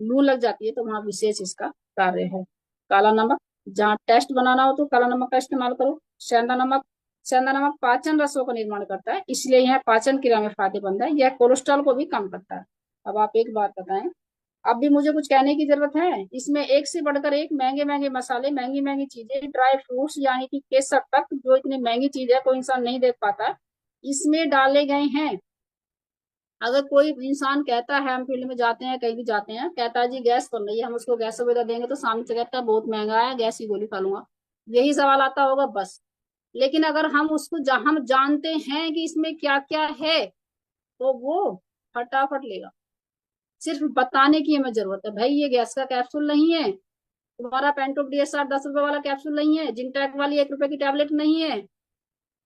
लू लग जाती है तो वहां विशेष इसका कार्य है। काला नमक, जहाँ टेस्ट बनाना हो तो काला नमक का इस्तेमाल करो। सेंधा नमक, सेंधा नमक पाचन रसों का निर्माण करता है, इसलिए यह पाचन क्रिया में फायदेमंद है। यह कोलेस्ट्रॉल को भी कम करता है। अब आप एक बात बताएं, अब भी मुझे कुछ कहने की जरूरत है? इसमें एक से बढ़कर एक महंगे महंगे मसाले, महंगी महंगी चीजें, ड्राई फ्रूट्स यानी कि केसर तक, जो इतनी महंगी चीज है कोई इंसान नहीं देख पाता, इसमें डाले गए हैं। अगर कोई इंसान कहता है, हम फील्ड में जाते हैं, कहीं भी जाते हैं, कहता है जी गैस बन रही है, हम उसको गैस सुविधा देंगे तो सामने से कहता है बहुत महंगा है, गैस की गोली खा लूंगा, यही सवाल आता होगा बस। लेकिन अगर हम उसको हम जानते हैं कि इसमें क्या क्या है तो वो फटाफट लेगा। सिर्फ बताने की हमें जरूरत है, भाई ये गैस का कैप्सूल नहीं है, तुम्हारा पेंटोप डीएसआर 10 रुपए वाला कैप्सूल नहीं है, जिंटैक वाली 1 रुपए की टैबलेट नहीं है,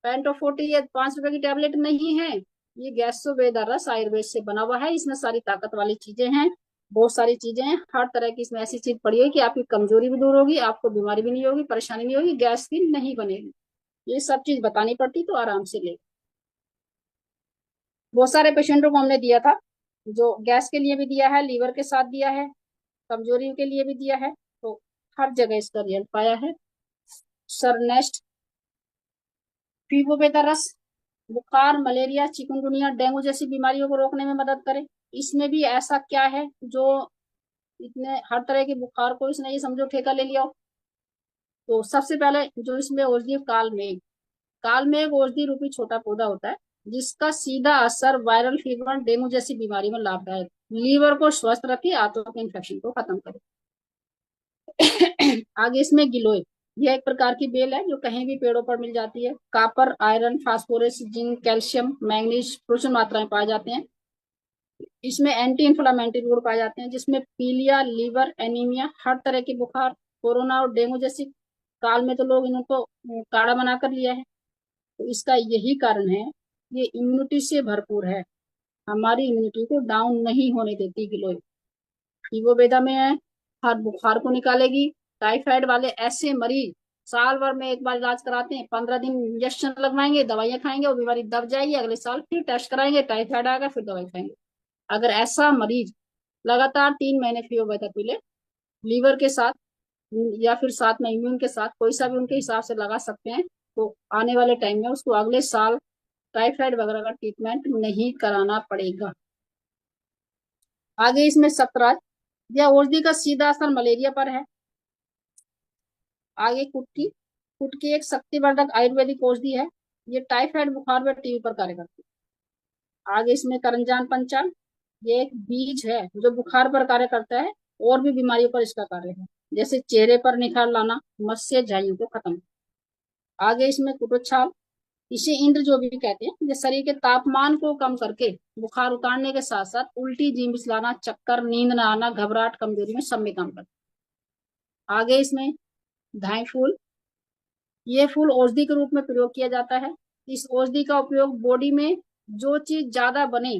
पेंटोप 40 ये 5 रुपए की टैबलेट नहीं है। ये गैसोवेदा रस आयुर्वेद से बना हुआ है, इसमें सारी ताकत वाली चीजें हैं, बहुत सारी चीजें हैं, हर तरह की इसमें ऐसी चीज पड़ी है कि आपकी कमजोरी भी दूर होगी, आपको बीमारी भी नहीं होगी, परेशानी नहीं होगी, गैस भी नहीं बनेगी। ये सब चीज बतानी पड़ती तो आराम से ले। बहुत सारे पेशेंटों को हमने दिया था, जो गैस के लिए भी दिया है, लीवर के साथ दिया है, कमजोरी के लिए भी दिया है, तो हर जगह इसका रिजल्ट पाया है। सर नेक्स्ट, फीवोवेदा रस बुखार, मलेरिया, चिकनगुनिया, डेंगू जैसी बीमारियों को रोकने में मदद करे। इसमें भी ऐसा क्या है जो इतने हर तरह के बुखार को इसने ये समझो ठेका ले लिया हो। तो सबसे पहले जो इसमें औषधि, कालमेघ, कालमेघ औषधि रूपी छोटा पौधा होता है, जिसका सीधा असर वायरल फीवर, डेंगू जैसी बीमारी में लाभदायक, लीवर को स्वस्थ रखे, आंतों के इन्फेक्शन को खत्म करे। आगे इसमें गिलोय, यह एक प्रकार की बेल है जो कहीं भी पेड़ों पर मिल जाती है। Copper, iron, phosphorus, zinc, calcium, manganese प्रचुर मात्रा में पाए जाते हैं। इसमें एंटी इंफ्लामेटरी गुण पाए जाते हैं, जिसमें पीलिया, लीवर, एनीमिया, हर तरह के बुखार, कोरोना और डेंगू जैसी काल में तो लोग इनको काढ़ा बनाकर लिया है। तो इसका यही कारण है, ये इम्यूनिटी से भरपूर है, हमारी इम्यूनिटी को डाउन नहीं होने देती गिलोय। ईवोवेदा में है, हर बुखार को निकालेगी। टाइफाइड वाले ऐसे मरीज साल भर में एक बार इलाज कराते हैं, 15 दिन इंजेक्शन लगवाएंगे, दवाइयां खाएंगे, वो बीमारी दब जाएगी, अगले साल फिर टेस्ट कराएंगे, टाइफाइड आएगा, फिर दवाई खाएंगे। अगर ऐसा मरीज लगातार 3 महीने फ्यूओवेदा पी ले, लीवर के साथ या फिर साथ में इम्यून के साथ, कोई सा भी उनके हिसाब से लगा सकते हैं, तो आने वाले टाइम में उसको अगले साल टाइफाइड वगैरह का ट्रीटमेंट नहीं कराना पड़ेगा। आगे इसमें सतराज, यह औषधि का सीधा असर मलेरिया पर है। आगे कुटकी, कुटकी एक शक्तिवर्धक आयुर्वेदिक औषधि है, ये टाइफाइड, बुखार व टीबी पर कार्य करती है। आगे इसमें करंजान पंचांग, ये एक बीज है जो बुखार पर कार्य करता है, और भी बीमारियों पर इसका कार्य है, जैसे चेहरे पर निखार लाना, मस्से झाइयों को खत्म। आगे इसमें कुटुच्छाल, इसे इंद्र जो भी कहते हैं, ये शरीर के तापमान को कम करके बुखार उतारने के साथ साथ उल्टी, जी मिचलाना, चक्कर, नींद न आना, घबराहट, कमजोरी में सब में काम करता है। आगे इसमें धाई फूल, ये फूल औषधि के रूप में प्रयोग किया जाता है। इस औषधि का उपयोग बॉडी में जो चीज ज्यादा बने,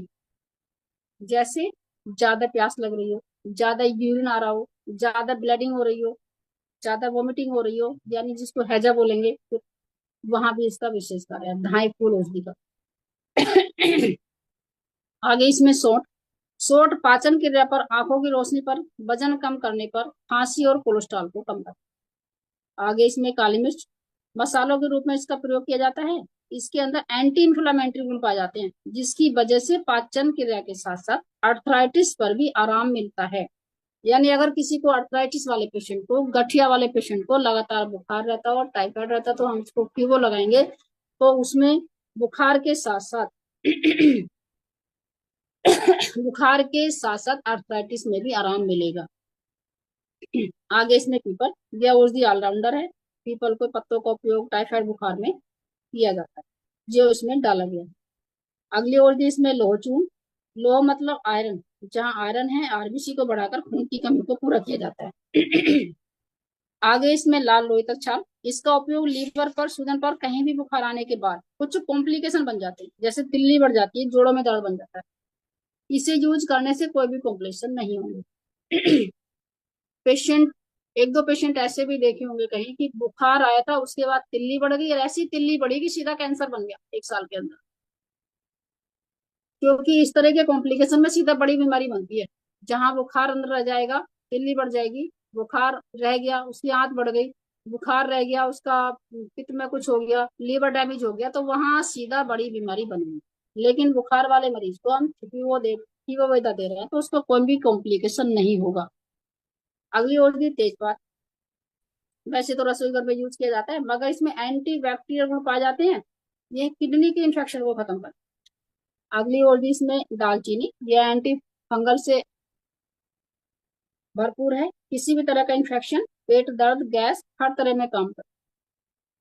जैसे ज्यादा प्यास लग रही हो, ज्यादा यूरिन आ रहा हो, ज्यादा ब्लीडिंग हो रही हो, ज्यादा वोमिटिंग हो रही हो, यानी जिसको हैजा बोलेंगे, तो वहां भी इसका विशेष कार्य है, धाई फूल औषधि का। आगे इसमें सौंठ, शॉर्ट पाचन क्रिया पर, आंखों की रोशनी पर, वजन कम करने पर, खांसी और कोलेस्ट्रॉल को कम कर। आगे इसमें काली मिर्च मसालों के रूप में इसका प्रयोग किया जाता है। इसके अंदर एंटी इंफ्लेमेटरी गुण पाए जाते हैं, जिसकी वजह से पाचन क्रिया के साथ साथ अर्थराइटिस पर भी आराम मिलता है। यानी अगर किसी को अर्थराइटिस वाले पेशेंट को, गठिया वाले पेशेंट को लगातार बुखार रहता है और टाइफाइड रहता है, तो हम उसको फीवो लगाएंगे, तो उसमें बुखार के साथ साथ बुखार के साथ साथ अर्थराइटिस में भी आराम मिलेगा। आगे इसमें पीपल, यह औषधि ऑलराउंडर है। पीपल के पत्तों का उपयोग टाइफाइड बुखार में किया जाता है, जो इसमें डाला गया है। अगली औषधि इसमें लोह चूर्ण। लोह मतलब आयरन, जहाँ आयरन है आरबीसी को बढ़ाकर खून की कमी को पूरा किया जाता है। आगे इसमें लाल लोहितक छाल। इसका उपयोग लीवर पर, सूजन पर, कहीं भी बुखार आने के बाद कुछ कॉम्प्लिकेशन बन जाते हैं, जैसे तिल्ली बढ़ जाती है, जोड़ों में दर्द बन जाता है, इसे यूज करने से कोई भी कॉम्प्लिकेशन नहीं होंगे। पेशेंट, एक दो पेशेंट ऐसे भी देखे होंगे कहीं कि बुखार आया था, उसके बाद तिल्ली बढ़ गई और ऐसी तिल्ली बढ़ी कि सीधा कैंसर बन गया 1 साल के अंदर, क्योंकि इस तरह के कॉम्प्लिकेशन में सीधा बड़ी बीमारी बनती है। जहां बुखार अंदर रह जाएगा, तिल्ली बढ़ जाएगी। बुखार रह गया, उसकी आंत बढ़ गई। बुखार रह गया, उसका पित्त में कुछ हो गया, लीवर डैमेज हो गया, तो वहां सीधा बड़ी बीमारी बन गई। लेकिन बुखार वाले मरीज को हम फीवर वगैरह दे रहे हैं, तो उसको कोई भी कॉम्प्लिकेशन नहीं होगा। अगली और भी तेजपात। वैसे तो रसोई घर में यूज किया जाता है, मगर इसमें एंटी बैक्टीरियल गुण पाए जाते हैं। ये किडनी के इन्फेक्शन को खत्म कर। अगली और भी इसमें दालचीनी, यह एंटी फंगल से भरपूर है। किसी भी तरह का इन्फेक्शन, पेट दर्द, गैस, हर तरह में काम करता है।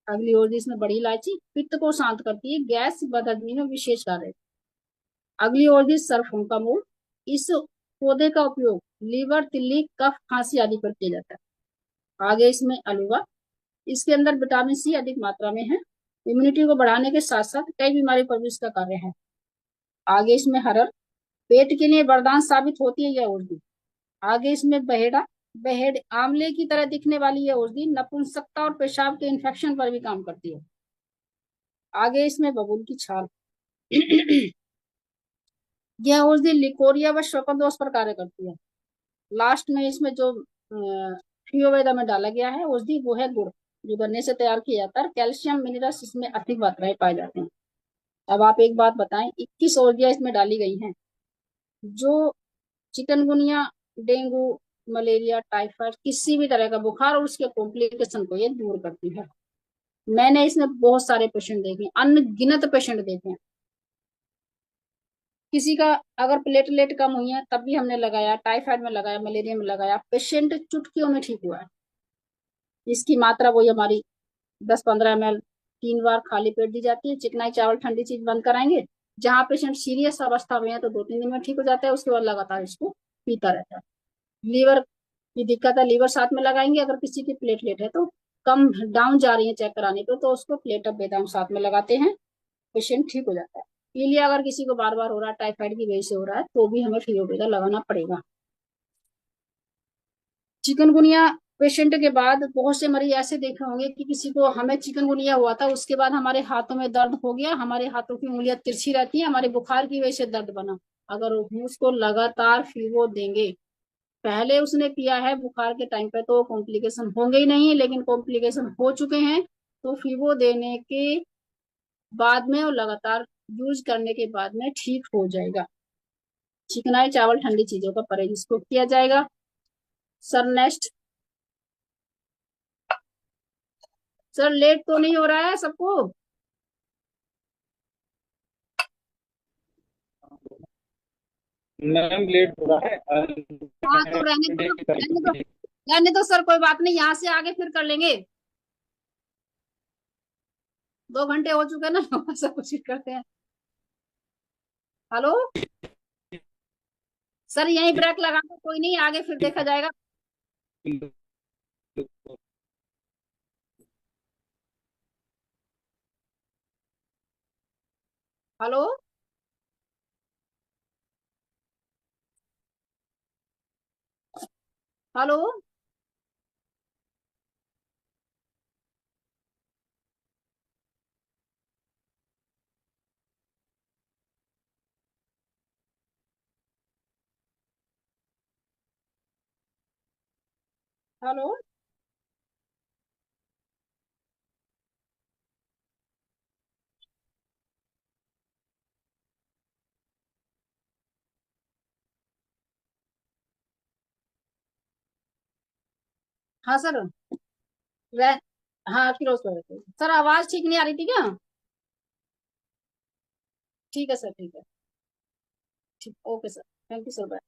अगली और भी इसमें बड़ी इलायची पित्त को शांत करती है, गैस बदहजमी में विशेष कार्य है। अगली और भी सरसों का मूल। इस पौधे का उपयोग लीवर, तिल्ली, कफ, खांसी आदि पर किया जाता है। आगे इसमें अलुआ। इसके अंदर विटामिन सी अधिक मात्रा में है। इम्यूनिटी को बढ़ाने के साथ साथ कई बीमारी पर भी इसका कार्य है। आगे इसमें हरड़, पेट के लिए वरदान साबित होती है यह औषधि। आगे इसमें बहेड़ा। बहेड़ आंवले की तरह दिखने वाली यह औषधि नपुंसकता और पेशाब के इन्फेक्शन पर भी काम करती है। आगे इसमें बबूल की छाल। यह औषधि लिकोरिया व श्वसन दोष पर कार्य करती है। लास्ट में इसमें जो फियोवेदा में डाला गया है औषधि, वो है गुड़, जो गन्ने से तैयार किया जाता है। कैल्शियम मिनरल्स इसमें अधिक मात्रा में पाए जाते हैं। अब आप एक बात बताएं, 21 औषधियां इसमें डाली गई हैं, जो चिकनगुनिया, डेंगू, मलेरिया, टाइफाइड, किसी भी तरह का बुखार और उसके कॉम्प्लिकेशन को ये दूर करती है। मैंने इसमें बहुत सारे पेशेंट देखे, अनगिनत पेशेंट देखे हैं। किसी का अगर प्लेटलेट कम हुई है तब भी हमने लगाया, टाइफाइड में लगाया, मलेरिया में लगाया, पेशेंट चुटकियों में ठीक हुआ है। इसकी मात्रा वही हमारी 10-15 ml 3 बार खाली पेट दी जाती है। चिकनाई चावल ठंडी चीज बंद कराएंगे। जहाँ पेशेंट सीरियस अवस्था में है तो 2-3 दिन में ठीक हो जाता है, उसके बाद लगातार इसको पीता रहता है। लीवर की दिक्कत है, लीवर साथ में लगाएंगे। अगर किसी की प्लेटलेट है तो कम डाउन जा रही है चेक कराने पे, तो उसको प्लेट ऑफ बेदाम साथ में लगाते हैं, पेशेंट ठीक हो जाता है। पीलिया अगर किसी को बार बार हो रहा है, टाइफाइड की वजह से हो रहा है, तो भी हमें फीवर लगाना पड़ेगा। चिकनगुनिया पेशेंट के बाद बहुत से मरीज ऐसे देखे होंगे कि किसी को, हमें चिकनगुनिया हुआ था, उसके बाद हमारे हाथों में दर्द हो गया, हमारे हाथों की उंगलियां तिरछी रहती है, हमारे बुखार की वजह से दर्द बना। अगर उसको लगातार फीवर देंगे, पहले उसने किया है बुखार के टाइम पे, तो कॉम्प्लिकेशन होंगे ही नहीं, लेकिन कॉम्प्लिकेशन हो चुके हैं, तो फीवर देने के बाद में और लगातार यूज करने के बाद में ठीक हो जाएगा। चिकनाई चावल ठंडी चीजों का परहेज इसको किया जाएगा। Sir next. सर लेट तो नहीं हो रहा है सबको?
मैम लेट हो रहा है
हाँ तो रहने दो सर, कोई बात नहीं, यहाँ से आगे फिर कर लेंगे। 2 घंटे हो चुके ना। सब कुछ करते हैं। हेलो सर, यहीं ब्रेक लगा दो, कोई नहीं, आगे फिर देखा जाएगा। हेलो। हेलो। हेलो। हाँ सर। रह हाँ फिरोज पर सर, आवाज ठीक नहीं आ रही थी क्या? ठीक है सर, ठीक है। ठीक, okay sir. Thank you sir, bye.